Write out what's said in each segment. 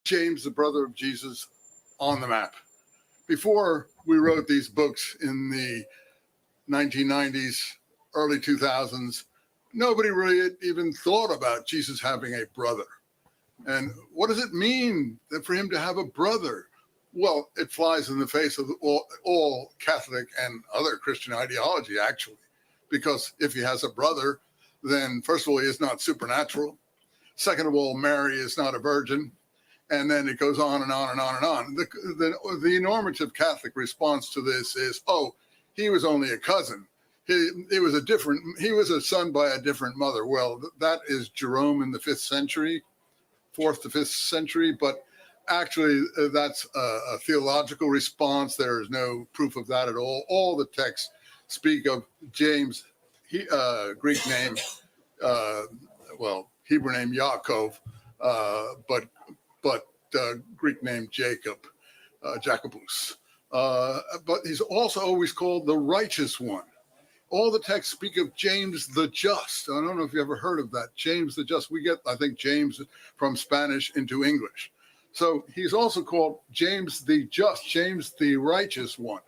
James, the brother of Jesus, on the map. Before we wrote these books in the 1990s, early 2000s, nobody really even thought about Jesus having a brother. And what does it mean for him to have a brother? Well, it flies in the face of all Catholic and other Christian ideology, actually, because if he has a brother, then first of all, he is not supernatural. Second of all, Mary is not a virgin. And then it goes on and on and on and on. The normative Catholic response to this is, oh, he was only a cousin. He was a son by a different mother. Well, that is Jerome in the 5th century, 4th to 5th century. But actually, that's a theological response. There is no proof of that at all. All the texts speak of James, Greek name, Hebrew name Yaakov, but Greek name Jacob, Jacobus. But he's also always called the righteous one. All the texts speak of James the Just. I don't know if you ever heard of that. James the Just. We get, I think, James from Spanish into English. So he's also called James the Just, James the Righteous One.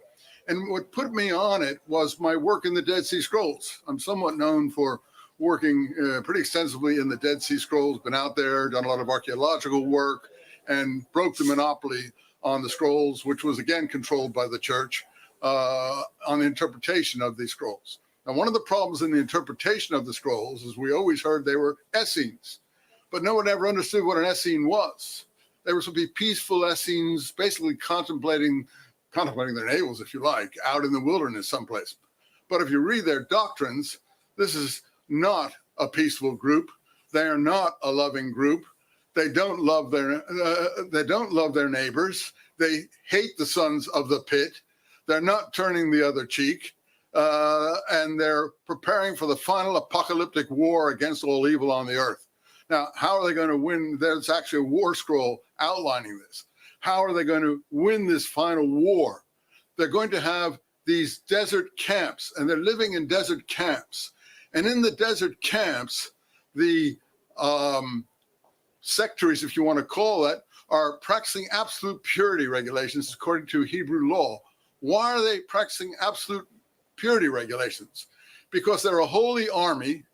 And what put me on it was my work in the Dead Sea Scrolls. I'm somewhat known for working pretty extensively in the Dead Sea Scrolls, been out there, done a lot of archaeological work, and broke the monopoly on the scrolls, which was again controlled by the church, on the interpretation of these scrolls. Now, one of the problems in the interpretation of the scrolls is we always heard they were Essenes, but no one ever understood what an Essene was. They were supposed to be peaceful Essenes, basically contemplating their navels, if you like, out in the wilderness someplace. But if you read their doctrines, this is not a peaceful group. They are not a loving group. They don't love their neighbors. They hate the sons of the pit. They're not turning the other cheek, and they're preparing for the final apocalyptic war against all evil on the earth. Now, how are they going to win? There's actually a war scroll outlining this. How are they going to win this final war? They're going to have these desert camps, and they're living in desert camps. And in the desert camps, the sectaries, if you want to call that, are practicing absolute purity regulations according to Hebrew law. Why are they practicing absolute purity regulations? Because they're a holy army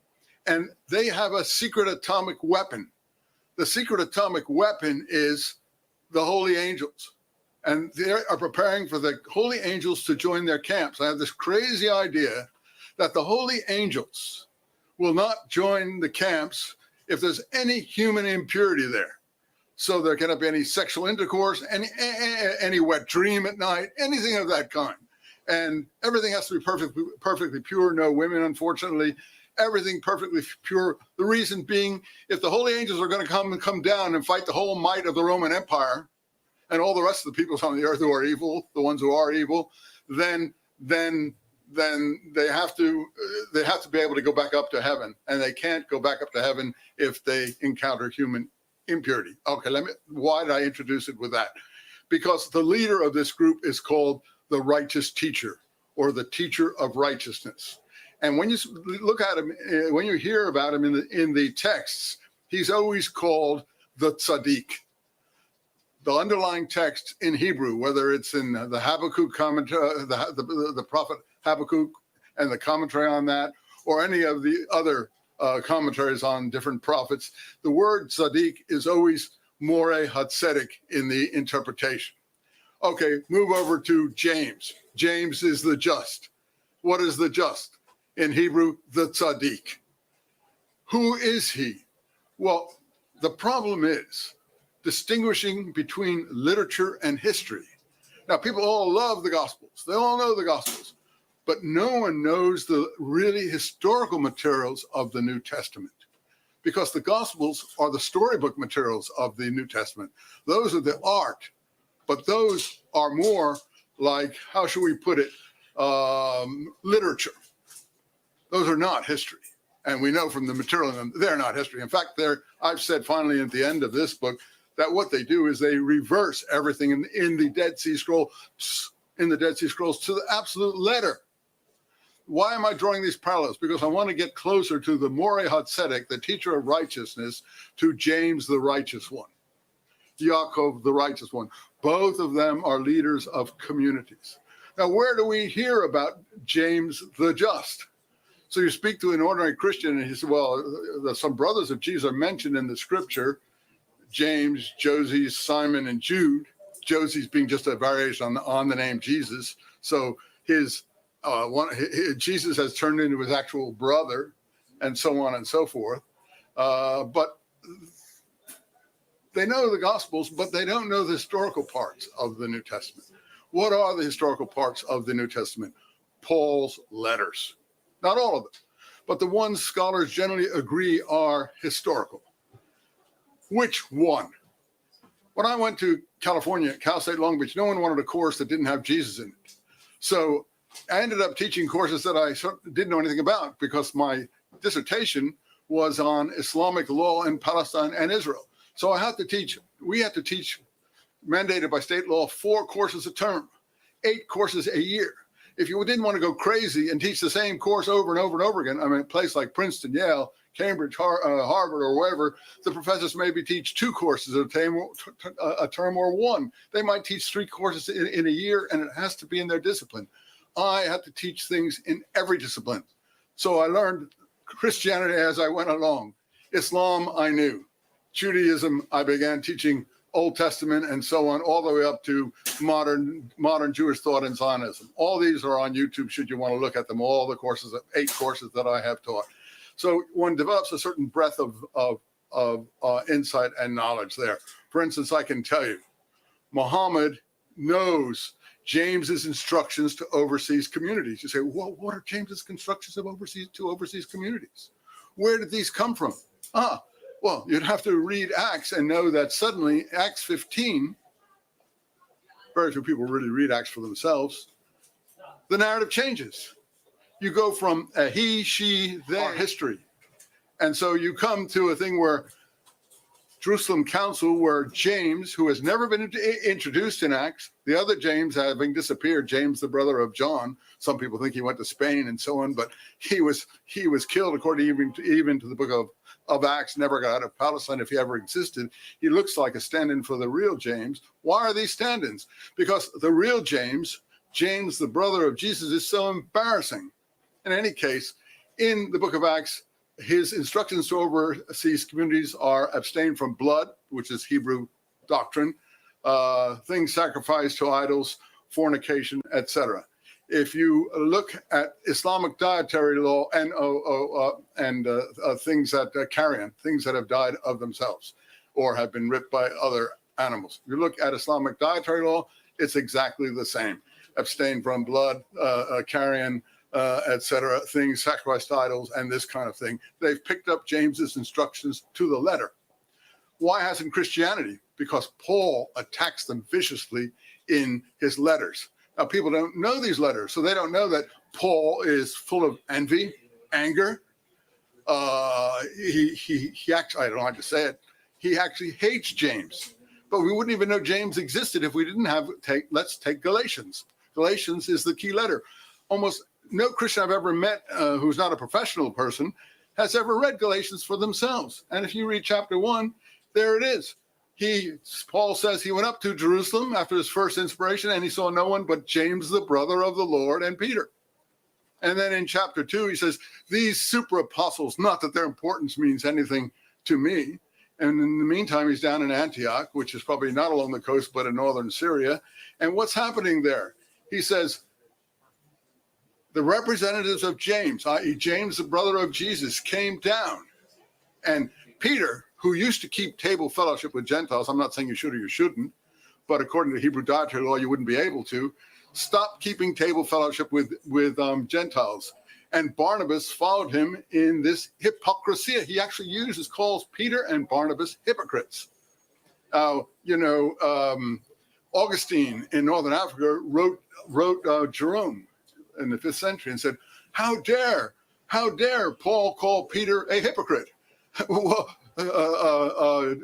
and they have a secret atomic weapon. The secret atomic weapon is the holy angels. And they are preparing for the holy angels to join their camps. I have this crazy idea that the holy angels will not join the camps if there's any human impurity there. So there cannot be any sexual intercourse, any wet dream at night, anything of that kind. And everything has to be perfectly pure. No women, unfortunately. Everything perfectly pure. The reason being, if the holy angels are going to come down and fight the whole might of the Roman Empire and all the rest of the peoples on the earth who are evil, the ones who are evil, then they have to be able to go back up to heaven, and they can't go back up to heaven if they encounter human impurity. Okay, why did I introduce it with that? Because the leader of this group is called the righteous teacher, or the teacher of righteousness. And when you look at him, when you hear about him in the texts, he's always called the tzaddik. The underlying text in Hebrew, whether it's in the Habakkuk commentary, the prophet Habakkuk and the commentary on that, or any of the other commentaries on different prophets, the word tzaddik is always moreh hatzedek in the interpretation. Okay, move over to James. James is the just. What is the just? In Hebrew, the tzaddik. Who is he? Well, the problem is distinguishing between literature and history. Now, people all love the Gospels. They all know the Gospels. But no one knows the really historical materials of the New Testament, because the Gospels are the storybook materials of the New Testament. Those are the art, but those are more like, how should we put it, literature. Those are not history. And we know from the material in them, they're not history. In fact, I've said finally at the end of this book that what they do is they reverse everything in the Dead Sea Scrolls to the absolute letter. Why am I drawing these parallels? Because I want to get closer to the Moreh HaTzedek, the teacher of righteousness, to James the righteous one. Yaakov, the righteous one. Both of them are leaders of communities. Now, where do we hear about James the just? So you speak to an ordinary Christian, and he said, well, some brothers of Jesus are mentioned in the scripture, James, Joses, Simon, and Jude. Joses being just a variation on the name Jesus. So Jesus has turned into his actual brother, and so on and so forth. But they know the Gospels, but they don't know the historical parts of the New Testament. What are the historical parts of the New Testament? Paul's letters. Not all of them, but the ones scholars generally agree are historical. Which one? When I went to California, Cal State Long Beach, no one wanted a course that didn't have Jesus in it. So I ended up teaching courses that I didn't know anything about because my dissertation was on Islamic law in Palestine and Israel. So we had to teach, mandated by state law, 4 courses a term, 8 courses a year. If you didn't want to go crazy and teach the same course over and over and over again, I mean, a place like Princeton, Yale, Cambridge, Harvard, or wherever, the professors maybe teach 2 courses a term or 1. They might teach 3 courses in a year, and it has to be in their discipline. I had to teach things in every discipline. So I learned Christianity as I went along. Islam, I knew. Judaism, I began teaching Old Testament and so on, all the way up to modern Jewish thought and Zionism. All these are on YouTube, should you want to look at them, all the courses, 8 courses that I have taught. So one develops a certain breadth of insight and knowledge there. For instance, I can tell you, Muhammad knows James's instructions to overseas communities. You say, well, what are James's instructions to overseas communities? Where did these come from? Well, you'd have to read Acts and know that suddenly Acts 15, very few people really read Acts for themselves, the narrative changes. You go from a he, she, their history. And so you come to a thing where Jerusalem Council, where James, who has never been introduced in Acts, the other James having disappeared, James, the brother of John. Some people think he went to Spain and so on, but he was killed according even to the book of Acts, never got out of Palestine if he ever existed. He looks like a stand-in for the real James. Why are these stand-ins? Because the real James, the brother of Jesus, is so embarrassing. In any case, in the book of Acts, his instructions to overseas communities are abstain from blood, which is Hebrew doctrine, things sacrificed to idols, fornication, etc. If you look at Islamic dietary law and things that carrion, things that have died of themselves or have been ripped by other animals. If you look at Islamic dietary law, it's exactly the same. Abstain from blood, carrion, etc., things sacrificed to idols, and this kind of thing. They've picked up James's instructions to the letter. Why hasn't Christianity? Because Paul attacks them viciously in his letters. Now, people don't know these letters, so they don't know that Paul is full of envy, anger. He actually, I don't know how to say it, he actually hates James. But we wouldn't even know James existed if we didn't let's take Galatians. Galatians is the key letter. Almost no Christian I've ever met who's not a professional person has ever read Galatians for themselves. And if you read chapter 1, there it is. Paul says he went up to Jerusalem after his first inspiration, and he saw no one but James, the brother of the Lord, and Peter. And then in chapter 2, he says, these super apostles, not that their importance means anything to me. And in the meantime, he's down in Antioch, which is probably not along the coast, but in northern Syria. And what's happening there? He says, the representatives of James, i.e. James, the brother of Jesus, came down. And Peter, who used to keep table fellowship with Gentiles, I'm not saying you should or you shouldn't, but according to Hebrew dietary law, you wouldn't be able to, stop keeping table fellowship with Gentiles. And Barnabas followed him in this hypocrisy. He actually calls Peter and Barnabas hypocrites. Augustine in Northern Africa wrote Jerome in the 5th century and said, how dare Paul call Peter a hypocrite? Well,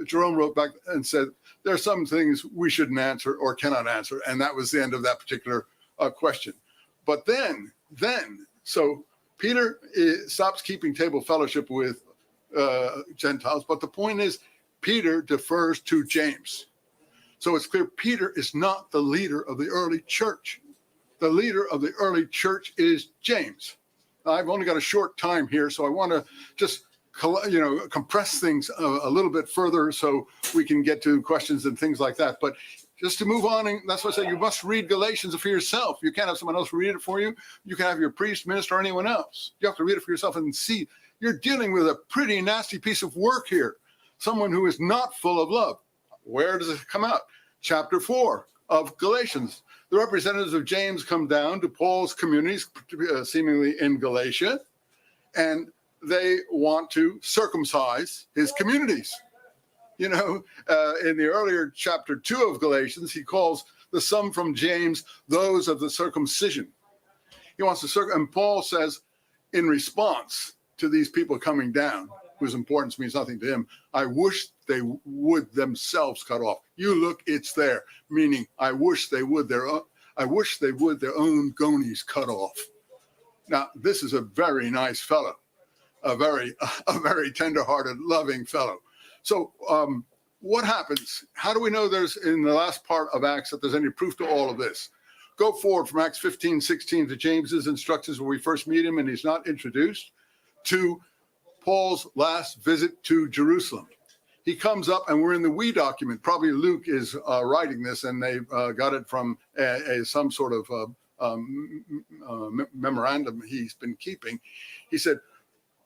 Jerome wrote back and said, there are some things we shouldn't answer or cannot answer. And that was the end of that particular question. But then, so Peter stops keeping table fellowship with Gentiles. But the point is, Peter defers to James. So it's clear Peter is not the leader of the early church. The leader of the early church is James. I've only got a short time here, so I want to just compress things a little bit further so we can get to questions and things like that. But just to move on, and that's what I say, you must read Galatians for yourself. You can't have someone else read it for you. You can have your priest, minister, or anyone else. You have to read it for yourself and see you're dealing with a pretty nasty piece of work here. Someone who is not full of love. Where does it come out? Chapter 4 of Galatians. The representatives of James come down to Paul's communities, seemingly in Galatia, and they want to circumcise his communities. In the earlier chapter 2 of Galatians, he calls the some from James those of the circumcision. He wants to and Paul says, in response to these people coming down, whose importance means nothing to him, I wish they would themselves cut off. You look, it's there, meaning I wish they would their own gonies cut off. Now, this is a very nice fellow, a very tender-hearted, loving fellow. So what happens? How do we know there's, in the last part of Acts, that there's any proof to all of this? Go forward from Acts 15:16 to James's instructions where we first meet him and he's not introduced, to Paul's last visit to Jerusalem. He comes up, and we're in the we document. Probably Luke is writing this, and they got it from some sort of memorandum he's been keeping. He said,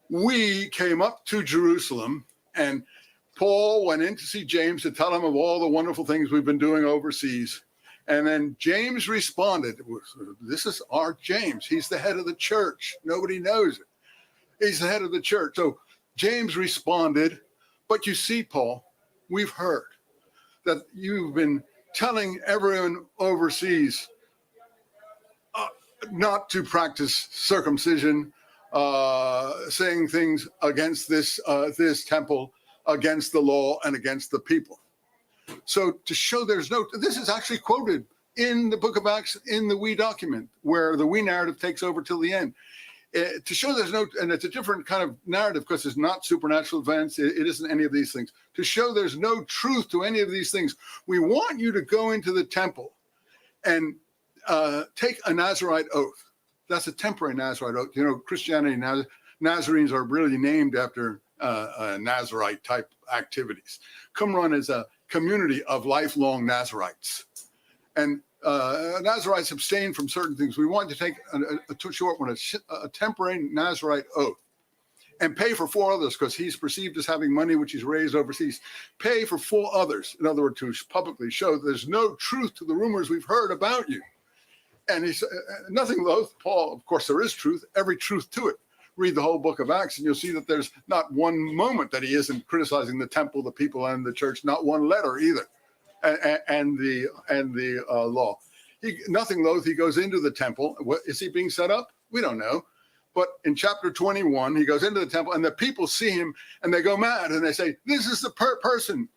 we came up to Jerusalem, and Paul went in to see James to tell him of all the wonderful things we've been doing overseas. And then James responded, this is our James. He's the head of the church. Nobody knows it. He's the head of the church. So James responded, but you see, Paul, we've heard that you've been telling everyone overseas not to practice circumcision, saying things against this temple, against the law, and against the people. So to show this is actually quoted in the book of Acts in the we document, where the we narrative takes over till the end. To show there's no, and it's a different kind of narrative because it's not supernatural events. It isn't any of these things. To show there's no truth to any of these things, we want you to go into the temple and take a Nazarite oath. That's a temporary Nazarite oath. Christianity, Nazarenes are really named after Nazarite type activities. Qumran is a community of lifelong Nazarites. And Nazarites abstain from certain things. We want to take a short one, a temporary Nazarite oath, and pay for 4 others because he's perceived as having money which he's raised overseas. Pay for 4 others. In other words, to publicly show there's no truth to the rumors we've heard about you. And he's nothing loath, Paul, of course there is truth, every truth to it. Read the whole book of Acts and you'll see that there's not one moment that he isn't criticizing the temple, the people, and the church, not one letter either. And the law. Nothing loath, he goes into the temple. What is he being set up? We don't know. But in chapter 21, he goes into the temple, and the people see him, and they go mad, and they say, "This is the person,"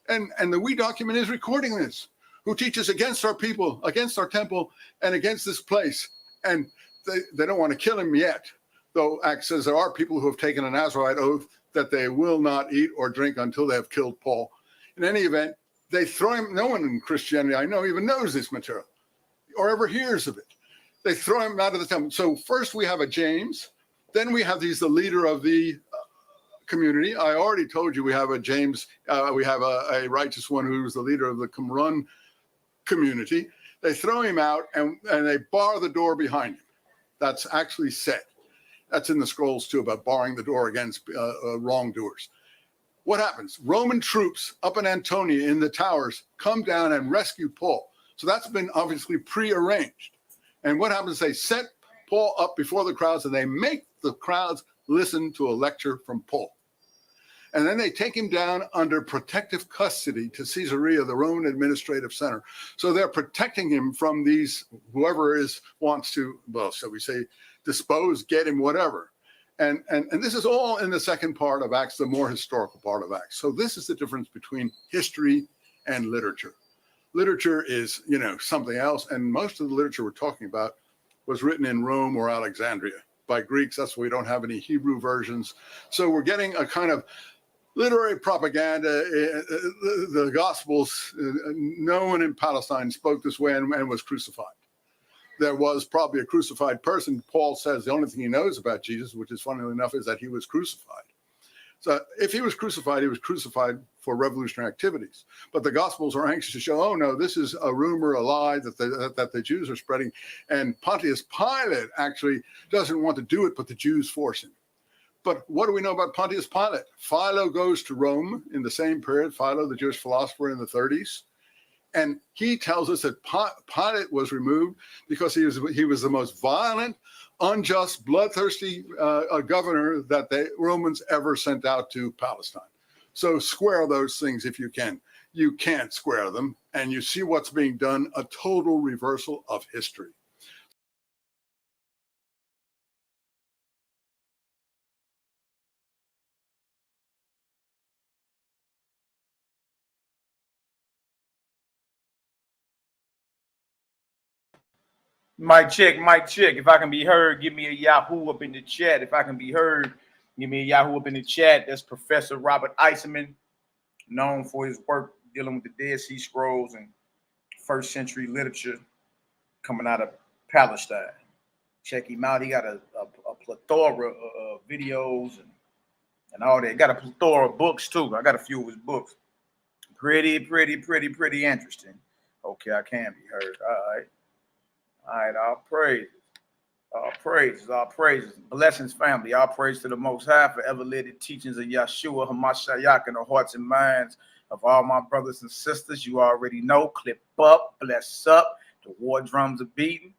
and the we document is recording this, who teaches against our people, against our temple, and against this place. And they don't want to kill him yet, though Acts says there are people who have taken a Nazarite oath that they will not eat or drink until they have killed Paul. In any event, they throw him. No one in Christianity I know even knows this material or ever hears of it. They throw him out of the temple. So first we have a James, then we have the leader of the community. I already told you we have a James, we have a righteous one who's the leader of the Qumran community. They throw him out and they bar the door behind him. That's actually said. That's in the scrolls too, about barring the door against wrongdoers. What happens? Roman troops up in Antonia in the towers come down and rescue Paul. So that's been obviously prearranged. And what happens? They set Paul up before the crowds and they make the crowds listen to a lecture from Paul. And then they take him down under protective custody to Caesarea, the Roman administrative center. So they're protecting him from these, whoever wants to, well, shall we say, dispose, get him, whatever. And this is all in the second part of Acts, the more historical part of Acts. So this is the difference between history and literature. Literature is, something else. And most of the literature we're talking about was written in Rome or Alexandria by Greeks. That's why we don't have any Hebrew versions. So we're getting a kind of literary propaganda, the Gospels, no one in Palestine spoke this way and was crucified. There was probably a crucified person. Paul says the only thing he knows about Jesus, which is funnily enough, is that he was crucified. So if he was crucified for revolutionary activities. But the Gospels are anxious to show, oh, no, this is a rumor, a lie that the Jews are spreading. And Pontius Pilate actually doesn't want to do it, but the Jews force him. But what do we know about Pontius Pilate? Philo goes to Rome in the same period, Philo, the Jewish philosopher in the 30s. And he tells us that Pilate was removed because he was the most violent, unjust, bloodthirsty governor that the Romans ever sent out to Palestine. So square those things if you can. You can't square them. And you see what's being done, a total reversal of history. Mic check, mic check. If I can be heard, give me a Yahoo up in the chat. If I can be heard, give me a Yahoo up in the chat. That's Professor Robert Essene, known for his work dealing with the Dead Sea Scrolls and first century literature coming out of Palestine. Check him out. He got a plethora of videos and all that. Got a plethora of books too. I got a few of his books. Pretty interesting. Okay, I can be heard. All right, all praises. Blessings, family. All praise to the Most High for ever led the teachings of Yeshua HaMashiach in the hearts and minds of all my brothers and sisters. You already know. Clip up, bless up. The war drums are beating.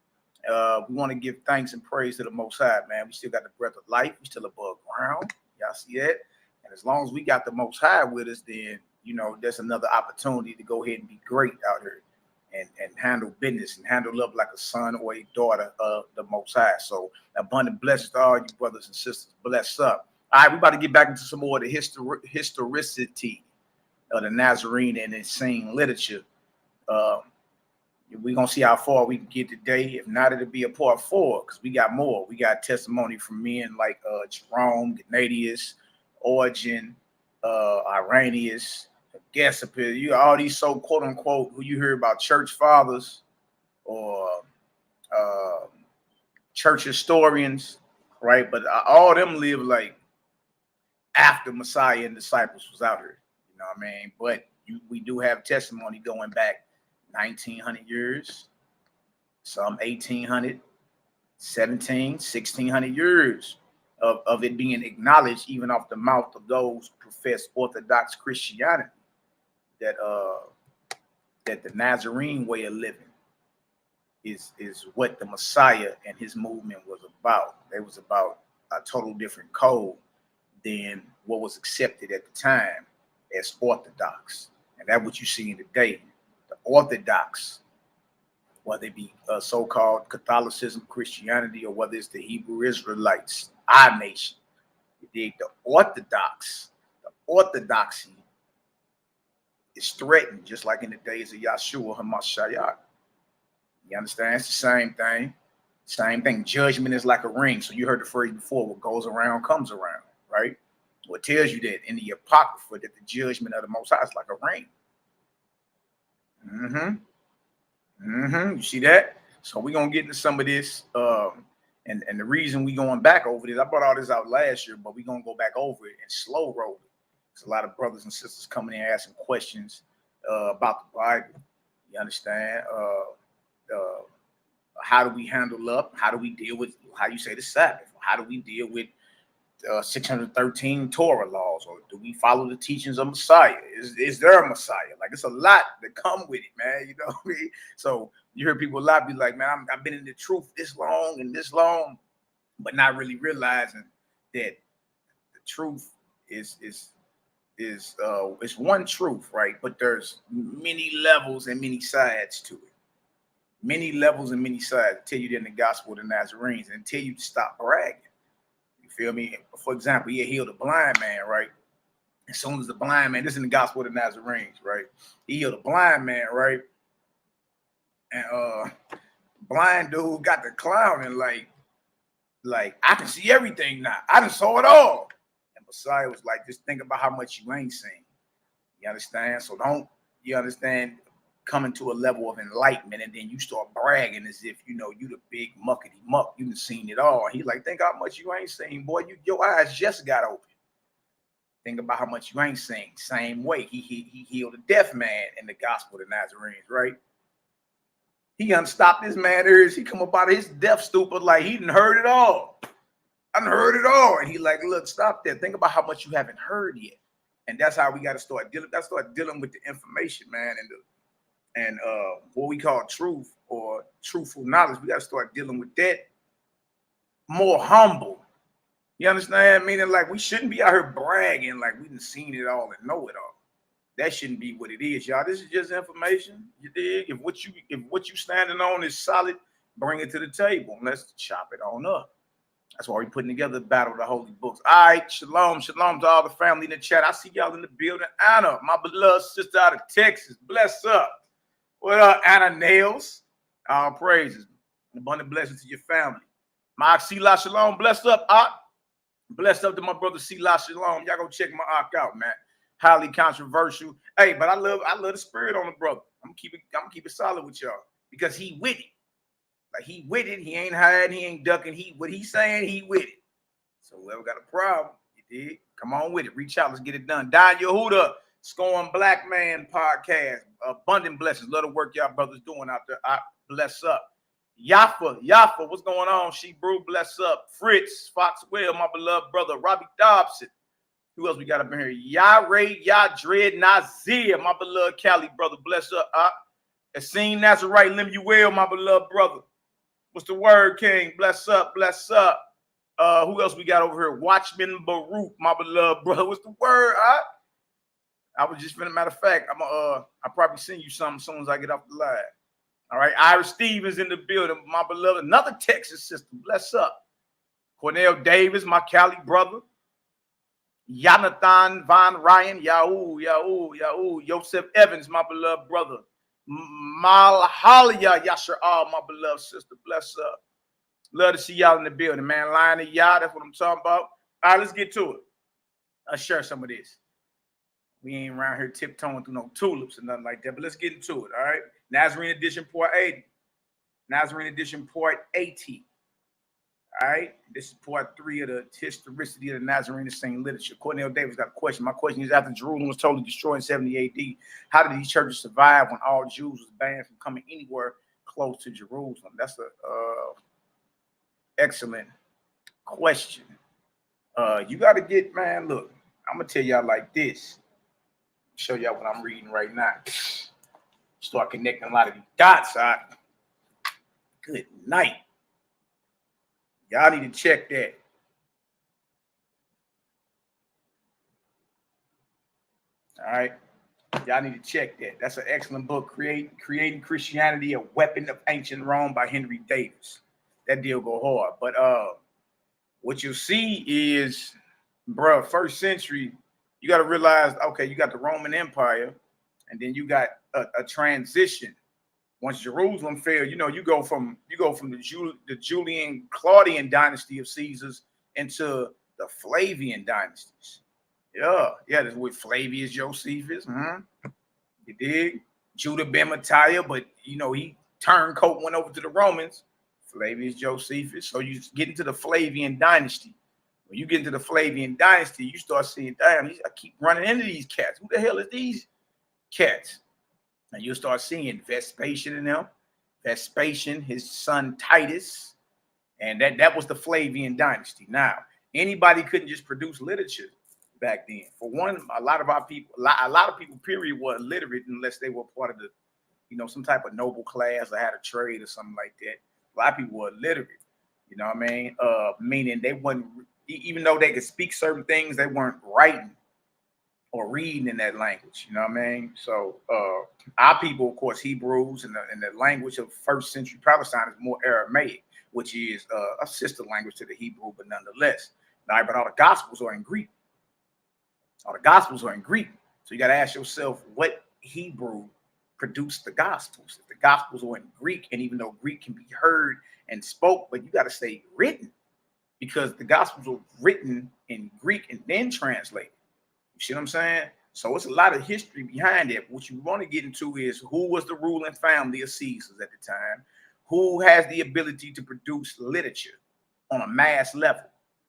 We want to give thanks and praise to the Most High, man. We still got the breath of life. We still above ground. Y'all see that? And as long as we got the Most High with us, then, you know, there's another opportunity to go ahead and be great out here. And handle business and handle up like a son or a daughter of the Most High. So abundant blessings to all you brothers and sisters. Bless up. All right, we're about to get back into some more of the historicity of the Nazarene and Essene literature. We're going to see how far we can get today. If not, it'll be a part 4 because we got more. We got testimony from men like Jerome, Gennadius, Origen, Irenaeus, guess appear you all these so quote unquote who you hear about church fathers or church historians, right? But all of them live like after Messiah and disciples was out here, you know what I mean? But we do have testimony going back 1900 years, some 1800, 17, 1600 years of it being acknowledged even off the mouth of those who profess Orthodox Christianity. That the Nazarene way of living is what the Messiah and his movement was about. It was about a total different code than what was accepted at the time as Orthodox. And that's what you see in today. The Orthodox, whether it be so-called Catholicism, Christianity, or whether it's the Hebrew Israelites, our nation, the orthodoxy is threatened, just like in the days of Yeshua HaMashiach. You understand? It's the same thing. Same thing. Judgment is like a ring. So you heard the phrase before, what goes around comes around, right? What tells you that in the Apocrypha that the judgment of the Most High is like a ring. You see that? So we're going to get into some of this. And the reason we going back over this, I brought all this out last year, but we're going to go back over it and slow roll it. There's a lot of brothers and sisters coming in asking questions about the Bible. You understand? How do we handle up? How do we deal with, how you say, the Sabbath? How do we deal with 613 Torah laws? Or do we follow the teachings of Messiah? Is there a Messiah? Like, it's a lot that come with it, man. You know what I mean? So you hear people a lot be like, man, I've been in the truth this long, but not really realizing that the truth is one truth, right? But there's many levels and many sides to it. Many levels and many sides. Tell you that in the gospel of the Nazarenes and tell you to stop bragging. You feel me? For example, he healed a blind man, right? As soon as the blind man, this is in the gospel of the Nazarenes, right? He healed a blind man, right? And blind dude got the clowning like I can see everything now. I done saw it all. And Messiah was like, just think about how much you ain't seen. You understand? So don't, you understand, coming to a level of enlightenment and then you start bragging as if, you know, you the big muckety muck. You done seen it all. He's like, think how much you ain't seen, boy. Your eyes just got open. Think about how much you ain't seen. Same way. He healed a deaf man in the gospel of the Nazarenes, right? He unstopped this man ears. He come up out of his deaf stupor like he done heard it all. I done heard it all. And he like, look, stop that. Think about how much you haven't heard yet. And that's how we got to start dealing. That's start dealing with the information, man, and what we call truth or truthful knowledge. We got to start dealing with that more humble. You understand? Meaning like we shouldn't be out here bragging like we done seen it all and know it all. That shouldn't be what it is, y'all. This is just information. You dig? If what you standing on is solid, bring it to the table and let's chop it on up. That's why we're putting together the Battle of the Holy Books. All right, shalom to all the family in the chat. I see y'all in the building. Anna, my beloved sister out of Texas, bless up. What up, Anna Nails? All praises. Abundant blessings to your family. My Sila Shalom, bless up, Ak. Blessed up to my brother Sila Shalom. Y'all go check my Ak out, man. Highly controversial. Hey, but I love the spirit on the brother. I'm gonna keep it solid with y'all because he with it. Like he with it. He ain't hiding. He ain't ducking. What he's saying, he with it. So whoever got a problem, you did. Come on with it. Reach out. Let's get it done. Don Yehuda, Scorn Black Man podcast. Abundant blessings. Love the work y'all brothers doing out there. I bless up. Yafa, what's going on? She Brew, bless up. Fritz, Foxwell, my beloved brother. Robbie Dobson. Who else we got up in here? Yah-Ray, Yah-Dread, Nazir, my beloved Cali brother. Bless up. Essene, Nazarene, Lemuel, my beloved brother. What's the word, King? Bless up, bless up. Who else we got over here? Watchman Baruch, my beloved brother. What's the word? I was just matter of fact, I'll probably send you something as soon as I get off the live. All right, Ira Stevens in the building, my beloved, another Texas sister. Bless up. Cornell Davis, my Cali brother. Jonathan Von Ryan, Yahoo. Joseph Evans, my beloved brother. Malhalia Yasher, my beloved sister. Bless up. Love to see y'all in the building, man. Lion of Yah, that's what I'm talking about. All right, let's get to it. I'll share some of this. We ain't around here tiptoeing through no tulips or nothing like that, but let's get into it, all right? Nazarene edition, part 80. Nazarene edition, part 80. All right? This is part 3 of the Historicity of the Nazarene Saint literature. Cornell Davis got a question. My question is, after Jerusalem was totally destroyed in 70 AD, how did these churches survive when all Jews was banned from coming anywhere close to Jerusalem? That's a excellent question. You got to get, man, look, I'm going to tell y'all like this. Show y'all what I'm reading right now. Start connecting a lot of these dots out. Good night. Y'all need to check that. All right. Y'all need to check that. That's an excellent book, Creating Christianity, a Weapon of Ancient Rome by Henry Davis. That deal go hard. But what you see is, bro, first century, you got to realize, okay, you got the Roman Empire, and then you got a transition. Once Jerusalem fell, you know, you go from the Julian Claudian dynasty of Caesars into the Flavian dynasties. Yeah, that's with Flavius Josephus. You dig? Judah ben Matthias, but you know, he turncoat went over to the Romans. Flavius Josephus. So you get into the Flavian dynasty. When you get into the Flavian dynasty, you start seeing, damn, I keep running into these cats. Who the hell is these cats? And you'll start seeing Vespasian in them. Vespasian, his son Titus. And that was the Flavian dynasty. Now, anybody couldn't just produce literature back then. For one, a lot of people, period, were illiterate unless they were part of the, you know, some type of noble class or had a trade or something like that. A lot of people were illiterate. You know what I mean? Meaning they wasn't, even though they could speak certain things, they weren't writing or reading in that language. You know what I mean? So our people, of course, Hebrews, and the language of first century Palestine is more Aramaic, which is a sister language to the Hebrew, but nonetheless. All right, but all the Gospels are in Greek. All the Gospels are in Greek. So you got to ask yourself, what Hebrew produced the Gospels? If the Gospels are in Greek, and even though Greek can be heard and spoke, but you got to say written. because the Gospels were written in Greek and then translated. You see what I'm saying? So it's a lot of history behind it. What you want to get into is who was the ruling family of Caesars at the time, who has the ability to produce literature on a mass level.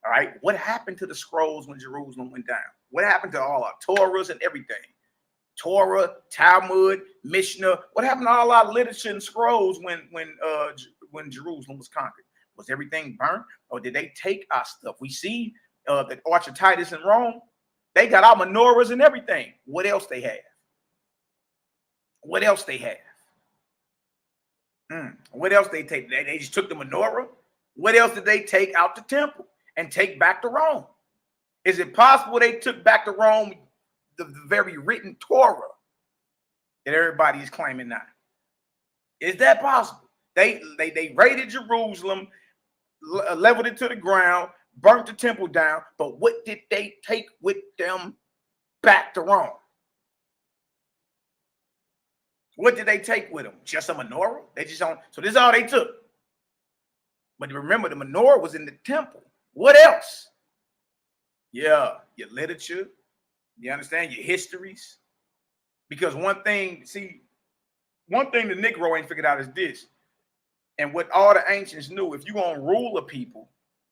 All right. What happened to the scrolls when Jerusalem went down? What happened to all our Torahs and everything? Torah, Talmud, Mishnah. What happened to all our literature and scrolls when Jerusalem was conquered? Was everything burnt, or did they take our stuff? We see that Archer Titus in Rome, they got our menorahs and everything. What else they have? What else they have? What else they take? They just took the menorah. What else did they take out the temple and take back to Rome? Is it possible they took back to Rome the very written Torah that everybody is claiming now? Is that possible? They raided Jerusalem, leveled it to the ground, burnt the temple down, but what did they take with them back to Rome? What did they take with them? Just a menorah? They just don't. So this is all they took. But remember, the menorah was in the temple. What else? Yeah, your literature. You understand? Your histories. Because one thing the Negro ain't figured out is this. And what all the ancients knew, if you're going to rule a people,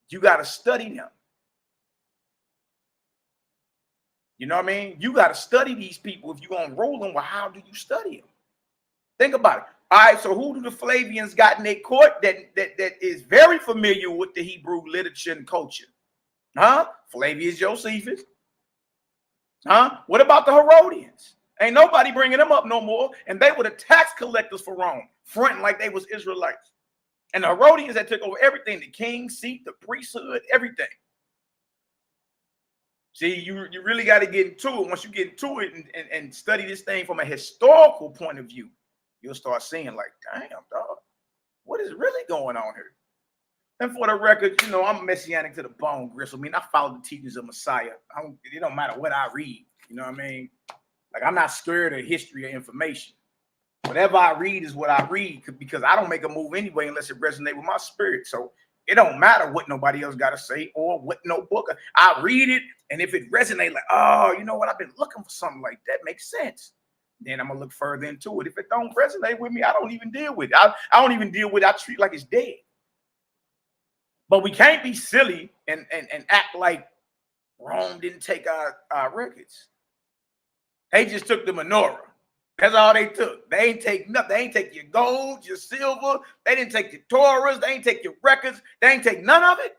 you got to study them. You know what I mean? You got to study these people. If you're going to rule them, well, how do you study them? Think about it. All right, so who do the Flavians got in their court that is very familiar with the Hebrew literature and culture? Huh? Flavius Josephus. Huh? What about the Herodians? Ain't nobody bringing them up no more. And they were the tax collectors for Rome, fronting like they was Israelites. And the Herodians that took over everything, the king's seat, the priesthood, everything. See, you really got to get into it. Once you get into it and study this thing from a historical point of view, you'll start seeing like, damn, dog, what is really going on here? And for the record, you know, I'm messianic to the bone, Gristle. I mean, I follow the teachings of Messiah. It don't matter what I read. You know what I mean? Like, I'm not scared of history or information. Whatever I read is what I read, because I don't make a move anyway unless it resonates with my spirit. So it don't matter what nobody else got to say or what no book. I read it, and if it resonates, like, oh, you know what? I've been looking for something like that. Makes sense. Then I'm gonna look further into it. If it don't resonate with me, I don't even deal with it. I don't even deal with it. I treat it like it's dead. But we can't be silly and act like Rome didn't take our records. They just took the menorah. That's all they took. They ain't take nothing. They ain't take your gold, your silver. They didn't take your Torahs. They ain't take your records. They ain't take none of it.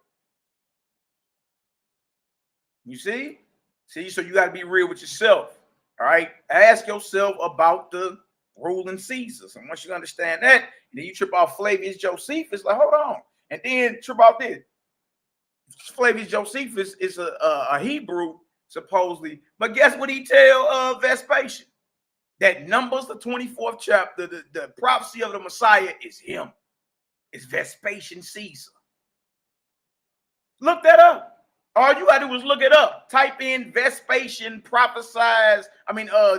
You see? See, so you got to be real with yourself. All right, ask yourself about the ruling Caesars, and once you understand that, then you trip off Flavius Josephus. Like, hold on, and then trip off this. Flavius Josephus is a Hebrew, supposedly, but guess what he tell Vespasian? That Numbers, the 24th chapter, the prophecy of the Messiah is him. It's Vespasian Caesar. Look that up. All you gotta do is look it up. Type in Vespasian prophesies.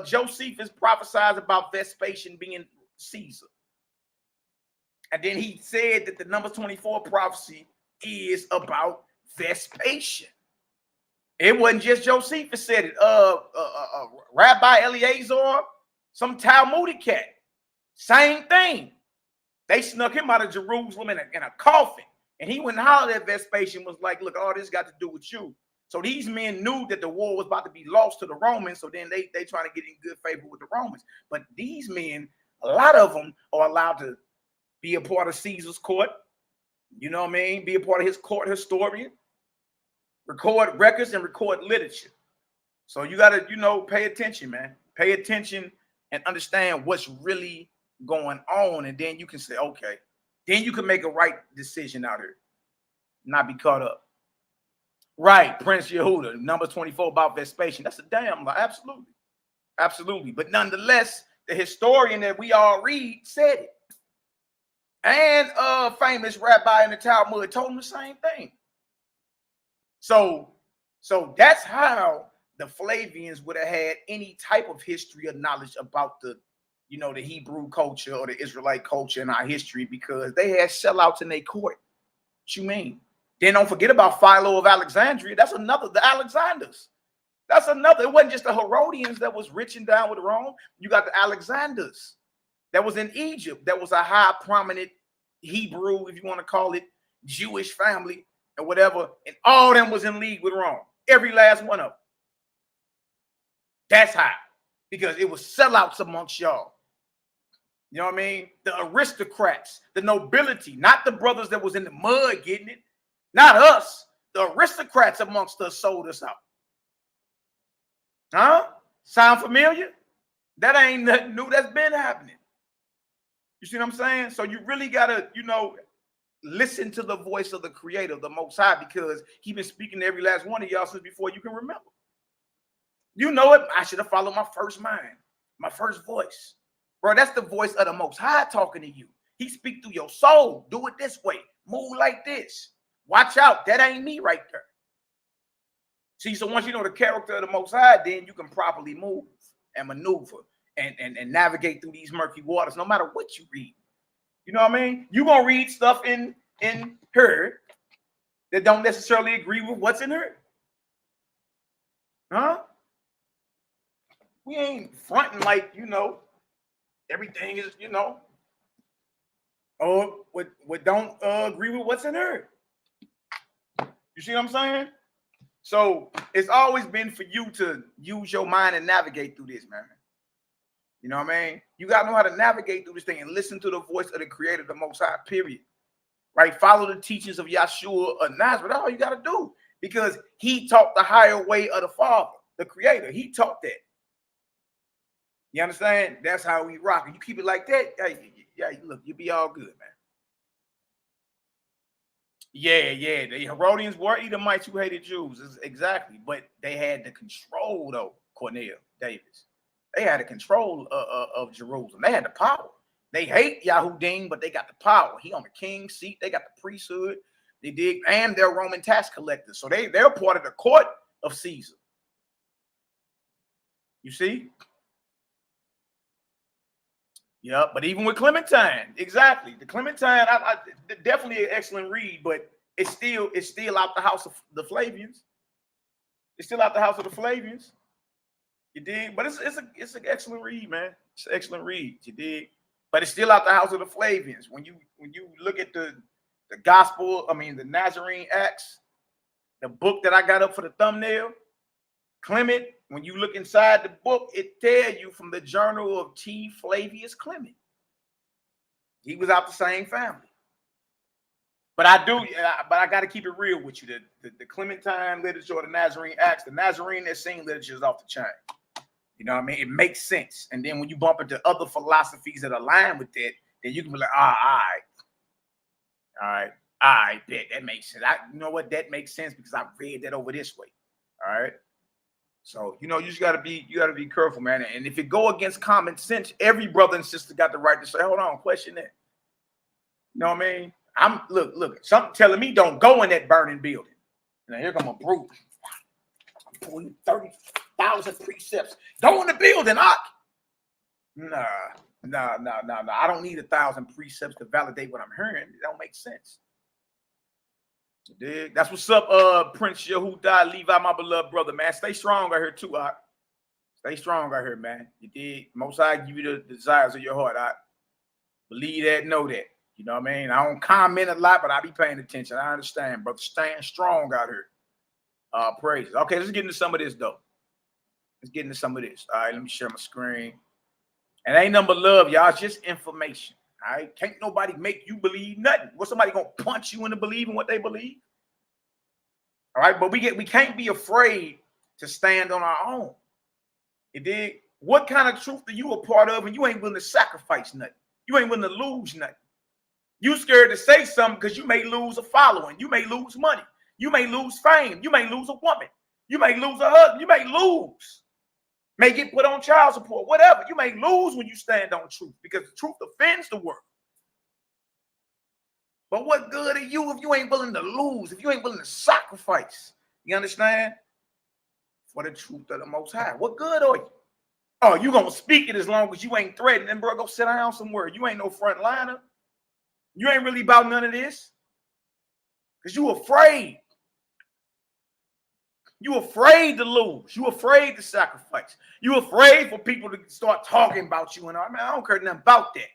Josephus prophesies about Vespasian being Caesar. And then he said that the Numbers 24 prophecy is about Vespasian. It wasn't just Josephus said it. Rabbi Eleazar, some Talmudic cat, same thing. They snuck him out of Jerusalem in a coffin. And he went and hollered at Vespasian, was like, look, all this got to do with you. So these men knew that the war was about to be lost to the Romans. So then they trying to get in good favor with the Romans. But these men, a lot of them are allowed to be a part of Caesar's court. You know what I mean? Be a part of his court historian. Record records and record literature. So you got to, pay attention, man. Pay attention and understand what's really going on. And then you can say, okay. Then you can make a right decision out here. Not be caught up. Right, Prince Yehuda, Numbers 24 about Vespasian. That's a damn lie. Absolutely. Absolutely. But nonetheless, the historian that we all read said it. And a famous rabbi in the Talmud told him the same thing. So that's how the Flavians would have had any type of history or knowledge about the Hebrew culture or the Israelite culture in our history, because they had sellouts in their court. What you mean? Then don't forget about Philo of Alexandria. That's another, the Alexanders. That's another. It wasn't just the Herodians that was rich and down with Rome. You got the Alexanders that was in Egypt. That was a high prominent Hebrew, if you want to call it, Jewish family and whatever. And all of them was in league with Rome. Every last one of them. That's how. Because it was sellouts amongst y'all. You know what I mean? The aristocrats, the nobility, not the brothers that was in the mud getting it. Not us. The aristocrats amongst us sold us out. Huh? Sound familiar? That ain't nothing new. That's been happening. You see what I'm saying? So you really got to, you know, listen to the voice of the Creator, the Most High, because He's been speaking to every last one of y'all since before you can remember. You know it. I should have followed my first mind, my first voice. Bro, that's the voice of the Most High talking to you. He speak through your soul. Do it this way. Move like this. Watch out. That ain't me right there. See, so once you know the character of the Most High, then you can properly move and maneuver and navigate through these murky waters, no matter what you read. You know what I mean? You're going to read stuff in her that don't necessarily agree with what's in her. Huh? We ain't fronting like, you know, everything is, you know, or what don't agree with what's in her. You see what I'm saying? So it's always been for you to use your mind and navigate through this, man. You know what I mean? You got to know how to navigate through this thing and listen to the voice of the Creator, the Most High, period. Right? Follow the teachings of Yahshua of Nazareth. That's all you got to do, because He taught the higher way of the Father, the Creator. He taught that. You understand? That's how we rock. And you keep it like that, yeah, look, you'll be all good, man. Yeah. The Herodians were Edomites who hated Jews. Exactly. But they had the control, though, Cornel Davis. They had the control of Jerusalem. They had the power. They hate Yahudim, but they got the power. He on the king's seat. They got the priesthood. They did, and they're Roman tax collectors. So they're part of the court of Caesar. You see? Yeah, but even with Clementine, exactly. The Clementine, I definitely an excellent read, but it's still out the house of the Flavians. It's still out the house of the Flavians. You dig? But it's an excellent read, man. It's an excellent read. You dig? But it's still out the house of the Flavians. When you look at the gospel, I mean the Nazarene Acts, the book that I got up for the thumbnail, Clement, when you look inside the book, it tells you from the journal of T. Flavius Clement. He was out the same family. But I got to keep it real with you. The Clementine literature or the Nazarene Acts, the Nazarene Essene literature is off the chain. You know what I mean? It makes sense. And then when you bump into other philosophies that align with that, then you can be like, all right, bet that makes sense. You know what? That makes sense because I read that over this way. All right. So, you know, you just gotta be careful, man. And if it go against common sense, every brother and sister got the right to say, hold on, question that. You know what I mean? Look, something telling me don't go in that burning building. Now here come a brute. I'm pulling 30,000 precepts. Go in the building, Nah. I don't need 1,000 precepts to validate what I'm hearing. It don't make sense. You dig? That's what's up, Prince Yehuda, Levi, my beloved brother, man. Stay strong out here too, Stay strong out here, man. You dig? Most High give you the desires of your heart, Believe that, know that. You know what I mean? I don't comment a lot, but I be paying attention. I understand, brother. Staying strong out here. Praise. Okay, let's get into some of this, though. Let's get into some of this. All right, let me share my screen. And ain't nothing but love, y'all. It's just information. All right, can't nobody make you believe nothing. What, somebody gonna punch you into believing what they believe? All right, but we can't be afraid to stand on our own. You dig? What kind of truth are you a part of, and you ain't willing to sacrifice nothing? You ain't willing to lose nothing. You scared to say something because you may lose a following. You may lose money. You may lose fame. You may lose a woman. You may lose a husband. You may lose. May get put on child support. Whatever. You may lose when you stand on truth because the truth offends the world. But what good are you if you ain't willing to lose, if you ain't willing to sacrifice? You understand? For the truth of the Most High. What good are you? Oh, you going to speak it as long as you ain't threatening. Then, bro, go sit down somewhere. You ain't no front liner. You ain't really about none of this. Because you afraid. You afraid to lose. You afraid to sacrifice. You afraid for people to start talking about you and all. Man, I don't care nothing about that.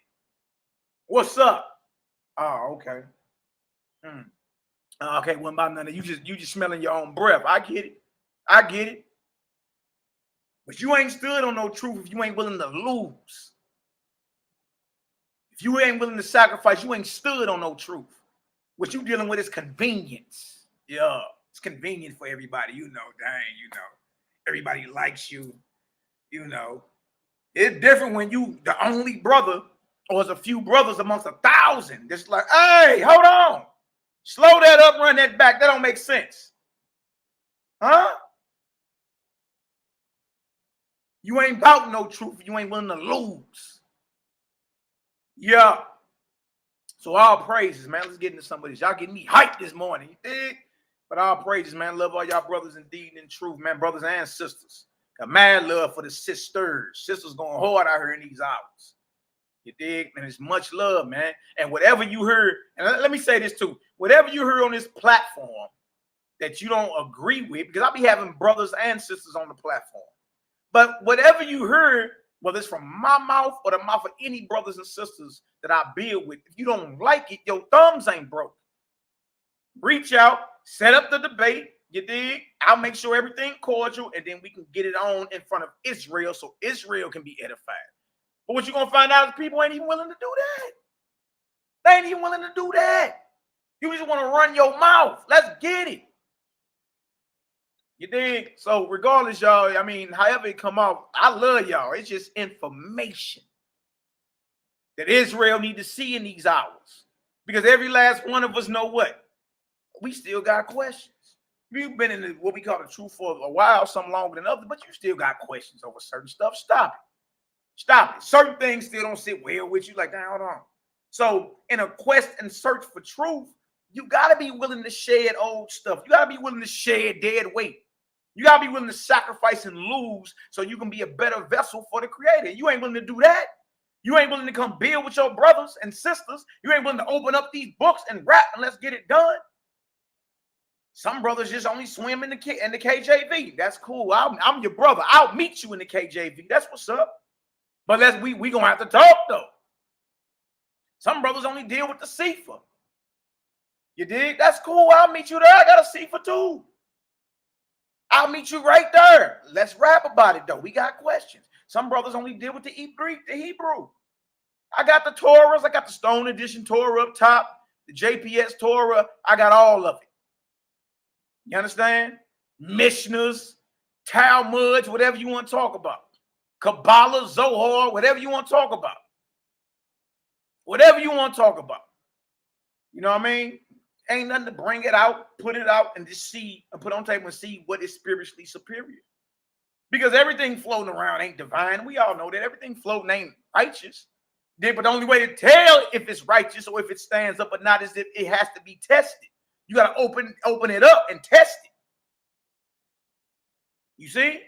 What's up? Oh, okay. Okay, well, about none of you just smelling your own breath. I get it. I get it. But you ain't stood on no truth if you ain't willing to lose. If you ain't willing to sacrifice, you ain't stood on no truth. What you dealing with is convenience. Yeah, it's convenient for everybody. You know, dang, you know. Everybody likes you. You know. It's different when you the only brother or there's a few brothers amongst 1,000. Just like, hey, hold on. Slow that up, run that back. That don't make sense. Huh? You ain't about no truth. You ain't willing to lose. Yeah. So all praises, man. Let's get into some of this. Y'all getting me hyped this morning. You dig? But all praises, man. Love all y'all brothers indeed and in truth, man. Brothers and sisters. Got mad love for the sisters. Sisters going hard out here in these hours. You dig? And it's much love, man. And whatever you heard, and let me say this too. Whatever you heard on this platform that you don't agree with, because I'll be having brothers and sisters on the platform. But whatever you heard, whether it's from my mouth or the mouth of any brothers and sisters that I build with, if you don't like it, your thumbs ain't broke. Reach out, set up the debate, you dig? I'll make sure everything cordial, and then we can get it on in front of Israel so Israel can be edified. But what you're going to find out is people ain't even willing to do that. They ain't even willing to do that. You just want to run your mouth. Let's get it. You dig? So regardless, y'all, I mean, however it come out, I love y'all. It's just information that Israel need to see in these hours. Because every last one of us know what? We still got questions. You've been in what we call the truth for a while, some longer than others, but you still got questions over certain stuff. Stop it. Stop it. Certain things still don't sit well with you. Like, nah, hold on. So in a quest and search for truth, you got to be willing to shed old stuff. You got to be willing to shed dead weight. You got to be willing to sacrifice and lose so you can be a better vessel for the Creator. You ain't willing to do that. You ain't willing to come build with your brothers and sisters. You ain't willing to open up these books and rap and let's get it done. Some brothers just only swim in the KJV. That's cool. I'm your brother. I'll meet you in the KJV. That's what's up. But we going to have to talk, though. Some brothers only deal with the Sefer. You dig? That's cool. I'll meet you there. I got a Sefer, too. I'll meet you right there. Let's rap about it, though. We got questions. Some brothers only deal with the Greek, the Hebrew. I got the Torahs. I got the Stone Edition Torah up top, the JPS Torah. I got all of it. You understand? Mishnahs, Talmuds, whatever you want to talk about. Kabbalah, Zohar, whatever you want to talk about. Whatever you want to talk about. You know what I mean? Ain't nothing to bring it out, put it out, and just see, and put on table and see what is spiritually superior. Because everything floating around ain't divine. We all know that everything floating ain't righteous. But the only way to tell if it's righteous or if it stands up or not is if it has to be tested. You got to open it up and test it. You see?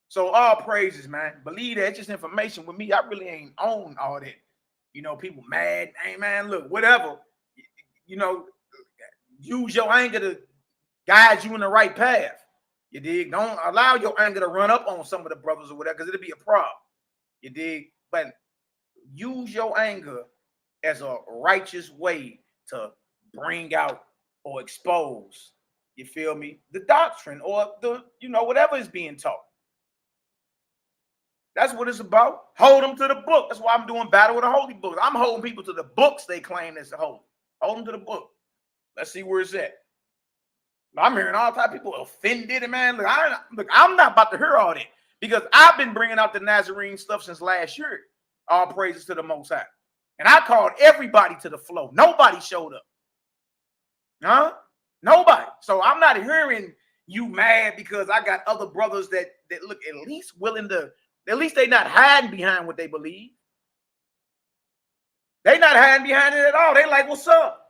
So all praises, man. Believe that. It's just information with me. I really ain't on all that. You know, people mad. Hey, man, look, whatever. You know, use your anger to guide you in the right path. You dig? Don't allow your anger to run up on some of the brothers or whatever, because it'll be a problem. You dig? But use your anger as a righteous way to bring out or expose, you feel me, the doctrine or the, you know, whatever is being taught. That's what it's about. Hold them to the book. That's why I'm doing Battle with the Holy Books. I'm holding people to the books they claim as the holy. Hold them to the book. Let's see where it's at. I'm hearing all type of people offended, and man, look, I'm not about to hear all that because I've been bringing out the Nazarene stuff since last year. All praises to the Most High. And I called everybody to the flow. Nobody showed up. Huh? Nobody. So I'm not hearing you mad because I got other brothers that look at least willing to, at least they not hiding behind what they believe. They not hiding behind it at all. They like, what's up?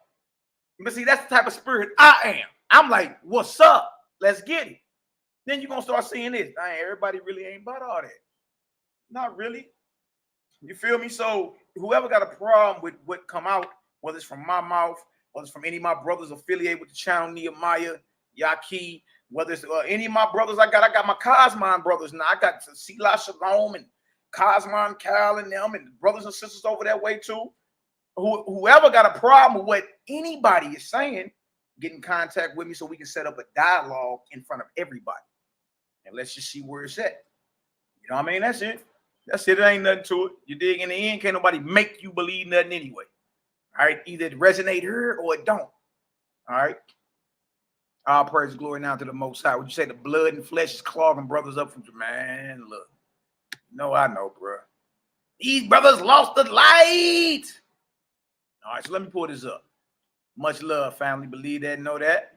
But see, that's the type of spirit I am. I'm like, what's up? Let's get it. Then you're going to start seeing this. Dang, everybody really ain't about all that. Not really. You feel me? So whoever got a problem with what come out, whether it's from my mouth whether it's from any of my brothers affiliated with the channel, Nehemiah, YAH'KI, whether it's any of my brothers I got my Cosmon brothers now. I got Selah Shalom and Cosmon Cal and them and brothers and sisters over that way too. Whoever got a problem with what anybody is saying, get in contact with me so we can set up a dialogue in front of everybody. And let's just see where it's at. You know what I mean? That's it. That's it. It ain't nothing to it. You dig? In the end, can't nobody make you believe nothing anyway. All right? Either it resonate here or it don't. All right? All praise glory now to the Most High. Would you say the blood and flesh is clogging brothers up from, man, look. No, I know, bro. These brothers lost the light. All right, so let me pull this up. Much love, family. Believe that, know that.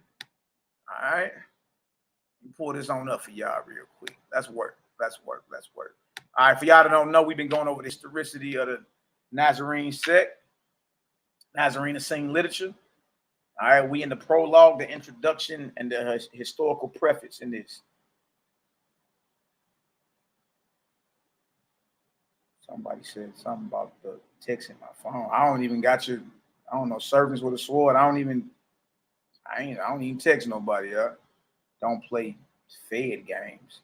All right. Let me pull this on up for y'all real quick. Let's work. Let's work. Let's work. All right, for y'all that don't know, we've been going over the historicity of the Nazarene sect, Nazarene Essene literature. All right, we in the prologue, the introduction, and the historical preface in this. Somebody said something about the text in my phone. I don't even got your, I don't know, servants with a sword. I don't even text nobody. Don't play fed games.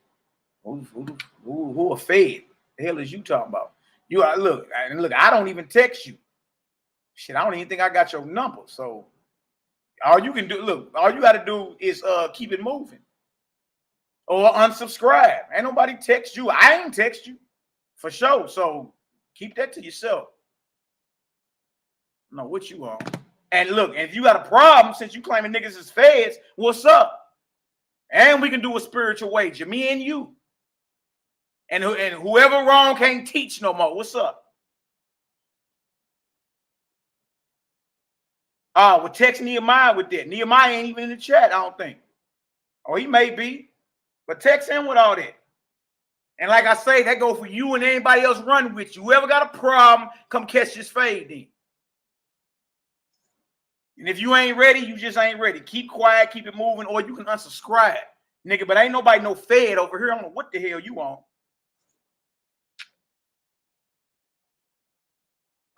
Who are fed? The hell is you talking about? You are look. I don't even text you. Shit, I don't even think I got your number. So all you can do, look, all you got to do is keep it moving or unsubscribe. Ain't nobody text you. I ain't text you for sure. So keep that to yourself. No, what you on? And look, if you got a problem since you claiming niggas is feds, what's up? And we can do a spiritual wager, me and you. And whoever wrong can't teach no more. What's up? Oh, well, text Nehemiah with that. Nehemiah ain't even in the chat, I don't think. Or he may be. But text him with all that. And like I say, that go for you and anybody else running with you. Whoever got a problem, come catch this fade then. And if you ain't ready, you just ain't ready. Keep quiet, keep it moving, or you can unsubscribe. Nigga, but ain't nobody no fed over here. I don't know what the hell you on.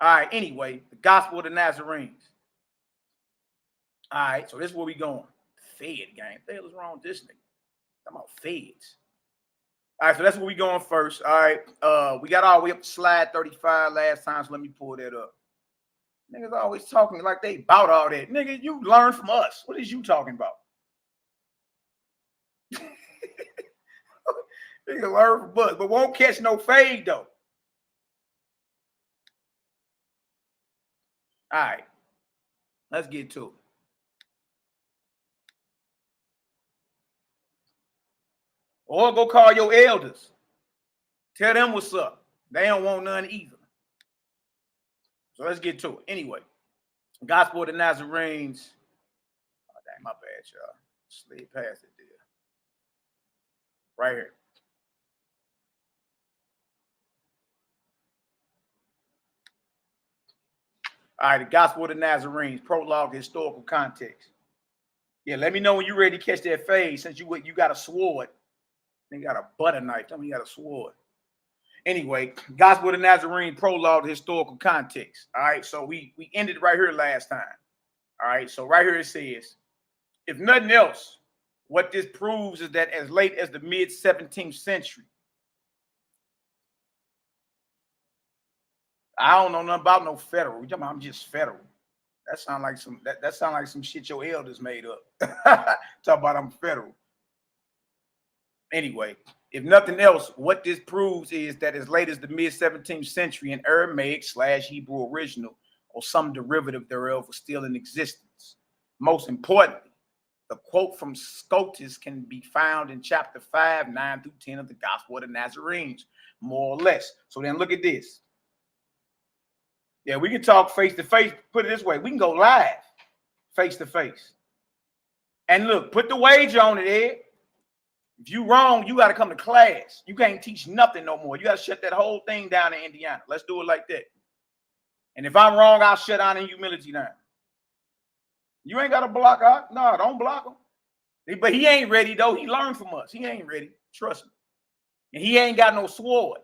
All right, anyway, the gospel of the Nazarenes. All right, so this is where we going. Fed gang. What the hell is wrong with this nigga? I'm about feds. All right, so that's where we going first. All right, we got all the way up to slide 35 last time, so let me pull that up. Niggas always talking like they about all that. Nigga, you learn from us. What is you talking about? Nigga learn from us, but won't catch no fade though. All right, let's get to it. Or go call your elders. Tell them what's up. They don't want none either. So let's get to it. Anyway, gospel of the Nazarenes. Oh, dang, my bad, y'all. Slid past it there. Right here. All right, the gospel of the Nazarenes, prologue, historical context. Yeah, let me know when you're ready to catch that fade since you got a sword. You got a butter knife. Tell me you got a sword. Anyway, gospel of the Nazarene, prologue, historical context. All right, so we ended right here last time. All right, so right here it says, if nothing else, what this proves is that as late as the mid-17th century, I don't know nothing about no federal. I'm just federal. That sound like some that sound like some shit your elders made up. Talk about I'm federal. Anyway, if nothing else, what this proves is that as late as the mid-17th century, an Aramaic/Hebrew original or some derivative thereof was still in existence. Most importantly, the quote from Scotus can be found in chapter 5, 9 through 10 of the Gospel of the Nazarenes, more or less. So then look at this. Yeah, we can talk face to face. Put it this way, we can go live face to face. And look, put the wager on it, Ed. If you wrong, you got to come to class. You can't teach nothing no more. You got to shut that whole thing down in Indiana. Let's do it like that. And if I'm wrong, I'll shut down in humility down. You ain't got to block out. No, don't block him. But he ain't ready, though. He learned from us. He ain't ready. Trust me. And he ain't got no sword.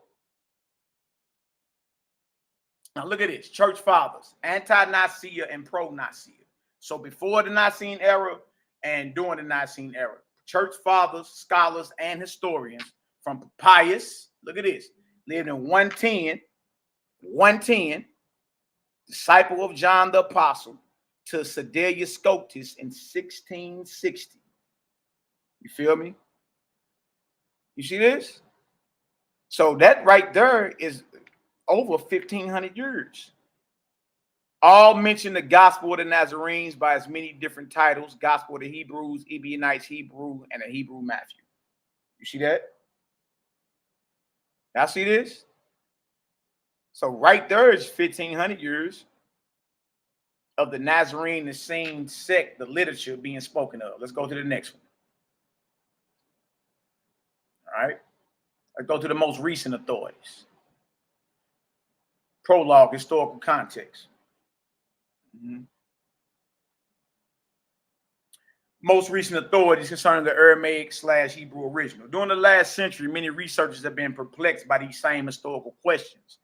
Now, look at this. Church fathers, anti-Nicaea and pro-Nicaea. So before the Nicene era and during the Nicene era, church fathers, scholars, and historians from Papias, look at this, lived in 110, disciple of John the Apostle, to Sedelia Scotus in 1660. You feel me? You see this? So that right there is over 1,500 years. All mention the Gospel of the Nazarenes by its many different titles: Gospel of the Hebrews, Ebionites Hebrew, and a Hebrew Matthew. You see that? Y'all see this? So right there is 1,500 years of the Nazarene, Essene sect, the literature being spoken of. Let's go to the next one. All right. Let's go to the most recent authorities. Prologue, historical context. Most recent authorities concerning the Aramaic/Hebrew original. During the last century, many researchers have been perplexed by these same historical questions.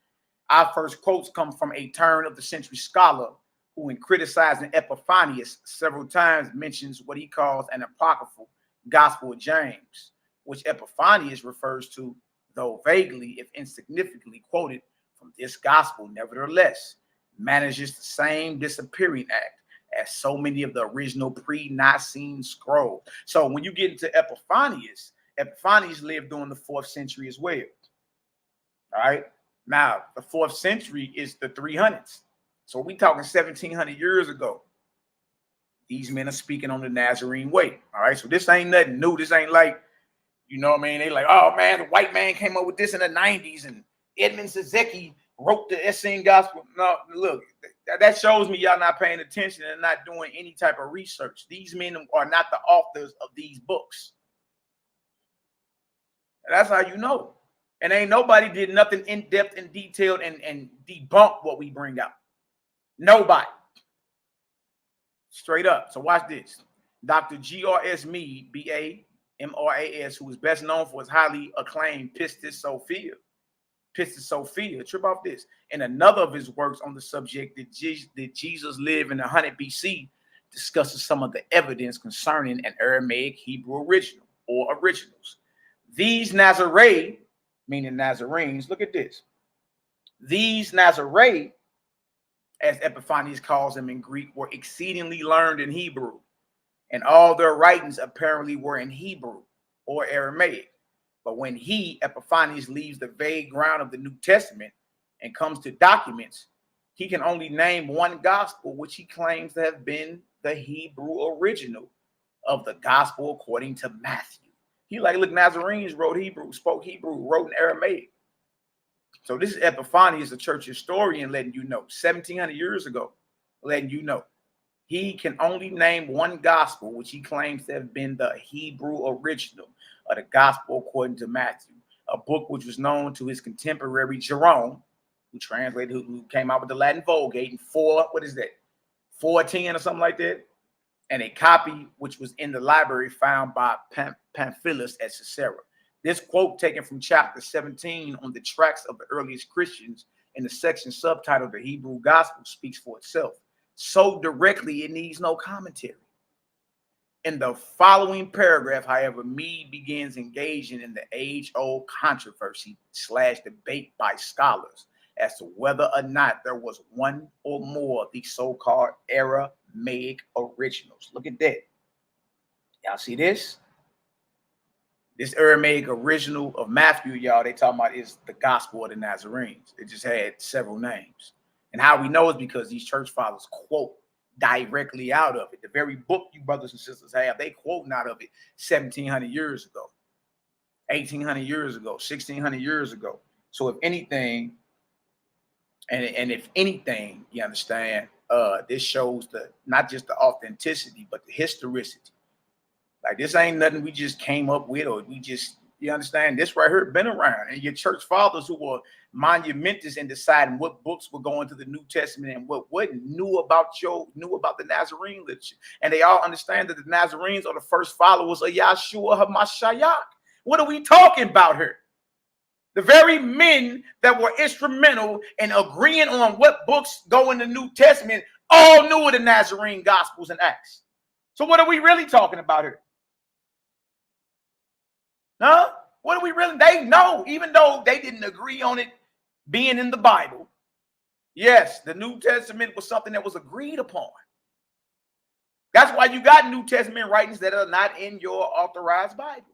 Our first quotes come from a turn of the century scholar who, in criticizing Epiphanius, several times mentions what he calls an apocryphal Gospel of James, which Epiphanius refers to, though vaguely, if insignificantly quoted from this gospel, nevertheless manages the same disappearing act as so many of the original pre-Nicene scrolls. So when you get into Epiphanius lived during the 4th century as well. All right. Now, the 4th century is the 300s. So we talking 1,700 years ago. These men are speaking on the Nazarene way. All right. So this ain't nothing new. This ain't like, you know what I mean? They like, oh man, the white man came up with this in the 90s and Edmund Zizeki wrote the Essene gospel. No, look, that shows me y'all not paying attention and not doing any type of research. These men are not the authors of these books. And that's how you know. And ain't nobody did nothing in depth and detailed and debunk what we bring out. Nobody. Straight up. So watch this. Dr. G.R.S. Mead, B.A.M.R.A.S., who is best known for his highly acclaimed Pistis Sophia. Trip off this. In another of his works on the subject, Did Jesus Live in 100 BC, discusses some of the evidence concerning an Aramaic Hebrew original or originals. These Nazarene, meaning Nazarenes, look at this. These Nazarene, as Epiphanius calls them in Greek, were exceedingly learned in Hebrew, and all their writings apparently were in Hebrew or Aramaic. But when Epiphanius, leaves the vague ground of the New Testament and comes to documents, he can only name one gospel, which he claims to have been the Hebrew original of the gospel according to Matthew. He like, look, Nazarenes wrote Hebrew, spoke Hebrew, wrote in Aramaic. So this is Epiphanius, a church historian, letting you know, 1,700 years ago, letting you know. He can only name one gospel, which he claims to have been the Hebrew original of the gospel according to Matthew, a book which was known to his contemporary Jerome, who came out with the Latin Vulgate in 410 or something like that, and a copy which was in the library found by Pamphilus at Caesarea. This quote, taken from chapter 17 on the tracts of the earliest Christians in the section subtitled The Hebrew Gospel, speaks for itself. So directly, it needs no commentary. In the following paragraph, however, Mead begins engaging in the age-old controversy / debate by scholars as to whether or not there was one or more of these so-called Aramaic originals. Look at that. Y'all see this? This Aramaic original of Matthew, y'all, they talking about is the Gospel of the Nazarenes. It just had several names. And how we know is because these church fathers quote directly out of it. The very book you brothers and sisters have, they quoting out of it 1,700 years ago, 1,800 years ago, 1,600 years ago. So if anything, if anything, you understand, this shows not just the authenticity, but the historicity. Like, this ain't nothing we just came up with, or we just, you understand, this right here been around. And your church fathers who were monumentous in deciding what books were going to the New Testament and what wouldn't, knew about the Nazarene literature. And they all understand that the Nazarenes are the first followers of Yahshua HaMashiach. What are we talking about here? The very men that were instrumental in agreeing on what books go in the New Testament all knew of the Nazarene Gospels and Acts. So what are we really talking about here? Huh? What are we really? They know, even though they didn't agree on it being in the Bible. Yes, the New Testament was something that was agreed upon. That's why you got New Testament writings that are not in your authorized Bible,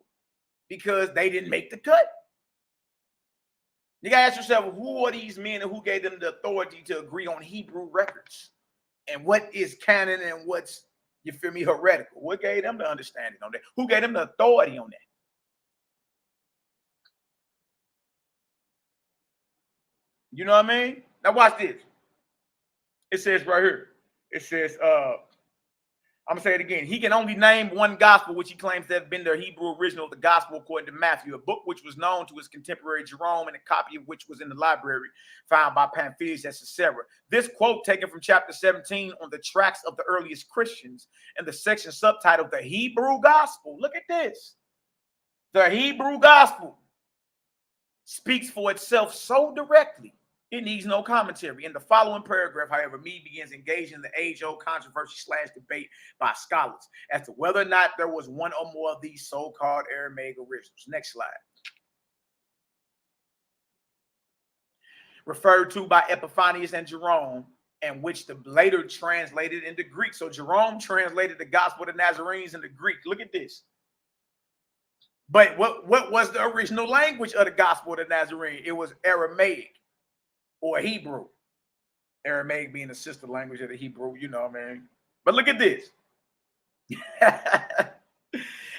because they didn't make the cut. You gotta ask yourself, who are these men and who gave them the authority to agree on Hebrew records? And what is canon and what's, you feel me, heretical? What gave them the understanding on that? Who gave them the authority on that? You know what I mean? Now watch this. It says right here. It says, I'm going to say it again. He can only name one gospel, which he claims to have been the Hebrew original of the gospel according to Matthew, a book which was known to his contemporary Jerome and a copy of which was in the library found by Pamphilus at Caesarea. This quote taken from chapter 17 on the tracts of the earliest Christians and the section subtitled The Hebrew Gospel. Look at this. The Hebrew Gospel speaks for itself so directly. It needs no commentary. In the following paragraph, however, me begins engaging in the age-old controversy / debate by scholars as to whether or not there was one or more of these so-called Aramaic originals. Next slide. Referred to by Epiphanius and Jerome, and which the later translated into Greek. So Jerome translated the Gospel of the Nazarenes into Greek. Look at this. But what was the original language of the Gospel of the Nazarene? It was Aramaic. Or Hebrew. Aramaic being the sister language of the Hebrew, you know, man. But look at this.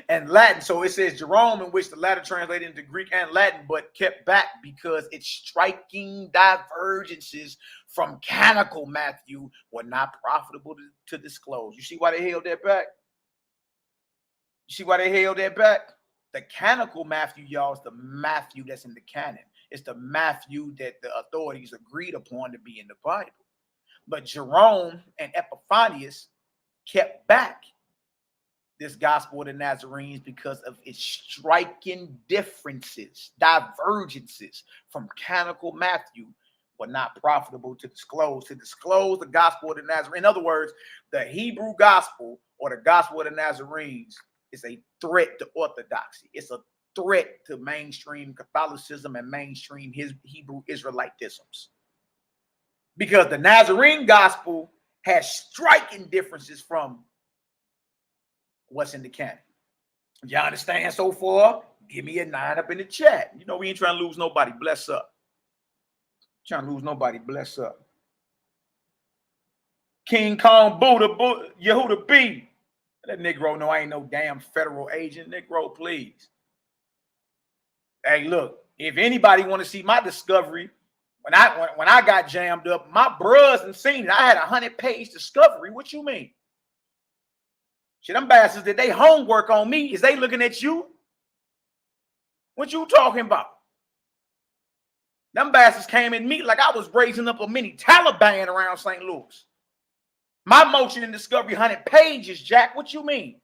And Latin. So it says Jerome, in which the latter translated into Greek and Latin, but kept back because its striking divergences from canonical Matthew were not profitable to disclose. You see why they held that back? You see why they held that back? The canonical Matthew, y'all, is the Matthew that's in the canon. It's the Matthew that the authorities agreed upon to be in the Bible. But Jerome and Epiphanius kept back this Gospel of the Nazarenes because of its striking differences, divergences from canonical Matthew were not profitable to disclose. To disclose the Gospel of the Nazarenes. In other words, the Hebrew Gospel or the Gospel of the Nazarenes is a threat to orthodoxy. It's a threat to mainstream Catholicism and mainstream Hebrew Israelitisms. Because the Nazarene gospel has striking differences from what's in the canon. Y'all understand so far? Give me a 9 up in the chat. You know, we ain't trying to lose nobody. Bless up. Trying to lose nobody. Bless up. King Kong Buddha, Yehuda B. Let Negro know I ain't no damn federal agent. Negro, please. Hey, look, if anybody want to see my discovery, when I got jammed up, my bros and seen it. I had a 100-page discovery. What you mean? Shit, them bastards did they homework on me. Is they looking at you? What you talking about? Them bastards came at me like I was raising up a mini Taliban around St. Louis. My motion and discovery 100 pages, Jack. What you mean?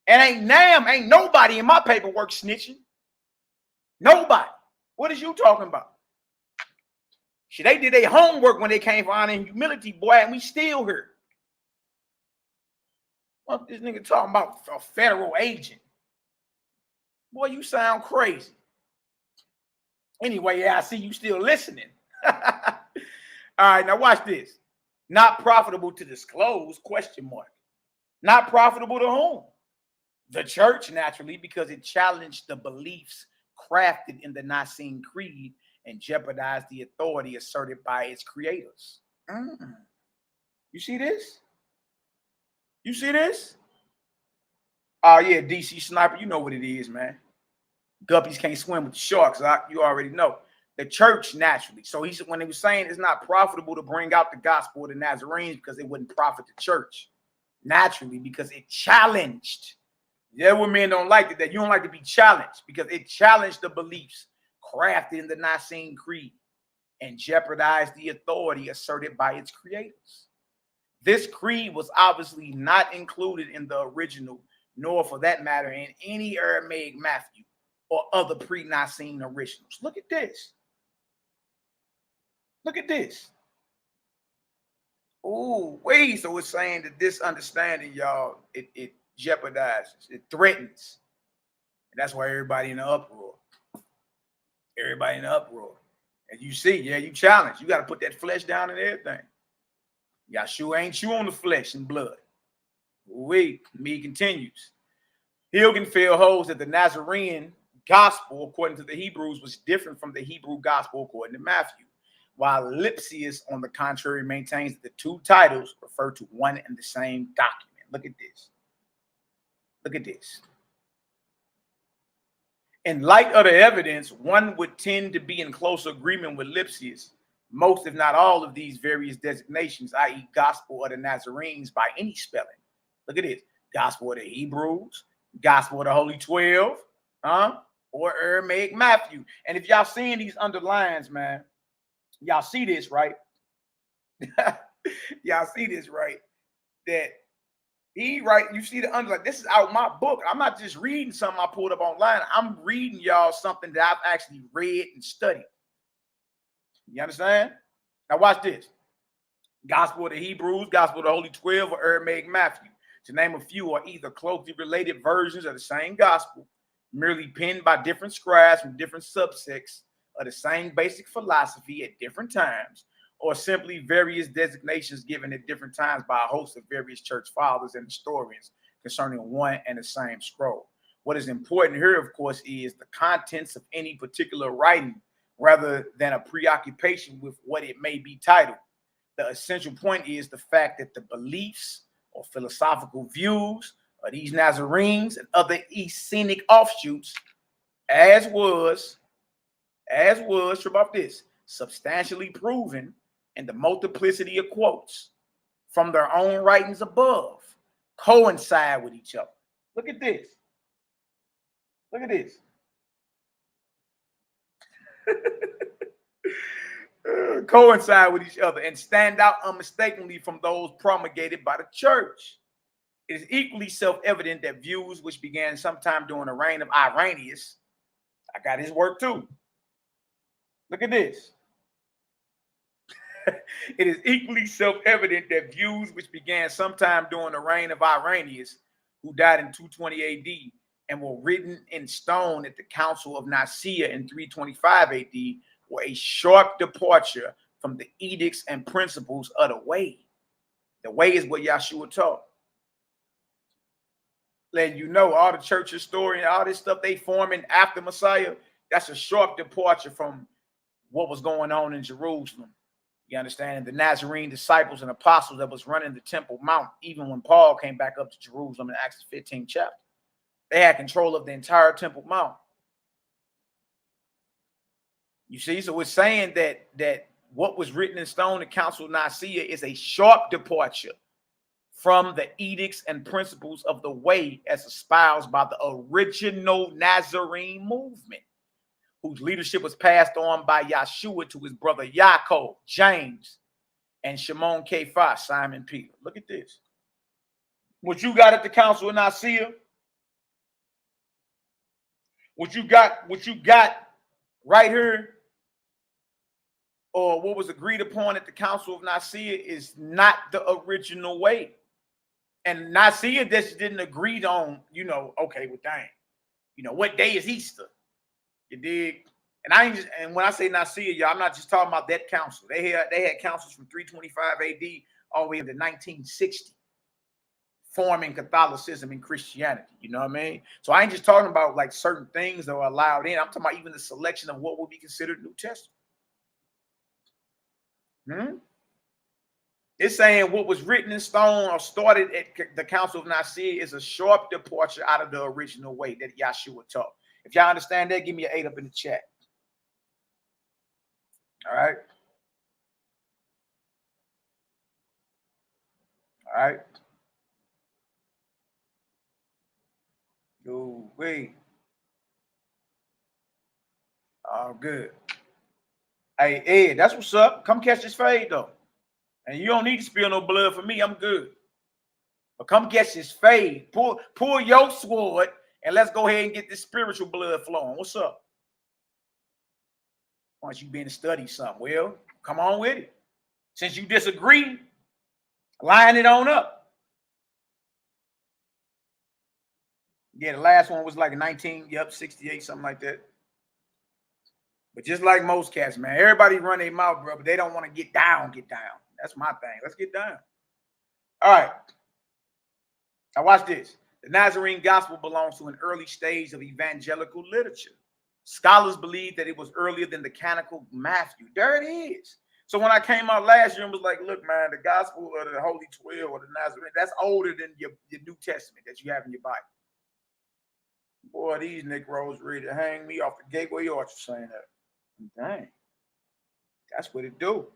And ain't nobody in my paperwork snitching. Nobody. What is you talking about? Shit, they did their homework when they came for honor and humility, boy, and we still here. What this nigga talking about? A federal agent. Boy, you sound crazy. Anyway, yeah, I see you still listening. All right, now watch this. Not profitable to disclose, ? Not profitable to whom? The church, naturally, because it challenged the beliefs crafted in the Nicene Creed and jeopardized the authority asserted by its creators. You see this? You see this? Oh, yeah, DC Sniper, you know what it is, man. Guppies can't swim with the sharks. You already know. The church, naturally. So when he was saying it's not profitable to bring out the gospel of the Nazarenes because it wouldn't profit the church. Naturally, because it challenged. Yeah, what men don't like it, that you don't like to be challenged because it challenged the beliefs crafted in the Nicene Creed and jeopardized the authority asserted by its creators. This creed was obviously not included in the original, nor for that matter in any Aramaic Matthew or other pre-Nicene originals. Look at this. Look at this. Ooh, wait. So it's saying that this understanding, y'all, it jeopardizes, it threatens. And that's why everybody in the uproar. Everybody in the uproar. And you see, yeah, you challenge. You got to put that flesh down and everything. Yahshua ain't chewing the flesh and blood. Wait, me continues. Hilgenfeld holds that the Nazarene gospel, according to the Hebrews, was different from the Hebrew gospel according to Matthew, while Lipsius, on the contrary, maintains that the two titles refer to one and the same document. Look at this. Look at this. In light of the evidence, one would tend to be in close agreement with Lipsius. Most, if not all, of these various designations, i.e. gospel of the Nazarenes by any spelling. Look at this. Gospel of the Hebrews, gospel of the Holy 12, or Aramaic Matthew. And if y'all seeing these underlines, man, y'all see this, right? Y'all see this, right? That he, right, you see the underline. This is out my book. I'm not just reading something I pulled up online. I'm reading y'all something that I've actually read and studied. You understand? Now watch this. Gospel of the Hebrews, Gospel of the Holy 12, or Aramaic Matthew. To name a few, are either closely related versions of the same gospel, merely penned by different scribes from different subsects of the same basic philosophy at different times, or simply various designations given at different times by a host of various church fathers and historians concerning one and the same scroll. What is important here, of course, is the contents of any particular writing rather than a preoccupation with what it may be titled. The essential point is the fact that the beliefs or philosophical views of these Nazarenes and other Essenic offshoots, as was, trip off this, substantially proven in the multiplicity of quotes from their own writings above, coincide with each other. Look at this. Look at this. Coincide with each other and stand out unmistakably from those promulgated by the church. It is equally self-evident that views which began sometime during the reign of Irenaeus, I got his work too. Look at this. It is equally self-evident that views which began sometime during the reign of Irenaeus, who died in 220 AD, and were written in stone at the Council of Nicaea in 325 AD, were a sharp departure from the edicts and principles of the way. The way is what Yahshua taught. Letting you know, all the church historians, all this stuff they forming after Messiah, that's a sharp departure from what was going on in Jerusalem. You understand? The Nazarene disciples and apostles that was running the Temple Mount, even when Paul came back up to Jerusalem in Acts 15 chapter. They had control of the entire Temple Mount. You see, so it's saying that what was written in stone, the Council of Nicaea, is a sharp departure from the edicts and principles of the way as espoused by the original Nazarene movement, whose leadership was passed on by Yahshua to his brother Yaakov, James, and Shimon Kephas, Simon Peter. Look at this. What you got at the Council of Nicaea, what you got right here, or what was agreed upon at the Council of Nicaea, is not the original way. And Nicaea just didn't agree on, okay, well, dang, what day is Easter? You dig? And when I say Nicaea, y'all, I'm not just talking about that council. They had councils from 325 AD all the way up to 1960, forming Catholicism and Christianity. You know what I mean? So I ain't just talking about like certain things that are allowed in. I'm talking about even the selection of what would be considered New Testament. It's saying what was written in stone or started at the Council of Nicaea is a sharp departure out of the original way that Yahshua taught. If y'all understand that, give me an 8 up in the chat. All right. All right. Go wait. Oh, good. Hey, Ed, that's what's up. Come catch this fade, though. And you don't need to spill no blood for me. I'm good. But come catch this fade. Pull your sword, and let's go ahead and get this spiritual blood flowing. What's up? Once you've been to study something, well, come on with it. Since you disagree, Line it on up. Yeah, the last one was like 68, something like that. But just like most cats, man, everybody run their mouth, bro, but they don't want to get down, That's my thing. Let's get down. All right. Now watch this. The Nazarene gospel belongs to an early stage of evangelical literature. Scholars believe that it was earlier than the canonical Matthew. There it is. So when I came out last year and was like, look, man, the gospel of the Holy 12 or the Nazarene, that's older than your New Testament that you have in your Bible. Boy, these Negroes ready to hang me off the Gateway Arch for saying that. Dang. That's what it do.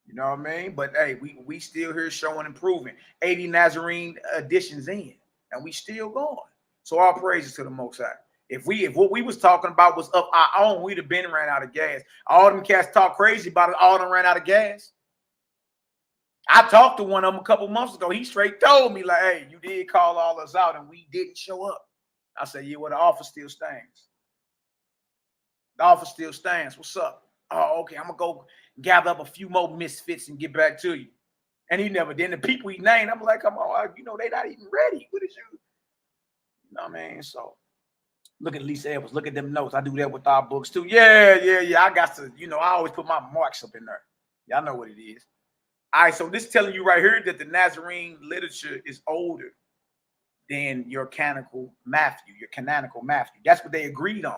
You know what I mean? But hey, we still here showing and proving. 80 Nazarene editions in, and we still going. So all praises to the Most High. If what we was talking about was of our own, we'd have been ran out of gas. All them cats talk crazy about it. All them ran out of gas. I talked to one of them a couple months ago. He straight told me, like, hey, you did call all us out and we didn't show up. I said, yeah, well, the offer still stands. The offer still stands. What's up? Oh, okay. I'm going to go gather up a few more misfits and get back to you. And he never did. The people he named, I'm like, come on, you know, they not even ready. What is you? You know what I mean? So look at Lisa Edwards. Look at them notes. I do that with our books too. Yeah. I got to, you know, I always put my marks up in there. Y'all know what it is. All right, so this is telling you right here that the Nazarene literature is older than your canonical Matthew. That's what they agreed on.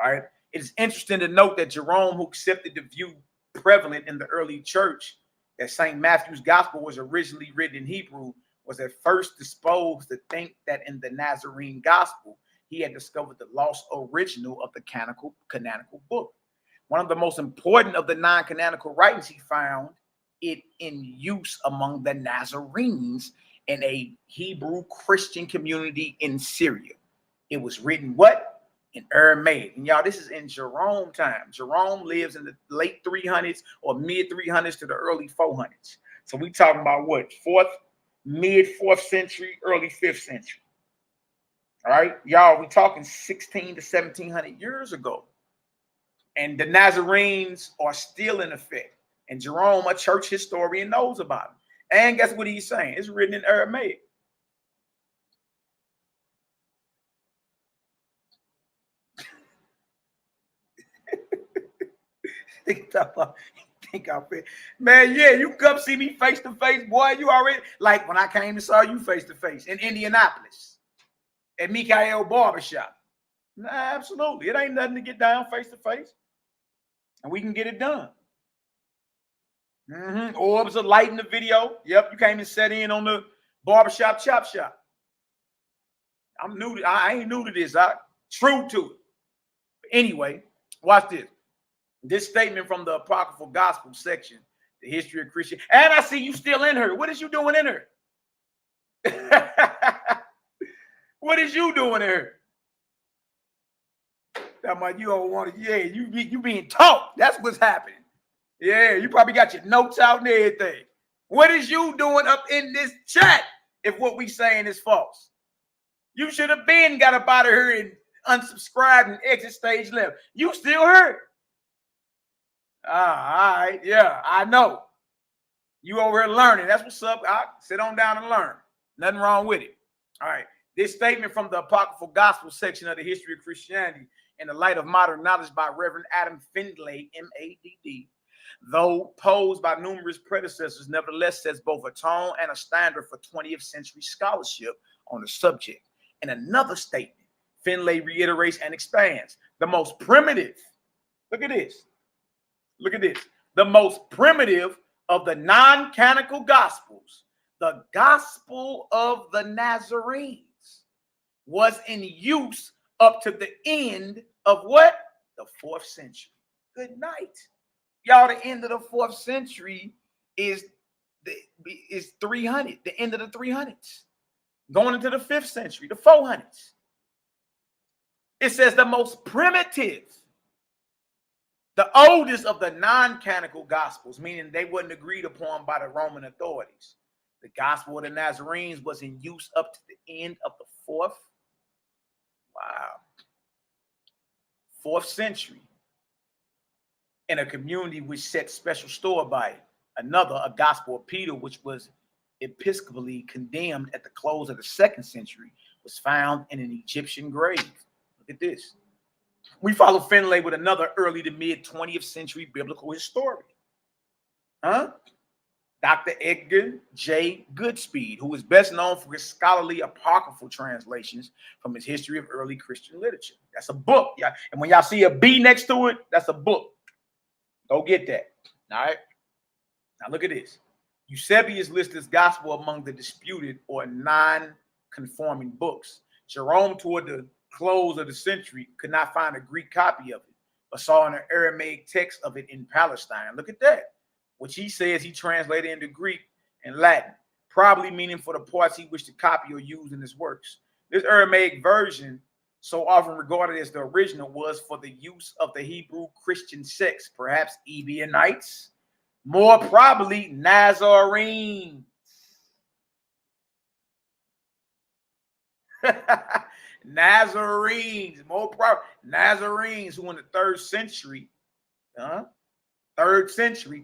All right. It's interesting to note that Jerome, who accepted the view prevalent in the early church that St. Matthew's gospel was originally written in Hebrew, was at first disposed to think that in the Nazarene gospel, he had discovered the lost original of the canonical book. One of the most important of the non-canonical writings he found it in use among the Nazarenes in a Hebrew Christian community in Syria. It was written what? In Aramaic. And y'all, this is in Jerome time. Jerome lives in the late 300s or mid 300s to the early 400s. So we talking about what? Mid 4th century, early 5th century. All right, y'all, we talking 16 to 1700 years ago. And the Nazarenes are still in effect. And Jerome, a church historian, knows about them. And guess what he's saying? It's written in Aramaic. Man, yeah, you come see me face to face, boy. You already, like when I came and saw you face to face in Indianapolis at Mikael Barbershop. Nah, absolutely. It ain't nothing to get down face to face. And we can get it done. Orbs of light in the video. Yep, you came and set in on the barbershop chop shop. I'm new to, I ain't new to this. I true to it. Anyway, watch this. This statement from the Apocryphal Gospel section, the history of Christian. And I see you still in her. What is you doing in her? What is you doing in her? That might you don't want to. Yeah, you being taught. That's what's happening. Yeah, you probably got your notes out and everything. What is you doing up in this chat if what we saying is false? You should have been got up out of here and unsubscribed and exit stage left. You still here. All right. Yeah, I know. You over here learning. That's what's up. Right, sit on down and learn. Nothing wrong with it. All right. This statement from the Apocryphal Gospel section of the history of Christianity in the light of modern knowledge by Reverend Adam Findlay, M.A.D.D., though posed by numerous predecessors, nevertheless sets both a tone and a standard for 20th century scholarship on the subject. In another statement, Findlay reiterates and expands the most primitive. Look at this. Look at this. The most primitive of the non-canonical gospels, the gospel of the Nazarenes, was in use up to the end of what? The 4th century. Good night. Y'all, the end of the 4th century is 300, the end of the 300s. Going into the 5th century, the 400s. It says the most primitive, the oldest of the non-canonical gospels, meaning they wasn't agreed upon by the Roman authorities. The gospel of the Nazarenes was in use up to the end of the 4th. Wow. 4th century. In a community which set special store by it, Another, a Gospel of Peter, which was episcopally condemned at the close of the 2nd century, was found in an Egyptian grave. Look at this. We follow Finlay with another early to mid 20th century biblical historian. Dr. Edgar J. Goodspeed, who is best known for his scholarly apocryphal translations from his history of early Christian literature. That's a book. Yeah. And when y'all see a B next to it, that's a book. Go get that. All right. Now look at this. Eusebius lists this gospel among the disputed or non-conforming books. Jerome, toward the close of the century, could not find a Greek copy of it, but saw an Aramaic text of it in Palestine. Look at that, which he says he translated into Greek and Latin, probably meaning for the parts he wished to copy or use in his works. This Aramaic version, so often regarded as the original, was for the use of the Hebrew Christian sects, perhaps Ebionites, more probably Nazarenes. Nazarenes, more probably Nazarenes, who in the 3rd century,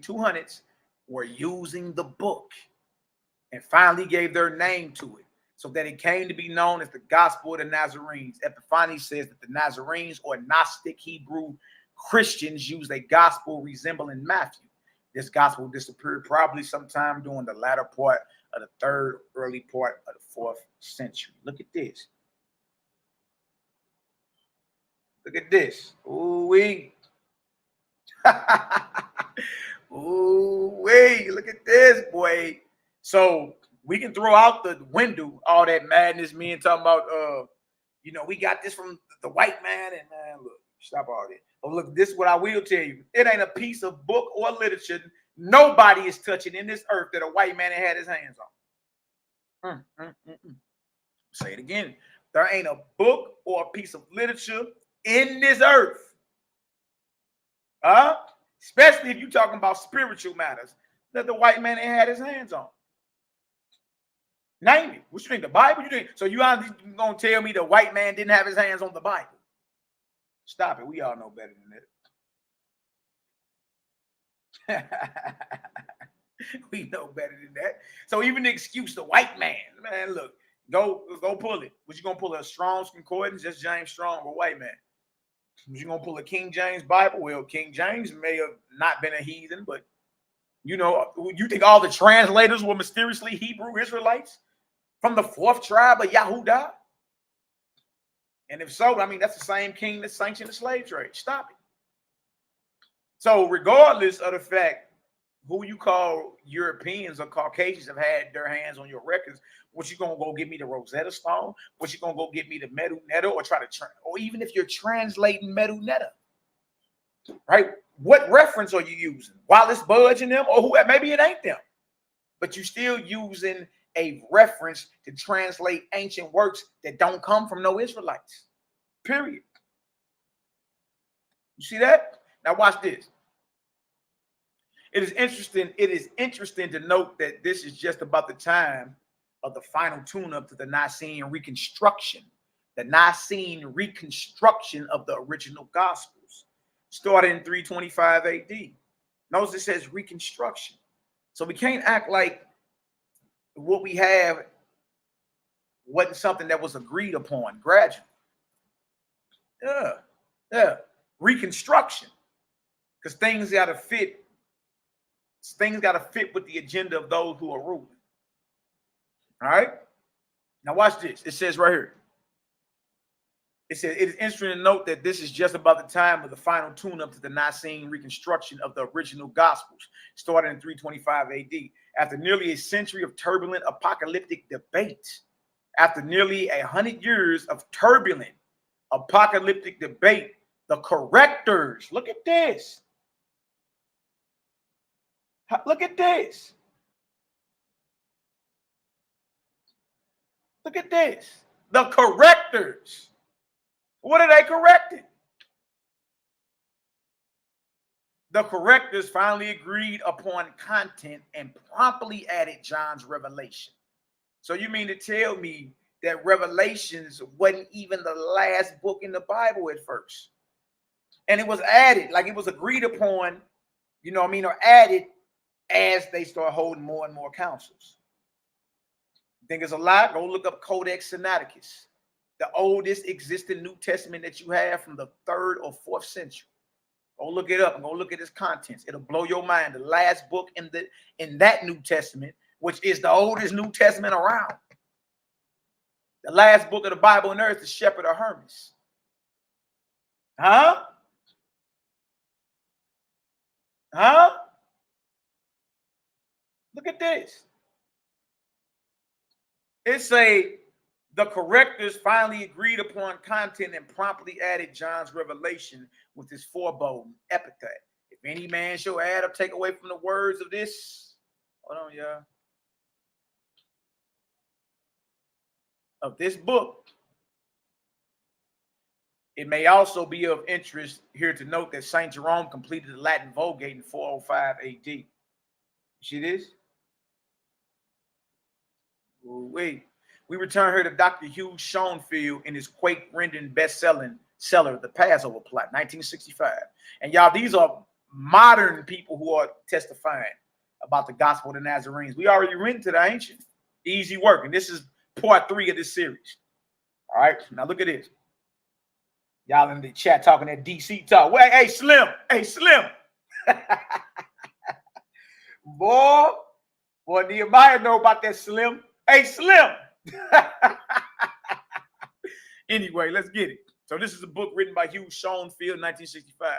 200s, were using the book and finally gave their name to it, so that it came to be known as the Gospel of the Nazarenes. Epiphanes says that the Nazarenes, or Gnostic Hebrew Christians, used a gospel resembling Matthew. This gospel disappeared probably sometime during the latter part of the 3rd, early part of the 4th century. Look at this. Look at this. Ooh-wee. Ooh-wee. Look at this, boy. So we can throw out the window all that madness, me and talking about, we got this from the white man, and man, look, stop all that. But look, this is what I will tell you. It ain't a piece of book or literature nobody is touching in this earth that a white man had his hands on. Say it again. There ain't a book or a piece of literature in this earth, especially if you're talking about spiritual matters, that the white man ain't had his hands on. Name it. What you think? The Bible? You think? So you are going to tell me the white man didn't have his hands on the Bible? Stop it. We all know better than that. We know better than that. So even the excuse, the white man, look, go pull it. Was you going to pull a Strong's Concordance, just James Strong, or white man? Was you going to pull a King James Bible? Well, King James may have not been a heathen, but you think all the translators were mysteriously Hebrew Israelites from the 4th tribe of Yahudah? And if so, that's the same king that sanctioned the slave trade. Stop it. So regardless of the fact who you call Europeans or Caucasians have had their hands on your records, what you gonna go get me the Rosetta Stone? What you gonna go get me the Medu Netta, or or even if you're translating Medu Netta, right? What reference are you using? Wallace Budge and them, or who? Maybe it ain't them, but you still using a reference to translate ancient works that don't come from no Israelites. Period. You see that? Now watch this. It is interesting to note that this is just about the time of the final tune-up to the Nicene reconstruction. The Nicene reconstruction of the original Gospels started in 325 AD. Notice it says reconstruction. So we can't act like what we have wasn't something that was agreed upon gradually. Yeah. Reconstruction. Because things got to fit. Things got to fit with the agenda of those who are ruling. All right? Now watch this. It says right here. It says, it is interesting to note that this is just about the time of the final tune-up to the Nicene reconstruction of the original Gospels, started in 325 AD. After nearly a century of turbulent apocalyptic debate, after nearly 100 years of turbulent apocalyptic debate, the correctors, look at this. Look at this. Look at this. The correctors. What are they correcting? The correctors finally agreed upon content and promptly added John's revelation. So you mean to tell me that Revelations wasn't even the last book in the Bible at first? And it was added, like it was agreed upon, or added as they start holding more and more councils. Think it's a lie? Go look up Codex Sinaiticus, the oldest existing New Testament that you have from the 3rd or 4th century. Go look it up and go look at its contents. It'll blow your mind. The last book in that New Testament, which is the oldest New Testament around. The last book of the Bible on earth is Shepherd of Hermes. Huh? Huh? Look at this. It's the correctors finally agreed upon content and promptly added John's revelation with his foreboding epithet. If any man shall add or take away from the words of this, hold on, y'all, of this book, it may also be of interest here to note that St. Jerome completed the Latin Vulgate in 405 AD. See this? Wait. We return here to Dr. Hugh Schoenfield in his quake-rendering best-selling seller, The Passover Plot, 1965. And y'all, these are modern people who are testifying about the gospel of the Nazarenes. We already went into the ancient. Easy work. And this is part 3 of this series. All right. Now look at this. Y'all in the chat talking that DC talk. Wait, hey, Slim. Hey, Slim. Boy, Nehemiah know about that, Slim. Hey, Slim. Anyway, let's get it. So this is a book written by Hugh Schoenfield, 1965.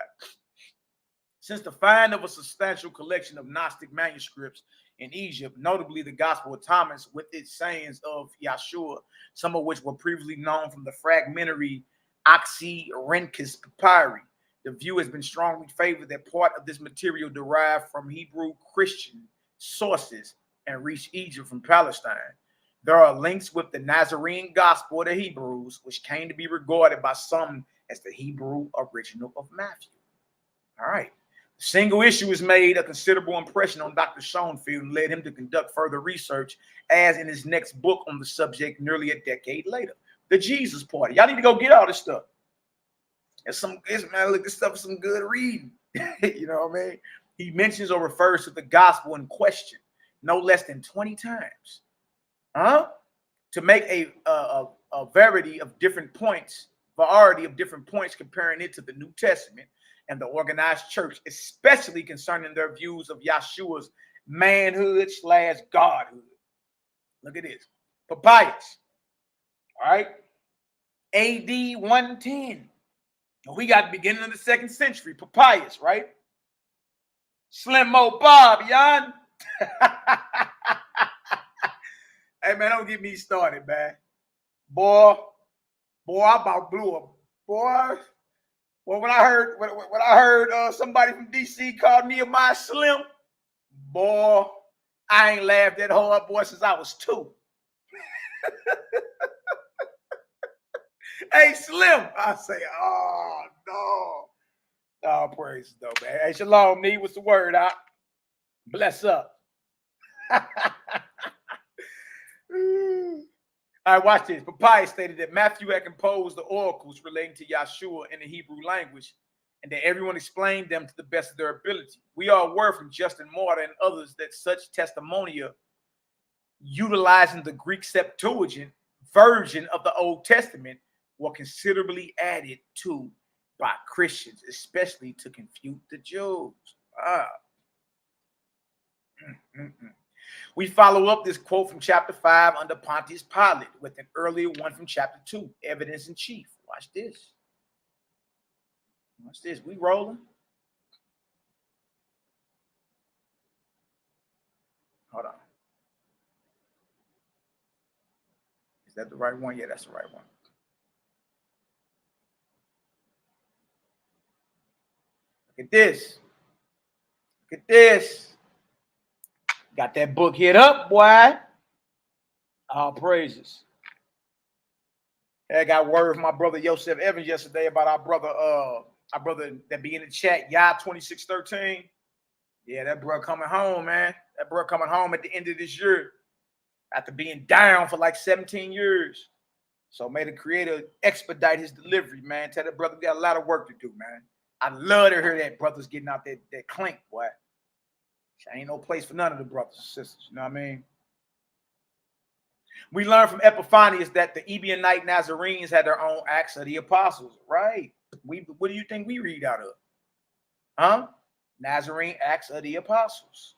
Since the find of a substantial collection of Gnostic manuscripts in Egypt, notably the Gospel of Thomas with its sayings of Yahshua, some of which were previously known from the fragmentary Oxyrhynchus papyri, the view has been strongly favored that part of this material derived from Hebrew Christian sources and reached Egypt from Palestine. There are links with the Nazarene Gospel of the Hebrews, which came to be regarded by some as the Hebrew original of Matthew. All right. The single issue has made a considerable impression on Dr. Schoenfield and led him to conduct further research, as in his next book on the subject nearly a decade later, The Jesus Party. Y'all need to go get all this stuff. Man, look, this stuff is some good reading. You know what I mean? He mentions or refers to the gospel in question no less than 20 times. To make a variety of different points, comparing it to the New Testament and the organized church, especially concerning their views of Yahshua's manhood/godhood. Look at this. Papyrus. All right. AD 110. We got the beginning of the 2nd century. Papyrus, right? Slim Mo Bob, yon. Hey, man, don't get me started, man. Boy, I about blew up. Boy, when I heard somebody from DC called Nehemiah Slim, boy, I ain't laughed that hard, boy, since I was 2. Hey, Slim. I say, oh, no. Oh, praise though, man. Hey, Shalom, Nee, what's the word, out? Bless up. All right, watch this. Papyrus stated that Matthew had composed the oracles relating to Yahshua in the Hebrew language, and that everyone explained them to the best of their ability. We are aware from Justin Martyr and others that such testimonia, utilizing the Greek Septuagint version of the Old Testament, were considerably added to by Christians, especially to confute the Jews. We follow up this quote from chapter 5 under Pontius Pilate with an earlier one from chapter 2, evidence in chief. Watch this. Watch this. We rolling. Hold on. Is that the right one? Yeah, that's the right one. Look at this. Look at this. Got that book hit up, boy. All praises. I got word from my brother Yosef Evans yesterday about our brother that be in the chat, YAH'2613. Yeah, that bro coming home, man. That bro coming home at the end of this year after being down for like 17 years. So may the Creator expedite his delivery, man. Tell that brother we got a lot of work to do, man. I love to hear that brother's getting out that clink, boy. Ain't no place for none of the brothers and sisters. You know what I mean? We learn from Epiphanius that the Ebionite Nazarenes had their own Acts of the Apostles. Right. What do you think we read out of? Huh? Nazarene Acts of the Apostles.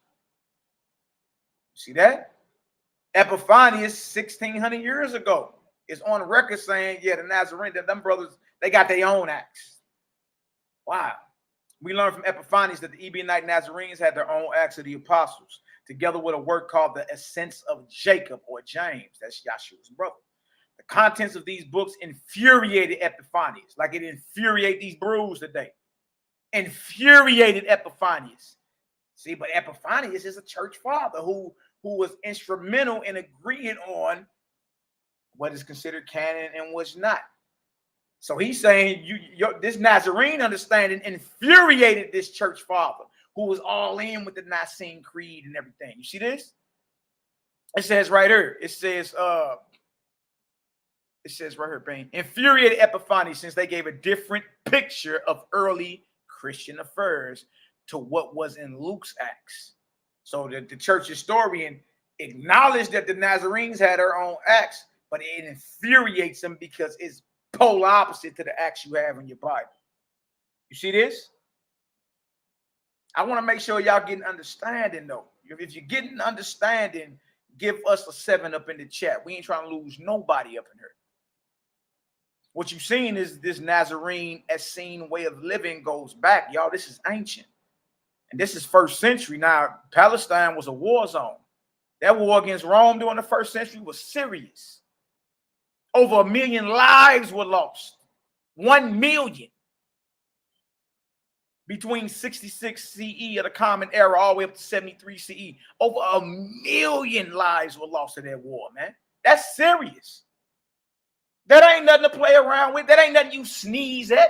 See that? Epiphanius 1600 years ago is on record saying, yeah, the Nazarene, them brothers, they got their own Acts. Wow. We learn from Epiphanius that the Ebionite Nazarenes had their own Acts of the Apostles, together with a work called the Essene of Jacob or James. That's Yahshua's brother. The contents of these books infuriated Epiphanius, like it infuriated these brews today. Infuriated Epiphanius. See, but Epiphanius is a church father who was instrumental in agreeing on what is considered canon and what's not. So he's saying this Nazarene understanding infuriated this church father who was all in with the Nicene Creed and everything. You see this? It says right here. It says right here, Bane. Infuriated Epiphanius since they gave a different picture of early Christian affairs to what was in Luke's Acts. So the church historian acknowledged that the Nazarenes had their own Acts, but it infuriates them because it's polar opposite to the Acts you have in your Bible. You see this? I want to make sure y'all getting understanding, though. If you're getting understanding, give us a 7 up in the chat. We ain't trying to lose nobody up in here. What you've seen is this Nazarene Essene way of living goes back, y'all. This is ancient. And this is 1st century. Now, Palestine was a war zone. That war against Rome during the 1st century was serious. Over 1 million lives were lost. 1 million. Between 66 CE of the Common Era all the way up to 73 CE. Over 1 million lives were lost in that war, man. That's serious. That ain't nothing to play around with. That ain't nothing you sneeze at.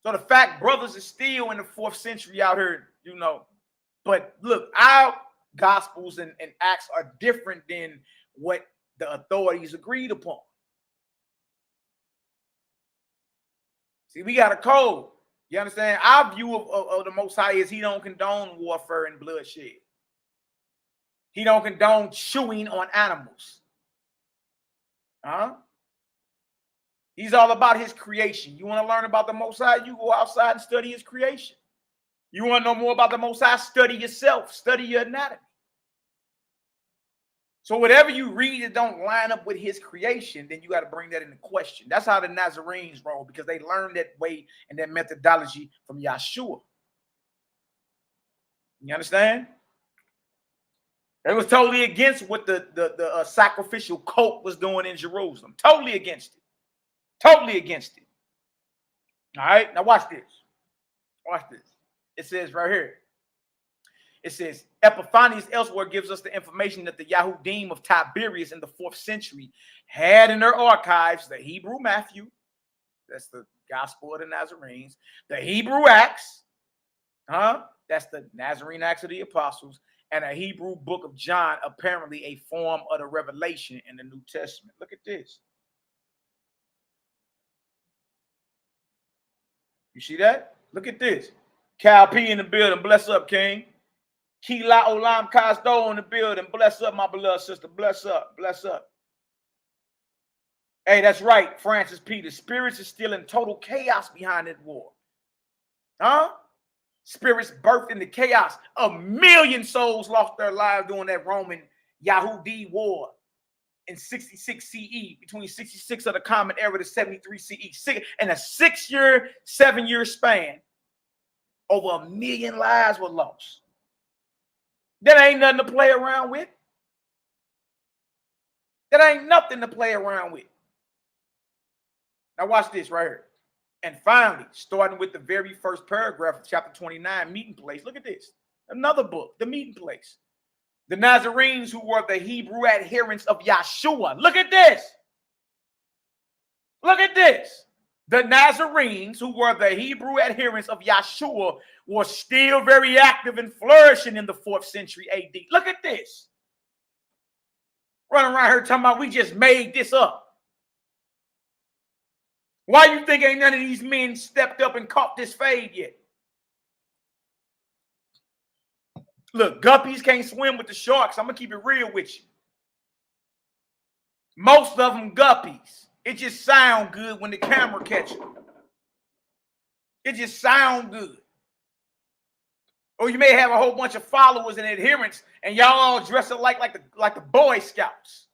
So the fact brothers are still in the 4th century out here, you know. But look, our Gospels and Acts are different than what the authorities agreed upon. See, we got a code. You understand? Our view of the Most High is he don't condone warfare and bloodshed. He don't condone chewing on animals. He's all about his creation. You want to learn about the Most High? You go outside and study his creation. You want to know more about the Most High? Study yourself. Study your anatomy. So whatever you read that don't line up with his creation, then you got to bring that into question. That's how the Nazarenes roll, because they learned that way and that methodology from Yahshua. You understand? They was totally against what the sacrificial cult was doing in Jerusalem. Totally against it. Totally against it. All right, now watch this. Watch this. It says right here. It says, Epiphanius elsewhere gives us the information that the Yahudim of Tiberias in the 4th century had in their archives the Hebrew Matthew, that's the Gospel of the Nazarenes, the Hebrew Acts, that's the Nazarene Acts of the Apostles, and a Hebrew book of John, apparently a form of the Revelation in the New Testament. Look at this. You see that? Look at this. Cal P in the building. Bless up, King. Kila Olam Kazdo in the building. Bless up, my beloved sister. Bless up. Bless up. Hey, that's right, Francis Peter. Spirits is still in total chaos behind that war. Spirits birthed into chaos. 1 million souls lost their lives during that Roman Yahudi war in 66 CE, between 66 of the Common Era to 73 CE. In a 6-year, 7-year span, over 1 million lives were lost. That ain't nothing to play around with. That ain't nothing to play around with. Now watch this right here. And finally, starting with the very first paragraph of chapter 29, Meeting Place. Look at this. Another book, The Meeting Place. The Nazarenes who were the Hebrew adherents of Yahshua. Look at this. Look at this. The Nazarenes who were the Hebrew adherents of Yahshua were still very active and flourishing in the 4th century AD. Look at this. Running around here talking about we just made this up. Why you think ain't none of these men stepped up and caught this fade yet? Look, guppies can't swim with the sharks. I'm going to keep it real with you. Most of them guppies. It just sound good when the camera catches them. It just sound good. Or you may have a whole bunch of followers and adherents, and y'all all dress up like the Boy Scouts.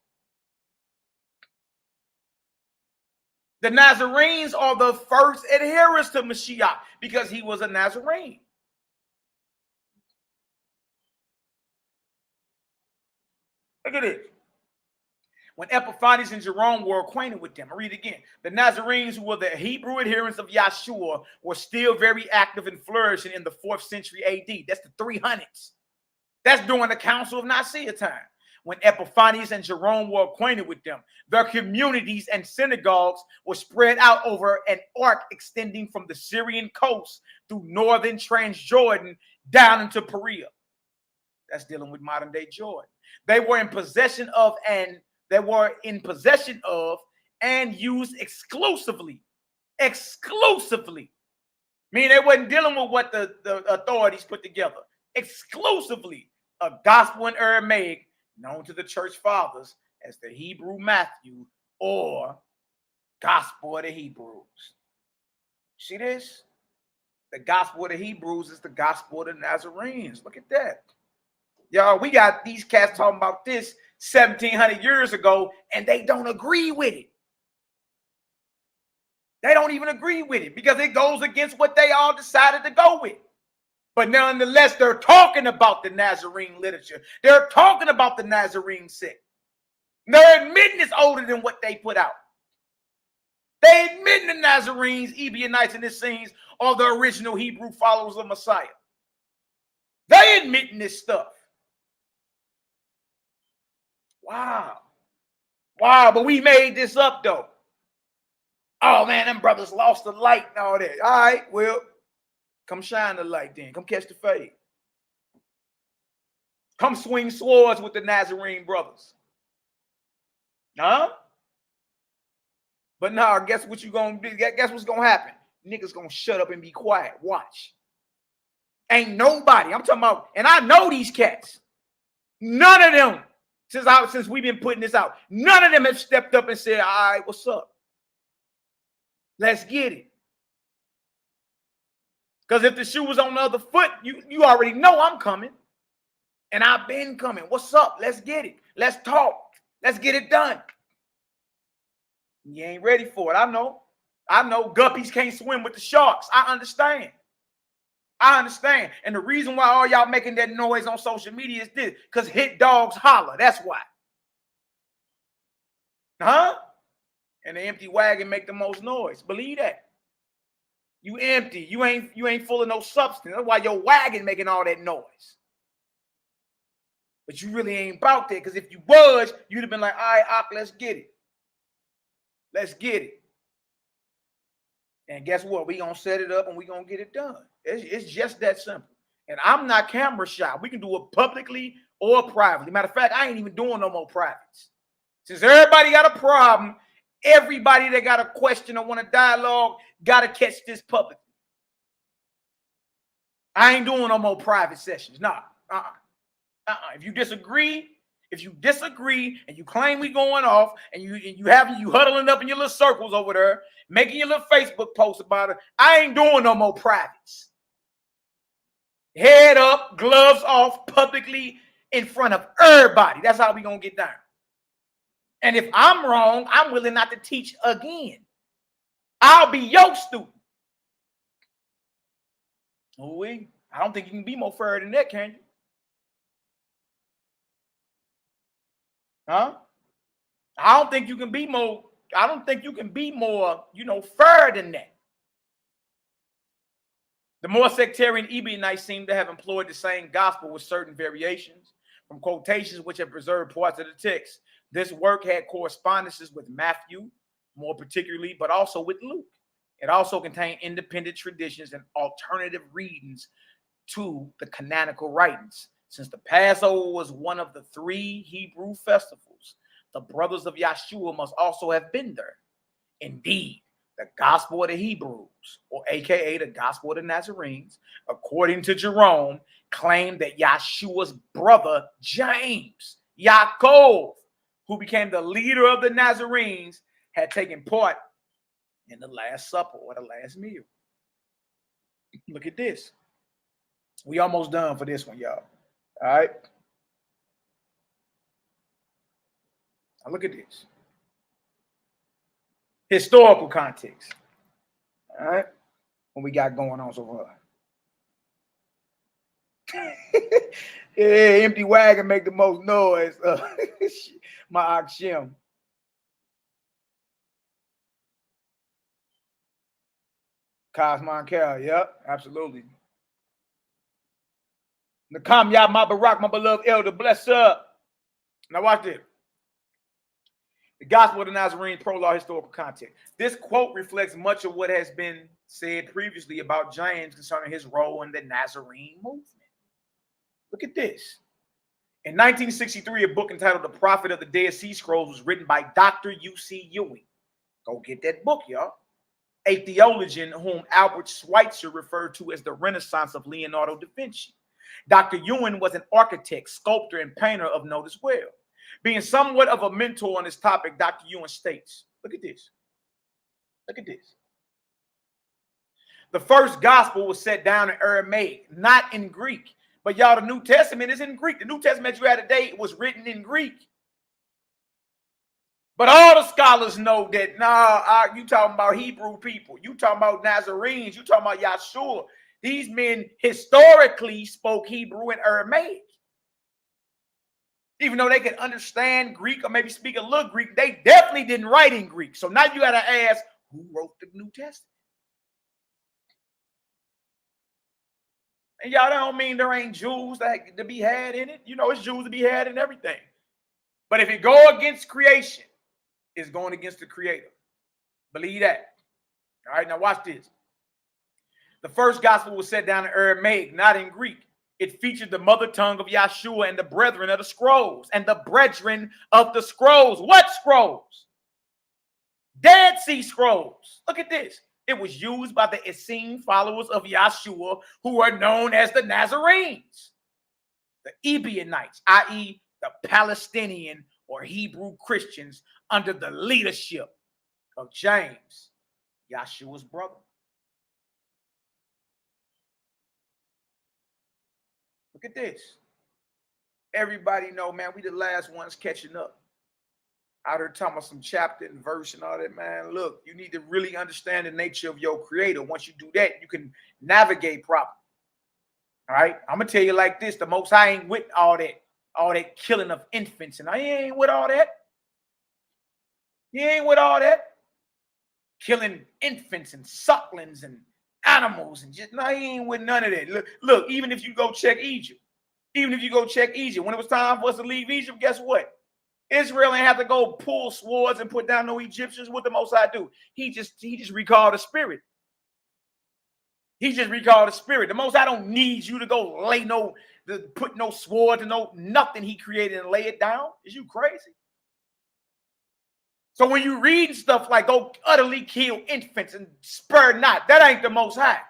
The Nazarenes are the first adherents to Mashiach because he was a Nazarene. Look at it. When Epiphanes and Jerome were acquainted with them, I read it again. The Nazarenes, who were the Hebrew adherents of Yahshua, were still very active and flourishing in the 4th century AD. That's the 300s. That's during the Council of Nicaea time. When Epiphanes and Jerome were acquainted with them, their communities and synagogues were spread out over an arc extending from the Syrian coast through northern Transjordan down into Perea. That's dealing with modern day Jordan. They were in possession of and used exclusively. Meaning they wasn't dealing with what the authorities put together. Exclusively a gospel in Aramaic known to the church fathers as the Hebrew Matthew or Gospel of the Hebrews. See this? The Gospel of the Hebrews is the Gospel of the Nazarenes. Look at that. Y'all, we got these cats talking about this 1,700 years ago, and they don't agree with it. They don't even agree with it because it goes against what they all decided to go with. But nonetheless, they're talking about the Nazarene literature. They're talking about the Nazarene sect. They're admitting it's older than what they put out. They admitting the Nazarenes, Ebionites, and Essenes are the original Hebrew followers of Messiah. They admitting this stuff. Wow. Wow, but we made this up, though. Oh, man, them brothers lost the light and all that. All right, well, come shine the light then. Come catch the fade. Come swing swords with the Nazarene brothers. Huh? But now, guess what you gonna do? Guess what's gonna happen? Niggas gonna shut up and be quiet. Watch. Ain't nobody. I'm talking about, and I know these cats. None of them, since we've been putting this out, none of them have stepped up and said, all right, what's up? Let's get it. Because if the shoe was on the other foot, you already know I'm coming. And I've been coming. What's up? Let's get it. Let's talk. Let's get it done. You ain't ready for it. I know. Guppies can't swim with the sharks. I understand. And the reason why all y'all making that noise on social media is this. Because hit dogs holler. That's why. Huh? And the empty wagon make the most noise. Believe that. You empty. You ain't full of no substance. That's why your wagon making all that noise. But you really ain't about that. Because if you was, you'd have been like, all right, Ak, let's get it. Let's get it. And guess what? We gonna set it up and we gonna get it done. It's just that simple. And I'm not camera shy. We can do it publicly or privately. Matter of fact, I ain't even doing no more privates. Since everybody got a problem, everybody that got a question or want to dialogue got to catch this publicly. I ain't doing no more private sessions. Nah. If you disagree and you claim we going off and you huddling up in your little circles over there, making your little Facebook posts about it, I ain't doing no more privates. Head up, gloves off, publicly in front of everybody. That's how we gonna get down. And if I'm wrong, I'm willing not to teach again. I'll be your student. I don't think you can be more fair than that, can you? Huh? I don't think you can be more, fair than that. The more sectarian Ebionites seem to have employed the same gospel with certain variations from quotations which have preserved parts of the text. This work had correspondences with Matthew, more particularly, but also with Luke. It also contained independent traditions and alternative readings to the canonical writings. Since the Passover was one of the 3 Hebrew festivals, the brothers of Yahshua must also have been there. Indeed, the Gospel of the Hebrews, or aka the Gospel of the Nazarenes, according to Jerome, claimed that Yeshua's brother, James, Yaakov, who became the leader of the Nazarenes, had taken part in the Last Supper or the last meal. Look at this. We almost done for this one, y'all. All right. Now look at this. Historical context. All right. What we got going on so far. Yeah, empty wagon make the most noise. My Akshem. Cosmon Cal, yep, absolutely. Nakam Yah, my Barak, my beloved elder, bless up. Now watch this. The Gospel of the Nazarene, Prologue, historical context. This quote reflects much of what has been said previously about James concerning his role in the Nazarene movement. Look at this. In 1963, a book entitled The Prophet of the Dead Sea Scrolls was written by Dr. U.C. Ewing. Go get that book, y'all. A theologian whom Albert Schweitzer referred to as the Renaissance of Leonardo da Vinci. Dr. Ewing was an architect, sculptor, and painter of note as well. Being somewhat of a mentor on this topic, Dr. Ewing states, look at this. Look at this. The first gospel was set down in Aramaic, not in Greek. But y'all, the New Testament is in Greek. The New Testament you had today was written in Greek. But all the scholars know that, you talking about Hebrew people. You talking about Nazarenes. You talking about Yeshua. These men historically spoke Hebrew and Aramaic. Even though they could understand Greek or maybe speak a little Greek, they definitely didn't write in Greek. So now you got to ask, who wrote the New Testament? And y'all don't mean there ain't Jews that to be had in it. You know, it's Jews to be had in everything. But if it go against creation, it's going against the Creator. Believe that. All right, now watch this. The first gospel was set down in Aramaic, not in Greek. It featured the mother tongue of Yeshua and the brethren of the scrolls. And the brethren of the scrolls. What scrolls? Dead Sea Scrolls. Look at this. It was used by the Essene followers of Yeshua, who are known as the Nazarenes. The Ebionites, i.e., the Palestinian or Hebrew Christians under the leadership of James, Yeshua's brother. Look at this. Everybody know, man, we the last ones catching up. Out here talking about some chapter and verse and all that, man. Look, you need to really understand the nature of your Creator. Once you do that, you can navigate properly. All right? I'm going to tell you like this. The Most High ain't with all that killing of infants. And I ain't with all that. He ain't with all that. Killing infants and sucklings and animals. And just, no, he ain't with none of that. Look, even if you go check Egypt. When it was time for us to leave Egypt, guess what? Israel ain't have to go pull swords and put down no Egyptians. What the Most High do? He just recalled the spirit. The Most High don't need you to go put no sword to nothing he created and lay it down. Is you crazy? So when you read stuff like go utterly kill infants and spare not, that ain't the Most High.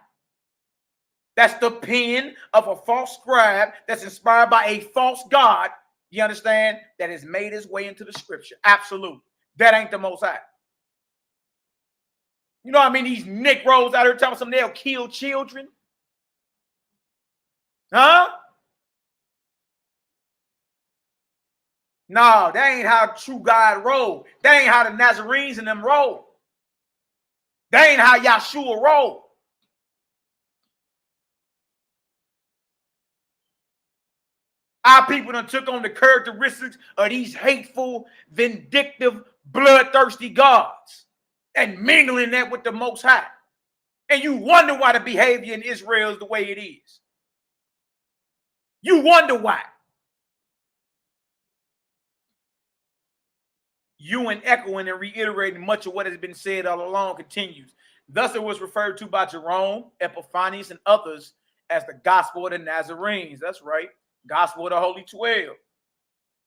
That's the pen of a false scribe that's inspired by a false God. You understand? That has made his way into the scripture. Absolutely. That ain't the Most High. You know what I mean? These Negroes out here telling them they'll kill children. Huh? No, that ain't how true God rolled. That ain't how the Nazarenes and them roll. That ain't how Yeshua rolled. Our people done took on the characteristics of these hateful, vindictive, bloodthirsty gods and mingling that with the Most High. And you wonder why the behavior in Israel is the way it is. You wonder why. Ewing echoing and reiterating much of what has been said all along continues. Thus it was referred to by Jerome, Epiphanius, and others as the Gospel of the Nazarenes. That's right. Gospel of the Holy 12,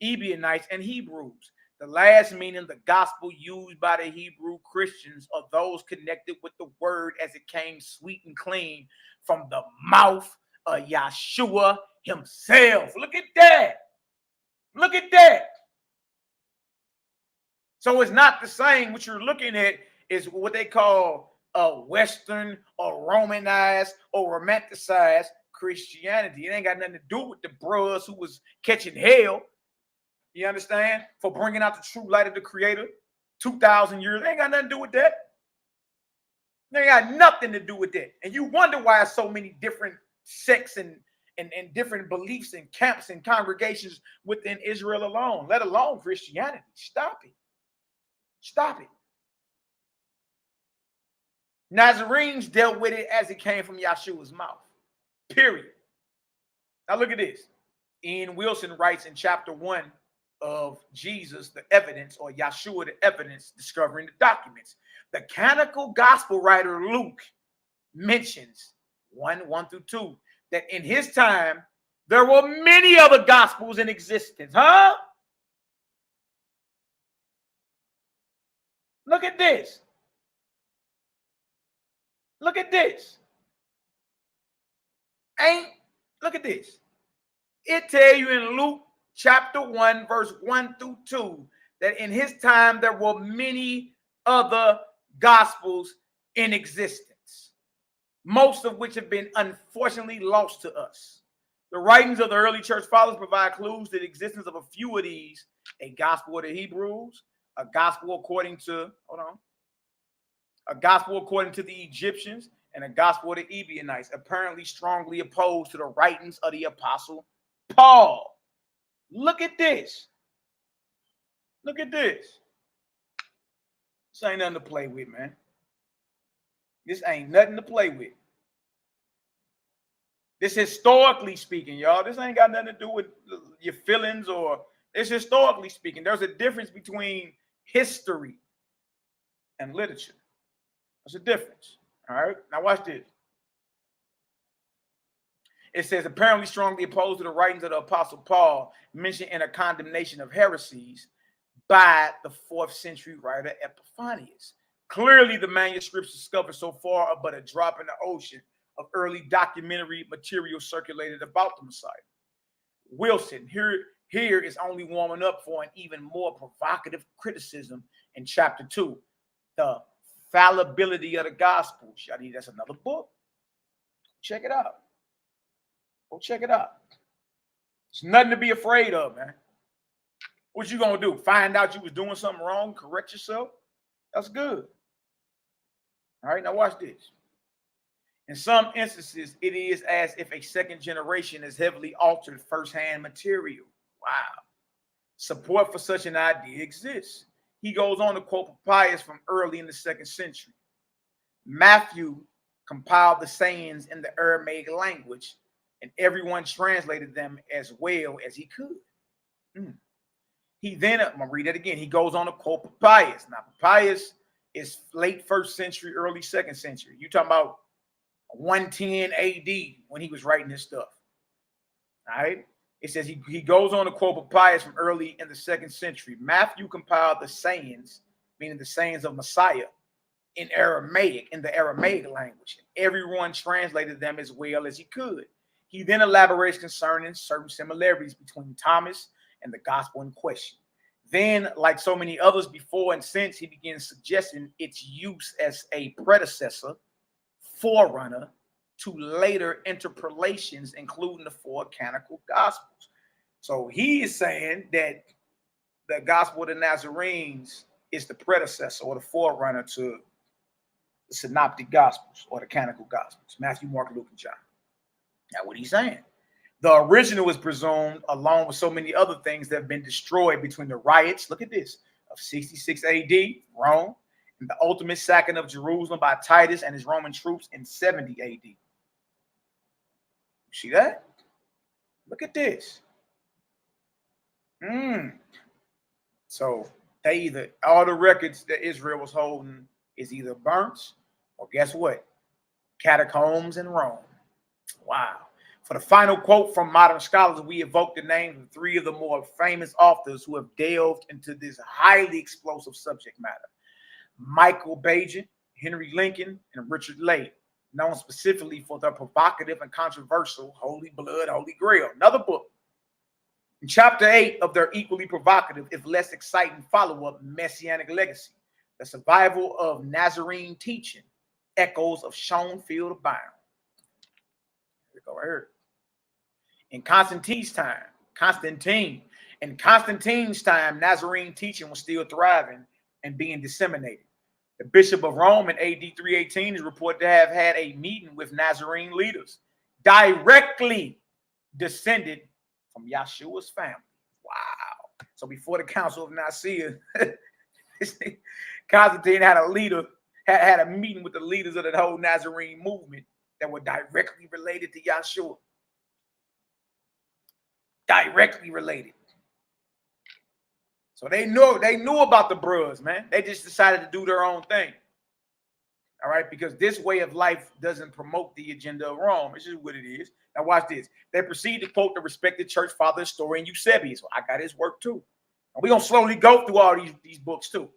Ebionites, and Hebrews. The last meaning the gospel used by the Hebrew Christians are those connected with the word as it came sweet and clean from the mouth of Yahshua himself. Look at that. Look at that. So it's not the same. What you're looking at is what they call a Western or Romanized or romanticized Christianity. It ain't got nothing to do with the bros who was catching hell. You understand? For bringing out the true light of the Creator 2,000 years. It ain't got nothing to do with that. They got nothing to do with that. And you wonder why so many different sects and different beliefs and camps and congregations within Israel alone, let alone Christianity. Stop it. Stop it. Nazarenes dealt with it as it came from Yahshua's mouth. Period. Now look at this. Ian Wilson writes in chapter 1 of Jesus, the evidence, or Yahshua, the evidence, discovering the documents. The canonical gospel writer Luke mentions 1:1-2 that in his time there were many other gospels in existence. Huh? Look at this. Look at this. Look at this. It tell you in Luke chapter 1, verse 1-2, that in his time there were many other gospels in existence, most of which have been unfortunately lost to us. The writings of the early church fathers provide clues to the existence of a few of these: a gospel of the Hebrews, a gospel according to, a gospel according to the Egyptians, and a gospel of the Ebionites, apparently strongly opposed to the writings of the apostle Paul. Look at this. Look at this. This ain't nothing to play with, man. This ain't nothing to play with. This historically speaking, y'all. This ain't got nothing to do with your feelings, or it's historically speaking. There's a difference between history and literature. There's a difference. All right. Now watch this. It says, apparently strongly opposed to the writings of the apostle Paul, mentioned in a condemnation of heresies by the 4th century writer Epiphanius. Clearly, the manuscripts discovered so far are but a drop in the ocean of early documentary material circulated about the Messiah. Wilson here is only warming up for an even more provocative criticism in chapter 2, the fallibility of the Gospels. That's another book. Check it out. Go check it out. It's nothing to be afraid of, man. What you gonna do? Find out you was doing something wrong, correct yourself? That's good. All right, now watch this. In some instances, it is as if a second generation has heavily altered first-hand material. Wow. Support for such an idea exists. He goes on to quote Papias from early in the 2nd century. Matthew compiled the sayings in the Aramaic language, and everyone translated them as well as he could. He then, I'm going to read that again. He goes on to quote Papias. Now, Papias is late 1st century, early 2nd century. You're talking about 110 AD when he was writing this stuff. All right. It says he goes on to quote Papias from early in the 2nd century. Matthew compiled the sayings, meaning the sayings of Messiah, in Aramaic, in the Aramaic language. Everyone translated them as well as he could. He then elaborates concerning certain similarities between Thomas and the gospel in question. Then, like so many others before and since, he begins suggesting its use as a predecessor, forerunner to later interpolations, including the 4 canonical gospels. So he is saying that the gospel of the Nazarenes is the predecessor or the forerunner to the synoptic gospels or the canonical gospels, Matthew, Mark, Luke, and John. Now, what he's saying, the original is presumed, along with so many other things that have been destroyed between the riots, look at this, of 66 AD, Rome, and the ultimate sacking of Jerusalem by Titus and his Roman troops in 70 AD. You see that? Look at this. So they either, all the records that Israel was holding is either burnt or guess what? Catacombs in Rome. Wow. For the final quote from modern scholars, we evoke the names of 3 of the more famous authors who have delved into this highly explosive subject matter: Michael Bajan, Henry Lincoln, and Richard Lay. known specifically for their provocative and controversial Holy Blood, Holy Grail. Another book. In chapter 8 of their equally provocative, if less exciting follow-up, Messianic Legacy, the survival of Nazarene teaching, echoes of Schoenfield abound. Here we go right here. In Constantine's time, Nazarene teaching was still thriving and being disseminated. The Bishop of Rome in AD 318 is reported to have had a meeting with Nazarene leaders, directly descended from Yahshua's family. Wow. So before the Council of Nicaea, Constantine had a meeting with the leaders of the whole Nazarene movement that were directly related to Yahshua. Directly related. So they knew about the bros, man. They just decided to do their own thing. All right, because this way of life doesn't promote the agenda of Rome. It's just what it is. Now watch this. They proceed to quote the respected church father historian Eusebius. So I got his work too. And we're going to slowly go through all these books too.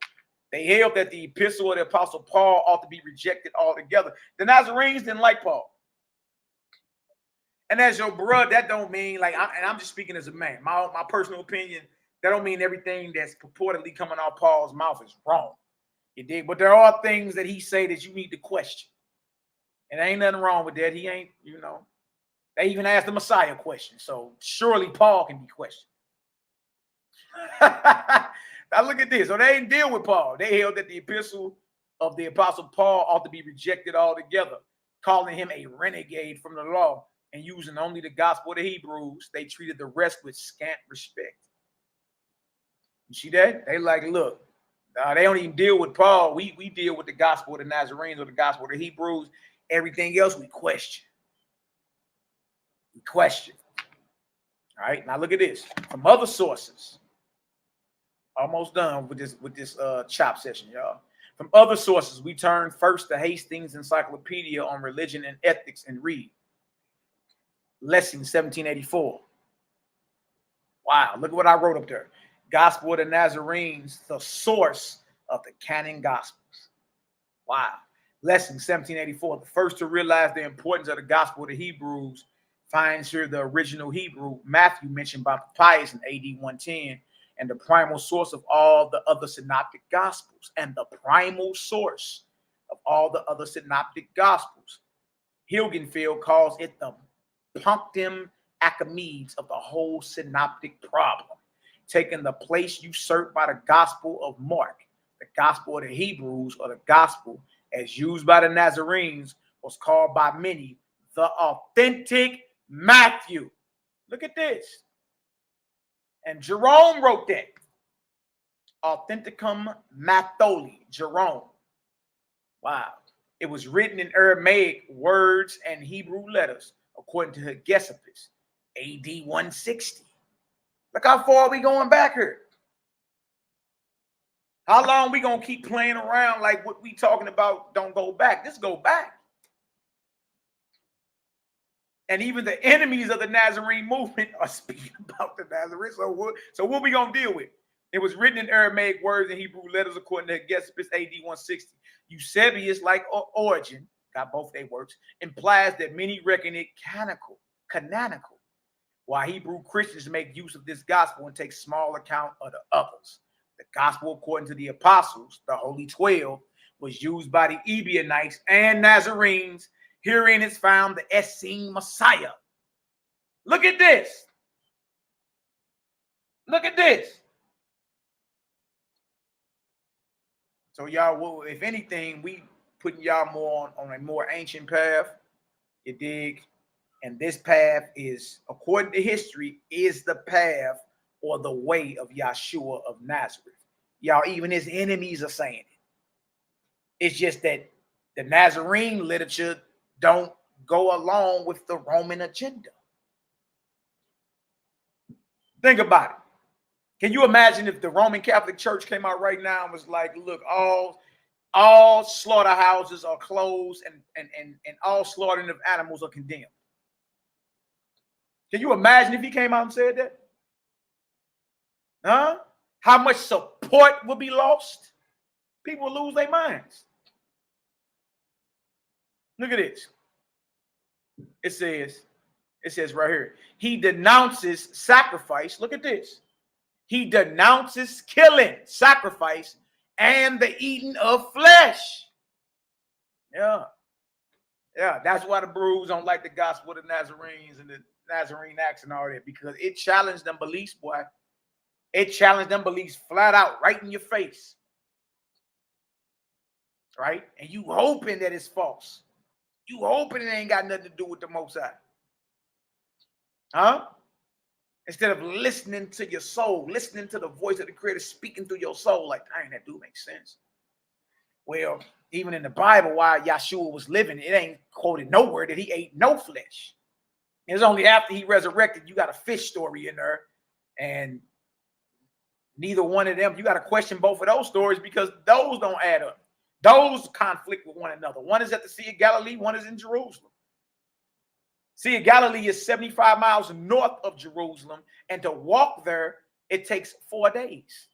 They held that the epistle of the Apostle Paul ought to be rejected altogether. The Nazarenes didn't like Paul. And as your brother, that don't mean like, and I'm just speaking as a man, my personal opinion, that don't mean everything that's purportedly coming out of Paul's mouth is wrong. You dig? But there are things that he say that you need to question. And there ain't nothing wrong with that. He ain't, they even asked the Messiah question. So surely Paul can be questioned. Now look at this. So they didn't deal with Paul. They held that the epistle of the Apostle Paul ought to be rejected altogether, calling him a renegade from the law and using only the gospel of the Hebrews. They treated the rest with scant respect. You see that? They like, look, they don't even deal with Paul. We deal with the gospel of the Nazarenes or the gospel of the Hebrews. Everything else we question. We question. All right, now look at this. From other sources, almost done with this chop session, y'all. From other sources, we turn first to Hastings' Encyclopedia on Religion and Ethics and read Lessing 1784. Wow, look at what I wrote up there. Gospel of the Nazarenes, the source of the canon Gospels. Wow. Lesson 1784. The first to realize the importance of the Gospel of the Hebrews finds here the original Hebrew, Matthew, mentioned by Papias in AD 110, and the primal source of all the other synoptic Gospels. And the primal source of all the other synoptic Gospels. Hilgenfeld calls it the punctum Archimedes of the whole synoptic problem, taking the place usurped by the Gospel of Mark. The Gospel of the Hebrews, or the Gospel as used by the Nazarenes, was called by many the authentic Matthew. Look at this. And Jerome wrote that. Authenticum Matholi, Jerome. Wow. It was written in Aramaic words and Hebrew letters, according to Hegesippus, AD 160. Look how far we going back here. How long we going to keep playing around like what we talking about don't go back? This go back. And even the enemies of the Nazarene movement are speaking about the Nazarenes. So what we going to deal with? It was written in Aramaic words and Hebrew letters, according to Hegesippus, AD 160. Eusebius, like Origin, got both their works, implies that many reckon it canonical, while Hebrew Christians make use of this gospel and take small account of the others. The gospel, according to the apostles, the Holy 12, was used by the Ebionites and Nazarenes. Herein is found the Essene Messiah. Look at this. Look at this. So y'all, if anything, we putting y'all more on a more ancient path. You dig? And this path is, according to history, is the path or the way of Yahshua of Nazareth. Y'all, even his enemies are saying it. It's just that the Nazarene literature don't go along with the Roman agenda. Think about it. Can you imagine if the Roman Catholic Church came out right now and was like, look, all slaughterhouses are closed and all slaughtering of animals are condemned? Can you imagine if he came out and said that? Huh? How much support would be lost? People will lose their minds. Look at this. It says right here, he denounces sacrifice. Look at this. He denounces killing, sacrifice, and the eating of flesh. Yeah. That's why the Brews don't like the gospel of the Nazarenes and the Nazarene Acts and all that, because it challenged them beliefs, boy. It challenged them beliefs flat out, right in your face. Right? And you hoping that it's false. You hoping it ain't got nothing to do with the Most High. Huh? Instead of listening to your soul, listening to the voice of the Creator speaking through your soul, like, dang, that do make sense. Well, even in the Bible, while Yahshua was living, it ain't quoted nowhere that he ate no flesh. It's only after he resurrected, you got a fish story in there, and neither one of them, you got to question both of those stories because those don't add up. Those conflict with one another. One is at the Sea of Galilee, one is in Jerusalem. Sea of Galilee is 75 miles north of Jerusalem, and to walk there, it takes 4 days.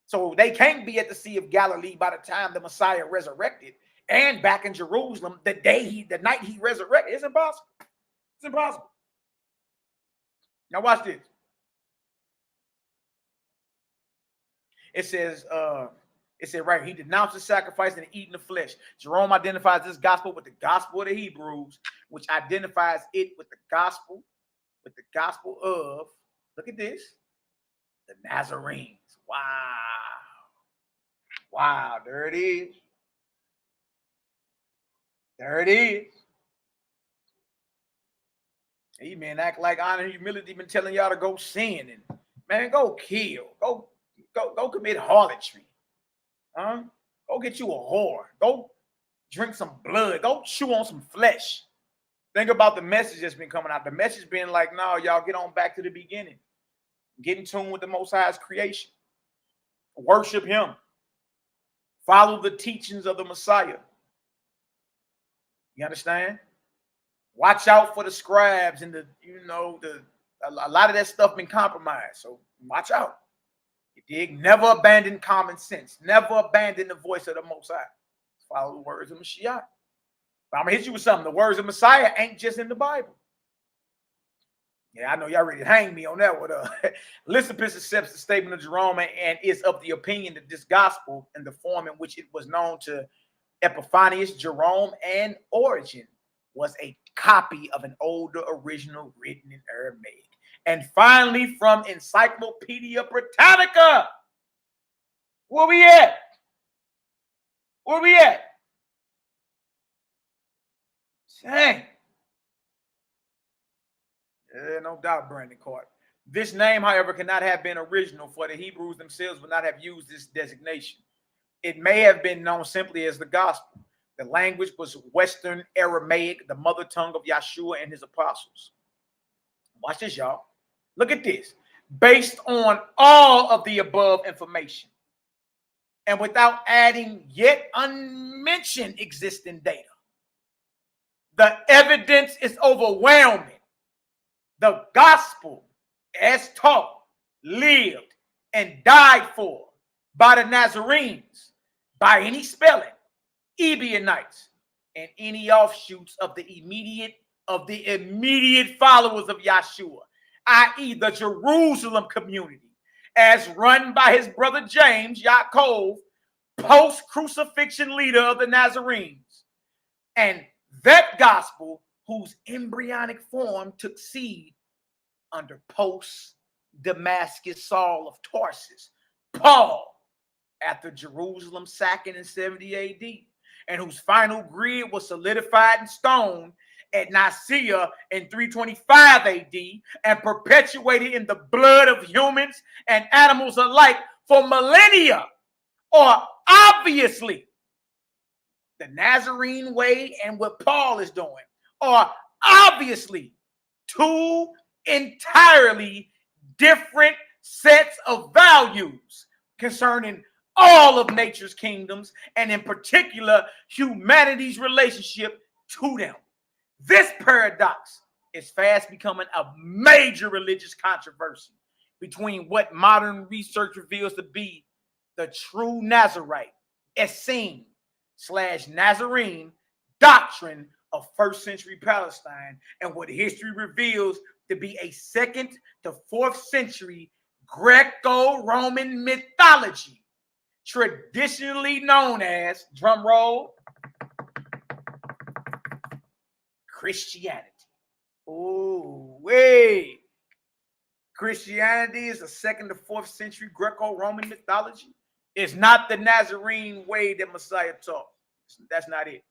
So they can't be at the Sea of Galilee by the time the Messiah resurrected and back in Jerusalem the night he resurrected. It's impossible. It's impossible. Now watch this. It said right, he denounces sacrifice and eating the flesh. Jerome identifies this gospel with the gospel of the Hebrews, which identifies it with the gospel of, look at this, the Nazarenes. Wow, there it is. There it is. Hey, man, act like honor and humility been telling y'all to go sin and, man, go kill. Go commit harlotry. Huh? Go get you a whore. Go drink some blood. Go chew on some flesh. Think about the message that's been coming out. The message being like, no, y'all get on back to the beginning. Get in tune with the Most High's creation. Worship him. Follow the teachings of the Messiah. You understand? Watch out for the scribes and a lot of that stuff been compromised. So watch out. You dig? Never abandon common sense. Never abandon the voice of the Most High. Follow the words of Mashiach. But I'm going to hit you with something. The words of Messiah ain't just in the Bible. Yeah, I know y'all ready to hang me on that one. Lysippus accepts the statement of Jerome and is of the opinion that this gospel, in the form in which it was known to Epiphanius, Jerome, and Origen, was a copy of an older original written in Aramaic. And finally, from Encyclopedia Britannica. Where we at? Where we at? Dang. Yeah, no doubt, Brandon Carter. This name, however, cannot have been original, for the Hebrews themselves would not have used this designation. It may have been known simply as the gospel. The language was Western Aramaic, the mother tongue of Yahshua and his apostles. Watch this, y'all. Look at this. Based on all of the above information, and without adding yet unmentioned existing data, the evidence is overwhelming. The gospel, as taught, lived, and died for by the Nazarenes, by any spelling, Ebionites, and any offshoots of the immediate followers of Yahshua, i.e. the Jerusalem community, as run by his brother James, Yaakov, post-crucifixion leader of the Nazarenes. And that gospel, whose embryonic form took seed under post-Damascus Saul of Tarsus, Paul, after Jerusalem sacking in 70 AD, and whose final grid was solidified in stone at Nicaea in 325 AD and perpetuated in the blood of humans and animals alike for millennia, or obviously the Nazarene way and what Paul is doing, are obviously two entirely different sets of values concerning all of nature's kingdoms, and in particular, humanity's relationship to them. This paradox is fast becoming a major religious controversy between what modern research reveals to be the true Nazarite, Essene, / Nazarene doctrine of first century Palestine and what history reveals to be a 2nd to 4th century Greco-Roman mythology, traditionally known as, drum roll, Christianity. Oh, wait. Christianity is a 2nd to 4th century Greco-Roman mythology. It's not the Nazarene way that Messiah taught. That's not it.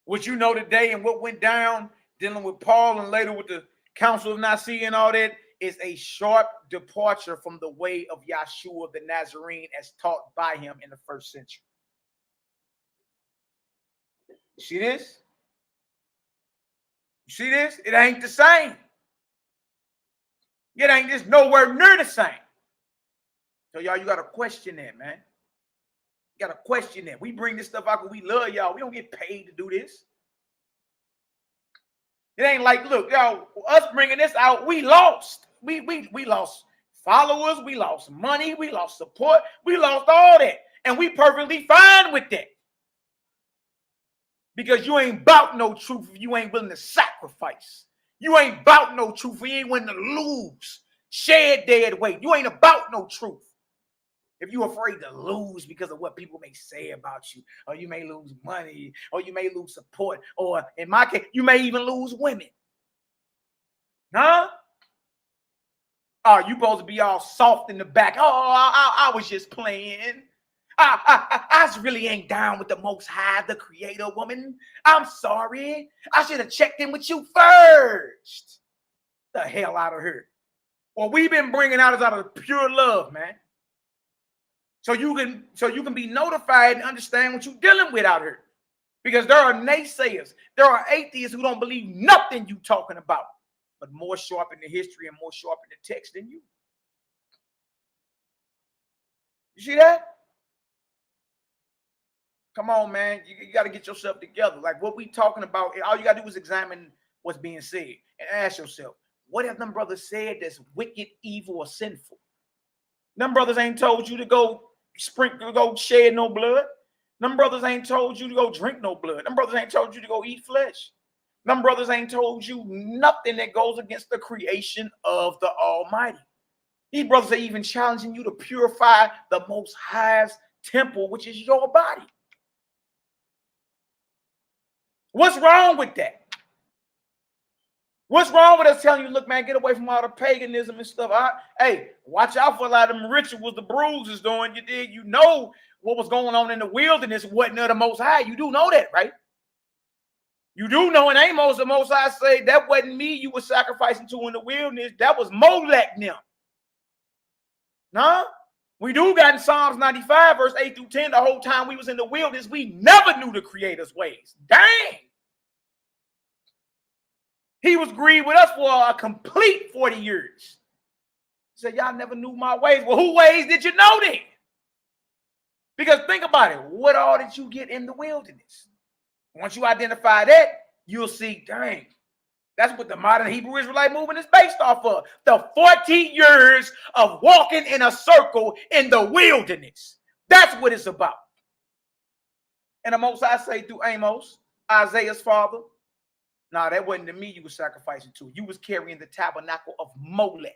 What you know today and what went down dealing with Paul and later with the Council of Nicaea and all that is a sharp departure from the way of Yahshua the Nazarene as taught by him in the 1st century. You see this? You see this? It ain't the same. It ain't just nowhere near the same. So y'all, you got to question that, man. You got to question that. We bring this stuff out because we love y'all. We don't get paid to do this. It ain't like, look, y'all, us bringing this out, we lost. We lost followers. We lost money. We lost support. We lost all that. And we perfectly fine with that. Because you ain't about no truth if you ain't willing to sacrifice. You ain't about no truth if you ain't willing to lose. Shed dead weight. You ain't about no truth. If you're afraid to lose because of what people may say about you, or you may lose money, or you may lose support, or in my case, you may even lose women. Huh? Oh, you supposed to be all soft in the back. Oh, I was just playing. I really ain't down with the Most High, the Creator, woman. I'm sorry. I should have checked in with you first. The hell out of here. What we've been bringing out is out of pure love, man. So you can be notified and understand what you're dealing with out here. Because there are naysayers. There are atheists who don't believe nothing you talking about, but more sharp in the history and more sharp in the text than you. You see that? Come on, man. You got to get yourself together. Like what we talking about, all you got to do is examine what's being said and ask yourself, what have them brothers said that's wicked, evil, or sinful? Them brothers ain't told you to go shed no blood. Them brothers ain't told you to go drink no blood. Them brothers ain't told you to go eat flesh. Them brothers ain't told you nothing that goes against the creation of the Almighty. These brothers are even challenging you to purify the Most High's temple, which is your body. What's wrong with that? What's wrong with us telling you, look, man, get away from all the paganism and stuff. Hey, watch out for a lot of them rituals the bruises doing. You know what was going on in the wilderness wasn't of the Most High. You do know that, right? You do know in Amos, the Most High say that wasn't me you were sacrificing to in the wilderness. That was Molech now. Nah? We do got in Psalms 95, verse 8 through 10, the whole time we was in the wilderness, we never knew the Creator's ways. Dang! He was grieved with us for a complete 40 years. He said, y'all never knew my ways. Well, whose ways did you know then? Because think about it. What all did you get in the wilderness? Once you identify that, you'll see, dang, that's what the modern Hebrew Israelite movement is based off of. The 40 years of walking in a circle in the wilderness. That's what it's about. And the Most High say through Amos, Isaiah's father, nah, that wasn't to me you were sacrificing to. You was carrying the tabernacle of Molech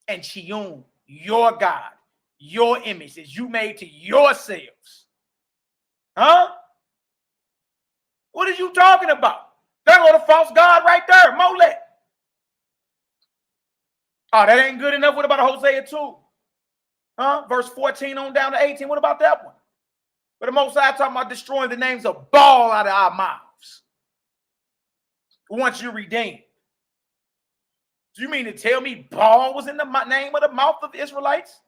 and Chiun, your God, your images you made to yourselves. Huh? What are you talking about? There go the false god right there, Molech. Oh, that ain't good enough. What about Hosea 2? Huh? Verse 14 on down to 18. What about that one? But the Most High talking about destroying the names of Baal out of our mouths. Once you redeemed. Do you mean to tell me Baal was in the name of the mouth of the Israelites?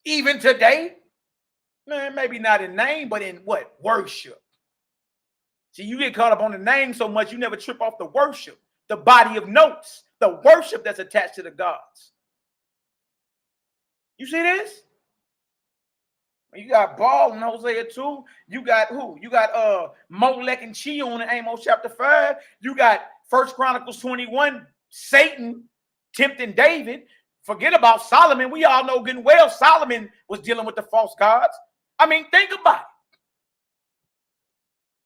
Even today? Man, maybe not in name, but in what? Worship. See, you get caught up on the name so much, you never trip off the worship, the body of notes, the worship that's attached to the gods. You see this? You got Baal in Hosea 2. You got who? You got Molech and Chiun in Amos chapter 5. You got 1 Chronicles 21, Satan tempting David. Forget about Solomon. We all know good and well Solomon was dealing with the false gods. I mean, think about it.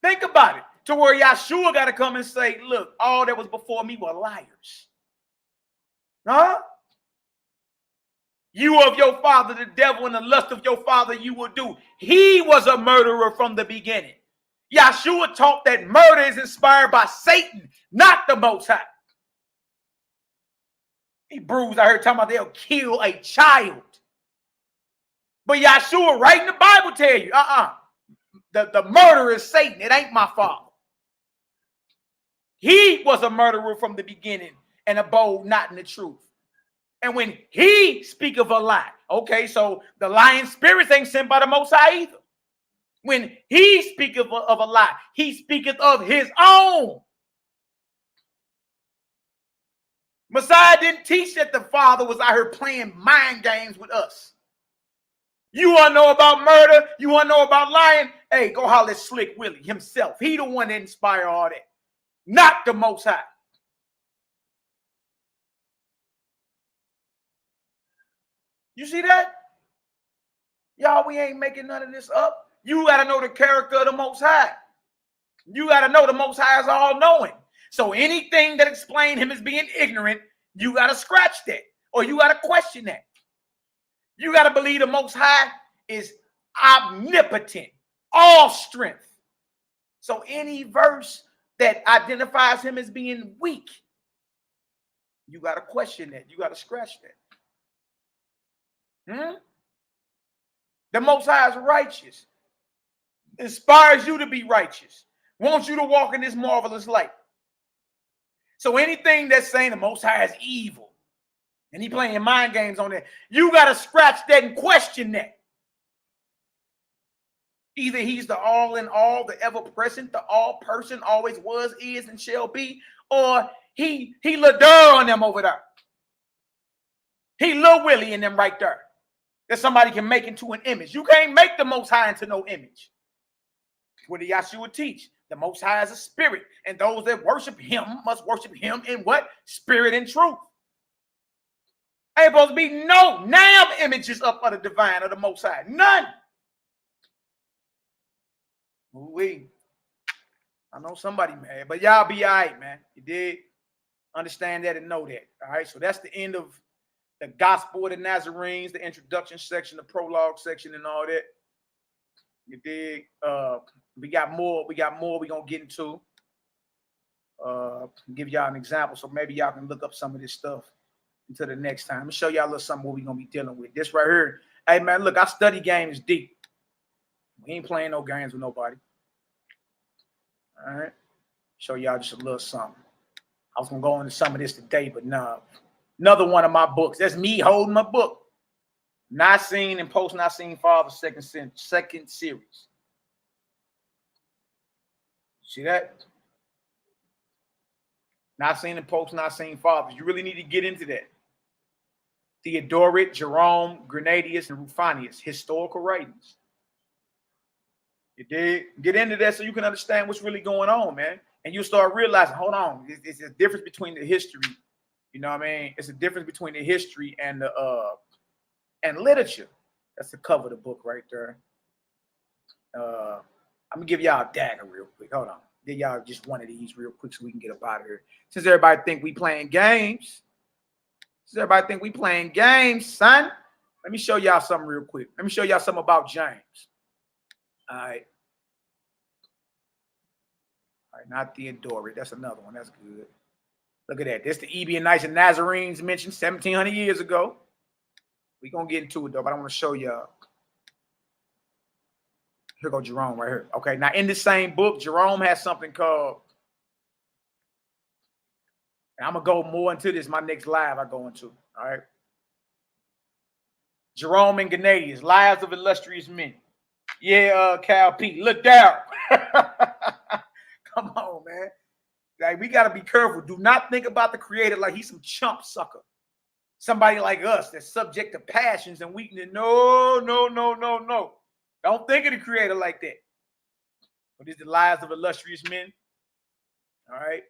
Think about it. To where Yahshua got to come and say, look, all that was before me were liars. Huh? You of your father, the devil, and the lust of your father you will do. He was a murderer from the beginning. Yahshua taught that murder is inspired by Satan, not the Most High. Hebrews, I heard talking about they'll kill a child. But Yahshua, right in the Bible, tell you, the murderer is Satan. It ain't my father. He was a murderer from the beginning and abode not in the truth. And when he speak of a lie, okay, so the lying spirits ain't sent by the Most High either. When he speak of a lie, he speaketh of his own. Messiah didn't teach that the Father was out here playing mind games with us. You want to know about murder? You want to know about lying? Hey, go holler at Slick Willie himself. He the one that inspired all that, not the Most High. You see that? Y'all, we ain't making none of this up. You got to know the character of the Most High. You got to know the Most High is all-knowing. So anything that explains him as being ignorant, you got to scratch that, or you got to question that. You got to believe the Most High is omnipotent, all strength. So any verse that identifies him as being weak, you got to question that. You got to scratch that. The Most High is righteous. Inspires you to be righteous. Wants you to walk in this marvelous light. So anything that's saying the Most High is evil and he playing mind games on that, you got to scratch that and question that. Either he's the all in all, the ever present, the all person, always was, is, and shall be, or he LaDur on them over there. He Lil Willie in them right there. That somebody can make into an image. You can't make the Most High into no image. What did Yahshua teach? The Most High is a spirit, and those that worship him must worship him in what? Spirit and truth. Ain't supposed to be no damn images up of the divine or the Most High. None. Ooh-wee. I know somebody mad, but y'all be all right, man. You did understand that and know that. All right, so that's the end of the Gospel of the Nazarenes, the introduction section, the prologue section, and all that. You dig? We got more we're gonna get into. Give y'all an example, so maybe y'all can look up some of this stuff until the next time. I'm gonna show y'all a little something what we're gonna be dealing with. This right here. Hey man, look, I study games deep. We ain't playing no games with nobody. All right. Show y'all just a little something. I was gonna go into some of this today, but nah. Another one of my books. That's me holding my book. Nazarene and post-Nazarene Father, second series. See that? Nazarene and post-Nazarene Fathers. You really need to get into that. Theodoret, Jerome, Grenadius, and Rufinus. Historical writings. You did get into that so you can understand what's really going on, man. And you'll start realizing, hold on, it's a difference between the history. You know what I mean? It's a difference between the history and the and literature. That's the cover of the book right there. I'm gonna give y'all a dagger real quick. Hold on. Give y'all just one of these real quick so we can get up out of here. Since everybody think we playing games. Son. Let me show y'all something real quick. Let me show y'all something about James. All right. All right, not Theodoret. That's another one. That's good. Look at that. This the Ebionites and Nazarenes mentioned 1,700 years ago. We're going to get into it, though, but I want to show y'all. Here go Jerome right here. Okay, now in the same book, Jerome has something called, and I'm going to go more into this my next live I go into, all right? Jerome and Grenadius, Lives of Illustrious Men. Yeah, Cal P. Look down. Come on, man. Like, we got to be careful. Do not think about the creator like he's some chump sucker. Somebody like us that's subject to passions and weakness. No. Don't think of the creator like that. But it's the lives of illustrious men. All right.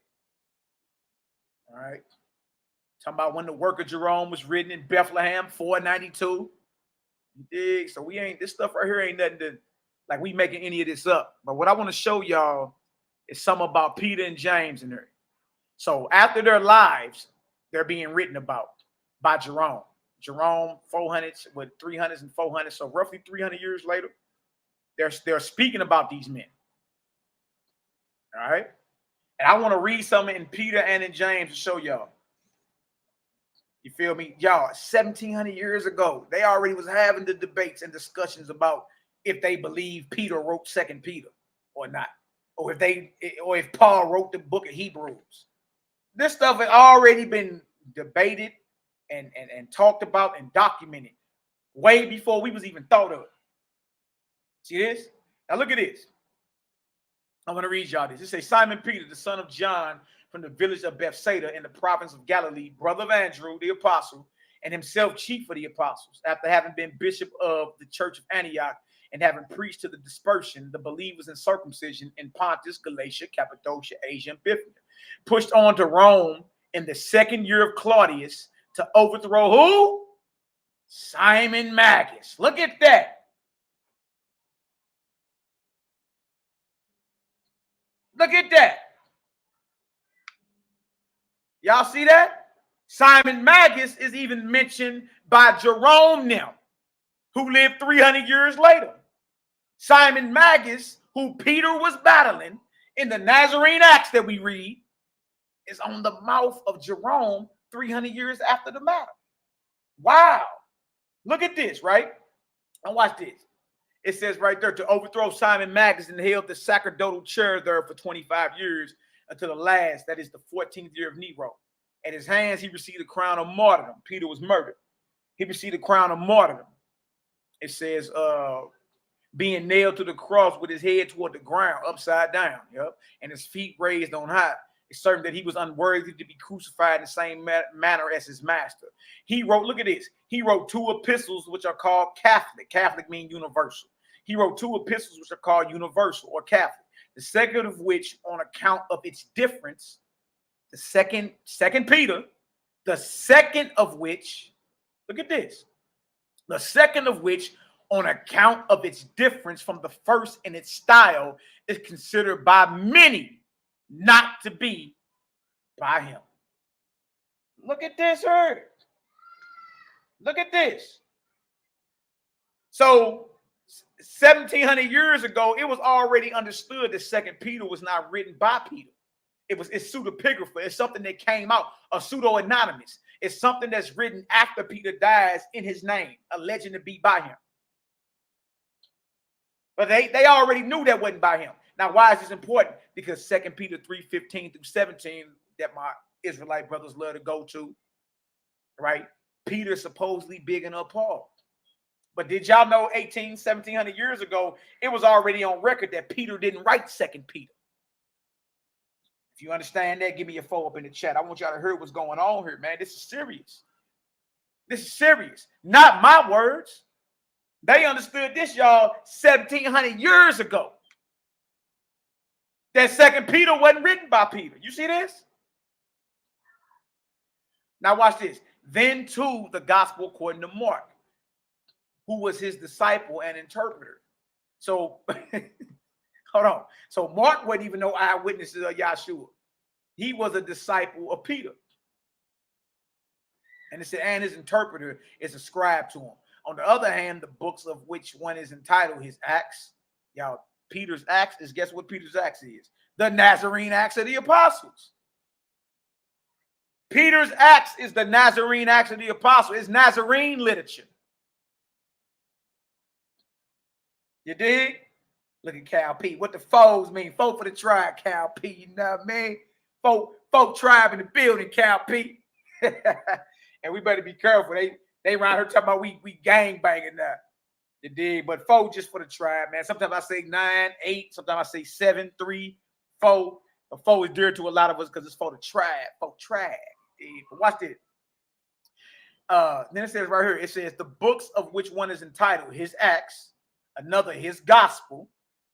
Talking about when the work of Jerome was written in Bethlehem, 492. You dig? So this stuff right here ain't nothing to, like, we making any of this up. But what I want to show y'all is something about Peter and James in there. So after their lives, they're being written about by Jerome. Jerome, 400s with 300s and 400s. So roughly 300 years later, they're speaking about these men. All right. And I want to read something in Peter and in James to show y'all. You feel me? Y'all, 1700 years ago, they already was having the debates and discussions about if they believe Peter wrote 2nd Peter or not, or if Paul wrote the book of Hebrews. This stuff had already been debated and talked about and documented way before we was even thought of it. See this? Now look at this. I'm going to read y'all this. It says, Simon Peter, the son of John, from the village of Bethsaida in the province of Galilee, brother of Andrew, the apostle, and himself chief of the apostles, after having been bishop of the church of Antioch and having preached to the dispersion, the believers in circumcision in Pontus, Galatia, Cappadocia, Asia, and Bithynia, pushed on to Rome in the 2nd year of Claudius to overthrow who? Simon Magus. Look at that. Look at that. Y'all see that? Simon Magus is even mentioned by Jerome now, who lived 300 years later. Simon Magus, who Peter was battling in the Nazarene Acts that we read, is on the mouth of Jerome 300 years after the matter. Wow. Look at this, right? And watch this. It says right there, to overthrow Simon Magus and held the sacerdotal chair there for 25 years until the last, that is the 14th year of Nero. At his hands, he received the crown of martyrdom. Peter was murdered. He received the crown of martyrdom. It says, being nailed to the cross with his head toward the ground, upside down, and his feet raised on high. It's certain that he was unworthy to be crucified in the same manner as his master. He wrote, look at this. He wrote 2 epistles, which are called Catholic. Catholic means universal. He wrote 2 epistles, which are called universal or Catholic. The second of which, on account of its difference, the second Peter, the second of which, look at this. The second of which, on account of its difference from the first in its style, is considered by many not to be by him. Look at this, here. Look at this. So 1700 years ago, it was already understood that 2nd Peter was not written by Peter. It's pseudepigrapha. It's something that came out, a pseudo-anonymous. It's something that's written after Peter dies in his name, alleged to be by him. But they already knew that wasn't by him. Now, why is this important? Because 2 Peter 3:15 through 17, that my Israelite brothers love to go to, right? Peter supposedly bigging up Paul. But did y'all know 1700 years ago, it was already on record that Peter didn't write 2 Peter. If you understand that, give me a 4 up in the chat. I want y'all to hear what's going on here, man. This is serious. This is serious. Not my words. They understood this, y'all, 1700 years ago. That 2 Peter wasn't written by Peter. You see this? Now watch this. Then too, the gospel according to Mark, who was his disciple and interpreter. So, hold on. So Mark wasn't even no eyewitness of Yahshua. He was a disciple of Peter. And it said, and his interpreter is ascribed to him. On the other hand, the books of which one is entitled his Acts. Y'all, Peter's Acts is, guess what Peter's Acts is? The Nazarene Acts of the Apostles. Peter's Acts is the Nazarene Acts of the Apostles. It's Nazarene literature. You dig? Look at Cal P. What the foes mean? Folk for the tribe, Cal P. You know what I mean? Folk tribe in the building, Cal P. And we better be careful. They around here talking about we gang banging now. You dig? But 4 just for the tribe, man. Sometimes I say 9, 8. Sometimes I say 7, 3, 4. But 4 is dear to a lot of us because it's for the tribe. For tribe. But watch this. Then it says right here, it says the books of which one is entitled his Acts, another his gospel,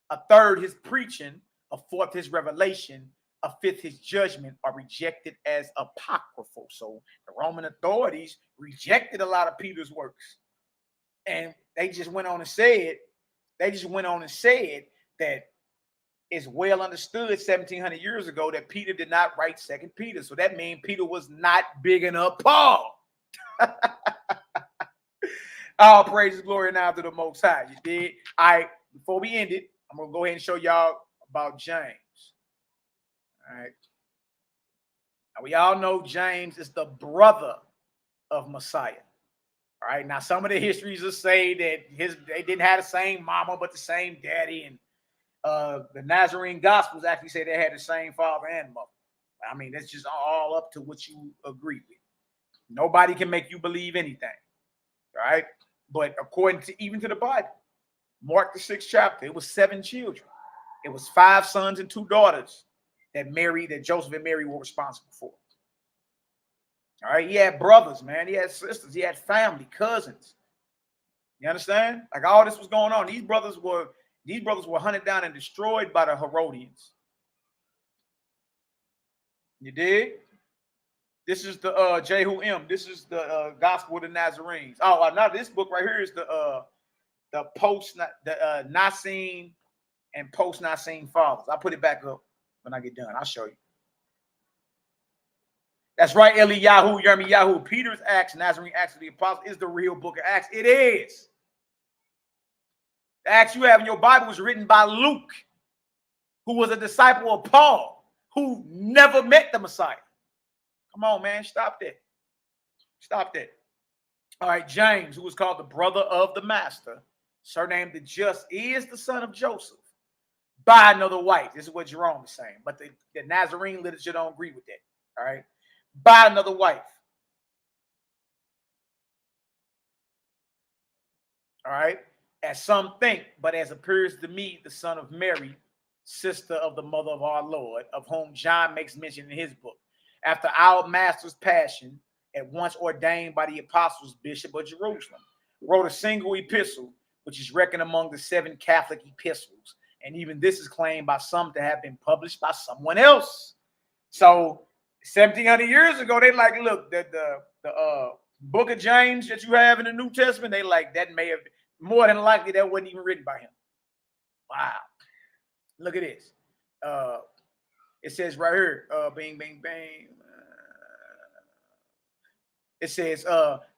a third his preaching, a fourth his revelation, a fifth his judgment, are rejected as apocryphal. So the Roman authorities rejected a lot of Peter's works. And they just went on and said that it's well understood 1700 years ago that Peter did not write 2 Peter. So that means Peter was not bigging up Paul. All praises, glory, and honor to the Most High. You did? All right, before we end it, I'm going to go ahead and show y'all about James. All right. Now, we all know James is the brother of Messiah. All right. Now, some of the histories will say that they didn't have the same mama, but the same daddy. And the Nazarene Gospels actually say they had the same father and mother. I mean, that's just all up to what you agree with. Nobody can make you believe anything. All right. But according to even to the Bible, Mark the 6th chapter, it was 7 children. It was 5 sons and 2 daughters that Joseph and Mary were responsible for. All right. He had brothers, man. He had sisters. He had family, cousins. You understand? Like all this was going on. These brothers were hunted down and destroyed by the Herodians. You dig? This is the Jehu M. This is the Gospel of the Nazarenes. Oh, now this book right here is the Nicene and post-Nicene fathers. I'll put it back up when I get done. I'll show you. That's right, Eliyahu, Yirmiyahu. Peter's Acts, Nazarene Acts of the Apostles is the real book of Acts. It is. The Acts you have in your Bible was written by Luke, who was a disciple of Paul, who never met the Messiah. Come on, man. Stop that. Stop that. All right, James, who was called the brother of the master, surnamed the Just, is the son of Joseph by another wife. This is what Jerome is saying. But the Nazarene literature don't agree with that. All right. By another wife. All right. As some think, but as appears to me, the son of Mary, sister of the mother of our Lord, of whom John makes mention in his book. After our master's passion, at once ordained by the apostles, Bishop of Jerusalem, wrote a single epistle, which is reckoned among the 7 Catholic epistles. And even this is claimed by some to have been published by someone else. So 1700 years ago, they like, look, the book of James that you have in the New Testament, they like, that may have, more than likely, that wasn't even written by him. Wow. Look at this. It says right here, bing, bing, bang. It says,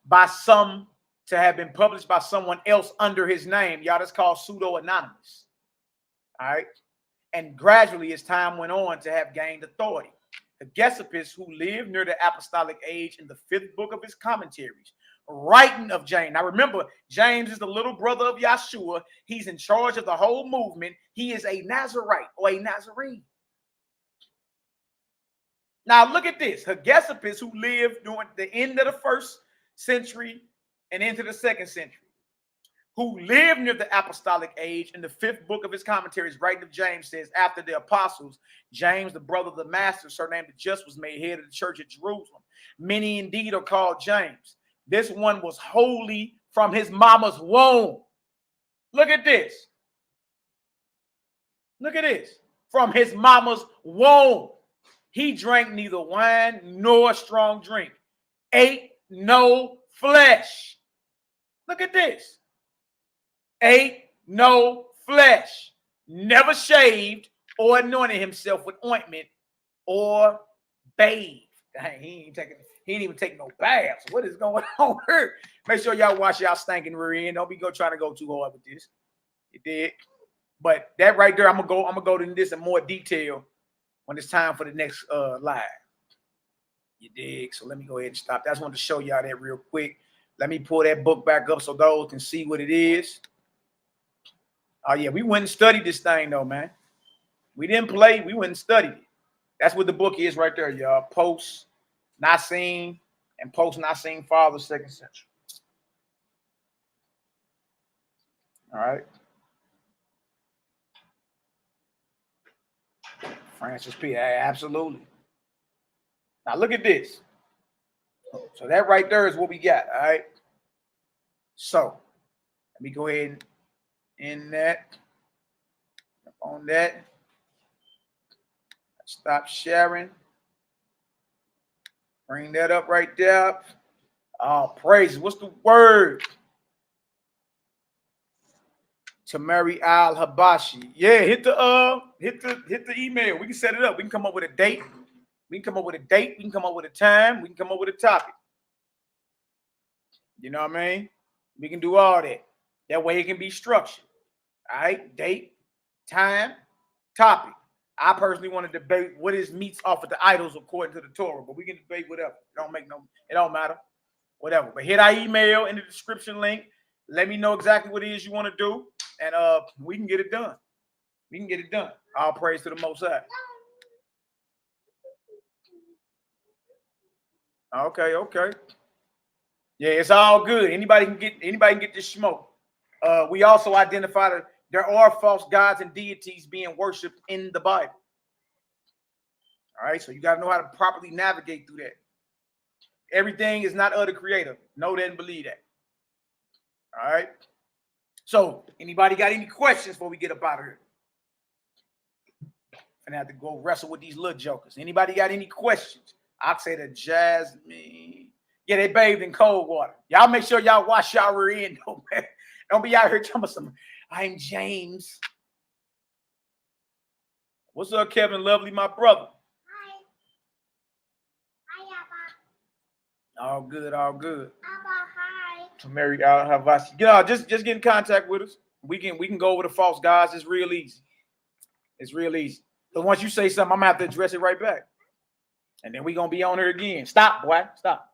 by some to have been published by someone else under his name. Y'all, that's called pseudo-anonymous. All right. And gradually, as time went on, to have gained authority. Hegesippus, who lived near the apostolic age in the 5th book of his commentaries, writing of James. Now, remember, James is the little brother of Yeshua. He's in charge of the whole movement. He is a Nazarite or a Nazarene. Now, look at this. Hegesippus, who lived during the end of the 1st century and into the 2nd century, who lived near the apostolic age in the 5th book of his commentaries, writing of James, says, after the apostles, James, the brother of the master, surnamed the Just, was made head of the church at Jerusalem. Many indeed are called James. This one was holy from his mama's womb. Look at this. Look at this. From his mama's womb. He drank neither wine nor strong drink. Ate no flesh. Look at this. Ate no flesh. Never shaved or anointed himself with ointment or bathed. Dang, he ain't even taking no baths. What is going on here? Make sure y'all wash y'all stinking rear end. Don't be trying to go too hard with this. You did. But that right there, I'm gonna go into this in more detail when it's time for the next live. You dig? So let me go ahead and stop. That's wanted to show y'all that real quick. Let me pull that book back up so those can see what it is. Oh yeah, we went and studied this thing though, man. We didn't play. We went and studied it. That's what the book is right there, y'all. Post-Nicene and post-Nicene Fathers, 2nd century. All right. Francis P. Absolutely. Now look at this. So that right there is what we got. All right. So let me go ahead and end that. On that. Stop sharing. Bring that up right there. Oh, praise. What's the word? Tamari Al Habashi. Yeah, hit the email. We can set it up. We can come up with a date. We can come up with a date. We can come up with a time. We can come up with a topic. You know what I mean? We can do all that. That way it can be structured. All right, date, time, topic. I personally want to debate what is meats offered to idols according to the Torah, but we can debate whatever. It don't matter. Whatever. But hit our email in the description link. Let me know exactly what it is you want to do, and we can get it done. We can get it done. All praise to the Most High. Okay. Yeah, it's all good. Anybody can get this smoke. We also identified that there are false gods and deities being worshipped in the Bible. All right, so you got to know how to properly navigate through that. Everything is not of the Creator. Know that and believe that. All right. So, anybody got any questions before we get up out of here? I'm gonna have to go wrestle with these little jokers. Anybody got any questions? I'd say the Jasmine. Yeah, they bathed in cold water. Y'all make sure y'all wash y'all rear end. Don't be out here telling me something. I'm James. What's up, Kevin Lovely, my brother? Hi. All good. Abba, hi. To Mary Al Havasi. Just get in contact with us. We can go over the false gods. It's real easy. It's real easy. So once you say something, I'm gonna have to address it right back. And then we're gonna be on here again. Stop, boy. Stop.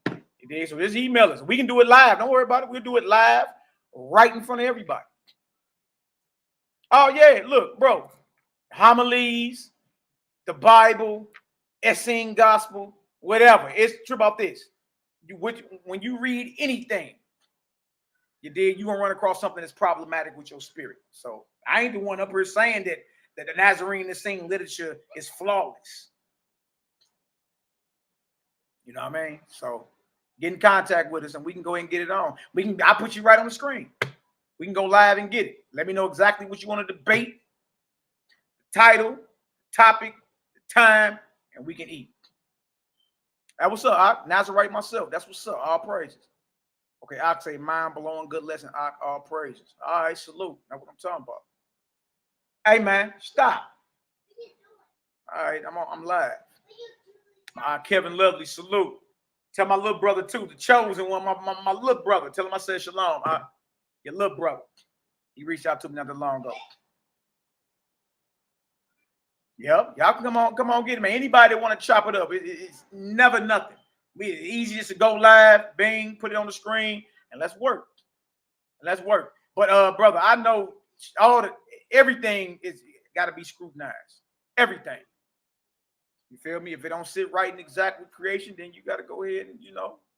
So just email us. We can do it live. Don't worry about it. We'll do it live right in front of everybody. Oh, yeah. Look, bro. Homilies, the Bible, Essene gospel, whatever. It's true about this. When you read anything, you're going to run across something that's problematic with your spirit. So I ain't the one up here saying that the Nazarene Essene literature is flawless. You know what I mean? So get in contact with us and we can go ahead and get it on. I'll put you right on the screen. We can go live and get it. Let me know exactly what you want to debate, the title, topic, the time, and we can eat. That what's up, Nazarene myself. That's what's up. All praises. Okay, I'll say mind blowing, good lesson. All praises. All right, salute. That's what I'm talking about. Hey man, stop. All right, I'm live. Kevin Lovely, salute. Tell my little brother too, the chosen one, my little brother. Tell him I said shalom. Your little brother. He reached out to me not that long ago. Yep, y'all can come on, get it, man. Anybody that want to chop it up, it's never nothing. It's easy just to go live, bing, put it on the screen, and let's work. But brother, I know everything is got to be scrutinized. Everything. You feel me? If it don't sit right and exact with creation, then you got to go ahead and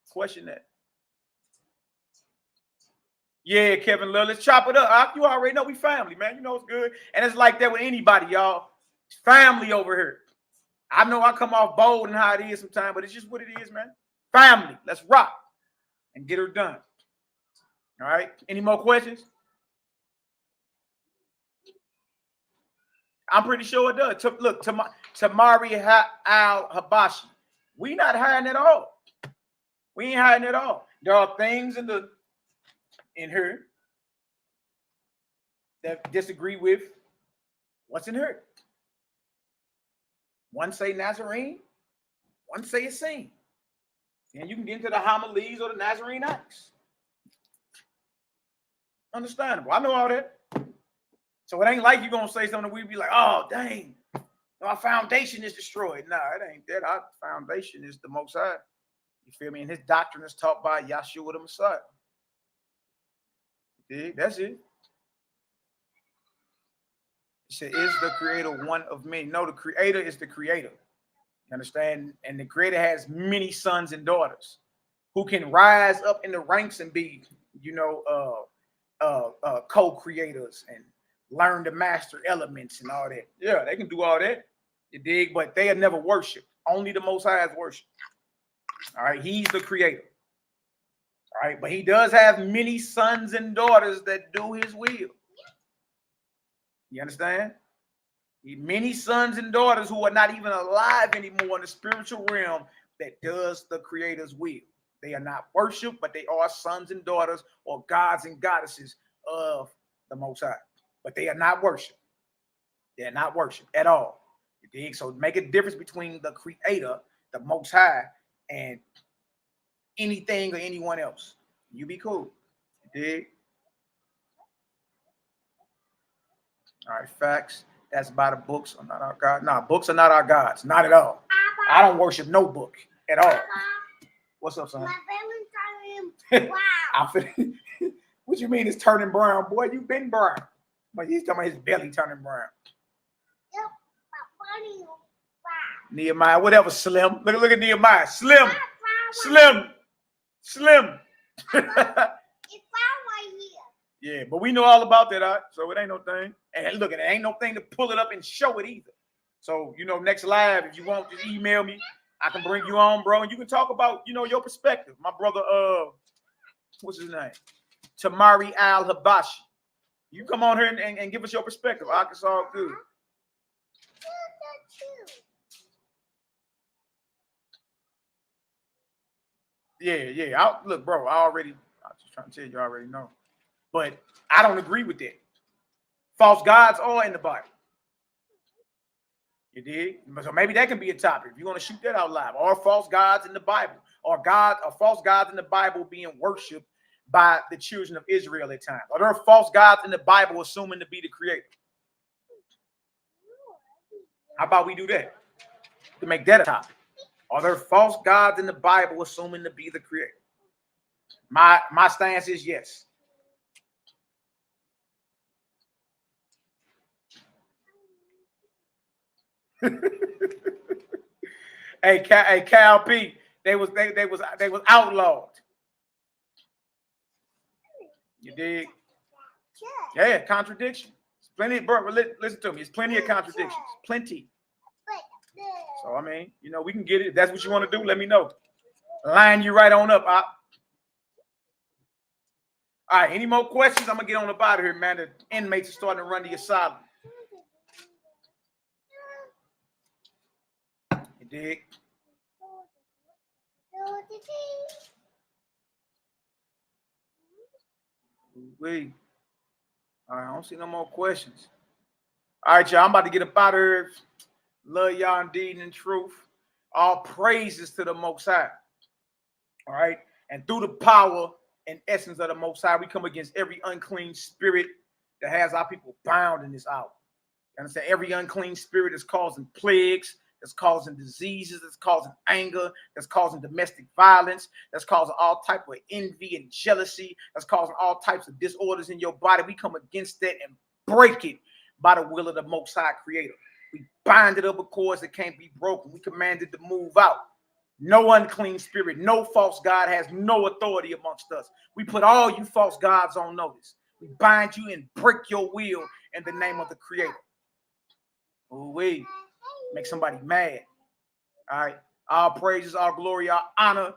question that. Yeah, Kevin Love, let's chop it up. You already know we family, man. You know it's good. And it's like that with anybody, y'all. It's family over here. I know I come off bold and how it is sometimes, but it's just what it is, man. Family. Let's rock and get her done. All right. Any more questions? I'm pretty sure it does. Look, Tamari Al Habashi. We not hiding at all. We ain't hiding at all. There are things in her that disagree with what's in her. One say Nazarene, one say Essene. And you can get into the homilies or the Nazarenes. Understandable. I know all that. So it ain't like you're going to say something we be like, oh, dang, our foundation is destroyed. No, it ain't that. Our foundation is the Most High. You feel me? And his doctrine is taught by Yahshua the Messiah. That's it. He said, is the creator one of many? No, the creator is the creator. You understand? And the creator has many sons and daughters who can rise up in the ranks and be, co-creators and learn to master elements and all that. Yeah, they can do all that. You dig? But they are never worshipped. Only the Most High is worshipped. All right, he's the creator. All right, but he does have many sons and daughters that do his will. You understand? Many sons and daughters who are not even alive anymore in the spiritual realm that does the creator's will. They are not worshipped, but they are sons and daughters or gods and goddesses of the Most High, but they are not worship. They are not worship at all. You dig? So make a difference between the Creator, the Most High, and anything or anyone else. You be cool. You dig? All right, facts. That's by the books are not our God. Nah, books are not our gods. Not at all. I don't worship no book at all. What's up, son? My belly turning. Wow. What you mean it's turning brown? Boy, you been brown. But he's talking about his belly turning brown. Yep, my body. Wow. Nehemiah, whatever, Slim. Look at Nehemiah. Slim. It's found right here. Yeah, but we know all about that, right? So it ain't no thing. And look, it ain't no thing to pull it up and show it either. So, you know, next live, if you want, just email me. I can bring you on, bro, and you can talk about, you know, your perspective. My brother, what's his name? Tamari Al-Habashi. You come on here and give us your perspective. It's all good. Yeah. Look, bro, I'm just trying to tell you, I already know. But I don't agree with that. False gods are in the Bible. You dig? So maybe that can be a topic if you want to shoot that out loud. Are false gods in the Bible? Or false gods in the Bible being worshipped by the children of Israel at times? Are there false gods in the Bible assuming to be the creator? How about we do that? To make that a topic. Are there false gods in the Bible assuming to be the creator? My stance is yes. Hey, Cal P, they was outlawed. You dig? Yeah, contradiction. Plenty, bro. Listen to me. It's plenty of contradictions. Plenty. So I mean, you know, we can get it. If that's what you want to do, let me know. Line you right on up. All right. Any more questions? I'm gonna get on up out of here, man. The inmates are starting to run the asylum. You dig? All right, I don't see no more questions. All right, y'all. I'm about to get up out of here. Love y'all indeed in truth. All praises to the Most High. All right. And through the power and essence of the Most High, we come against every unclean spirit that has our people bound in this hour. You understand? Every unclean spirit is causing plagues, that's causing diseases, that's causing anger, that's causing domestic violence, that's causing all type of envy and jealousy, that's causing all types of disorders in your body. We come against that and break it by the will of the Most High Creator. We bind it up with cords that can't be broken. We command it to move out. No unclean spirit, no false god has no authority amongst us. We put all you false gods on notice. We bind you and break your will in the name of the Creator. Ooh-wee. Make somebody mad. All right. All praises, all glory, all honor.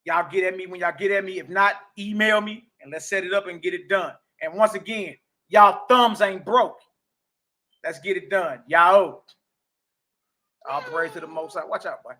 Y'all get at me when y'all get at me. If not, email me and let's set it up and get it done. And once again, y'all thumbs ain't broke. Let's get it done. Y'all. All praise to the Most High. Watch out, boy.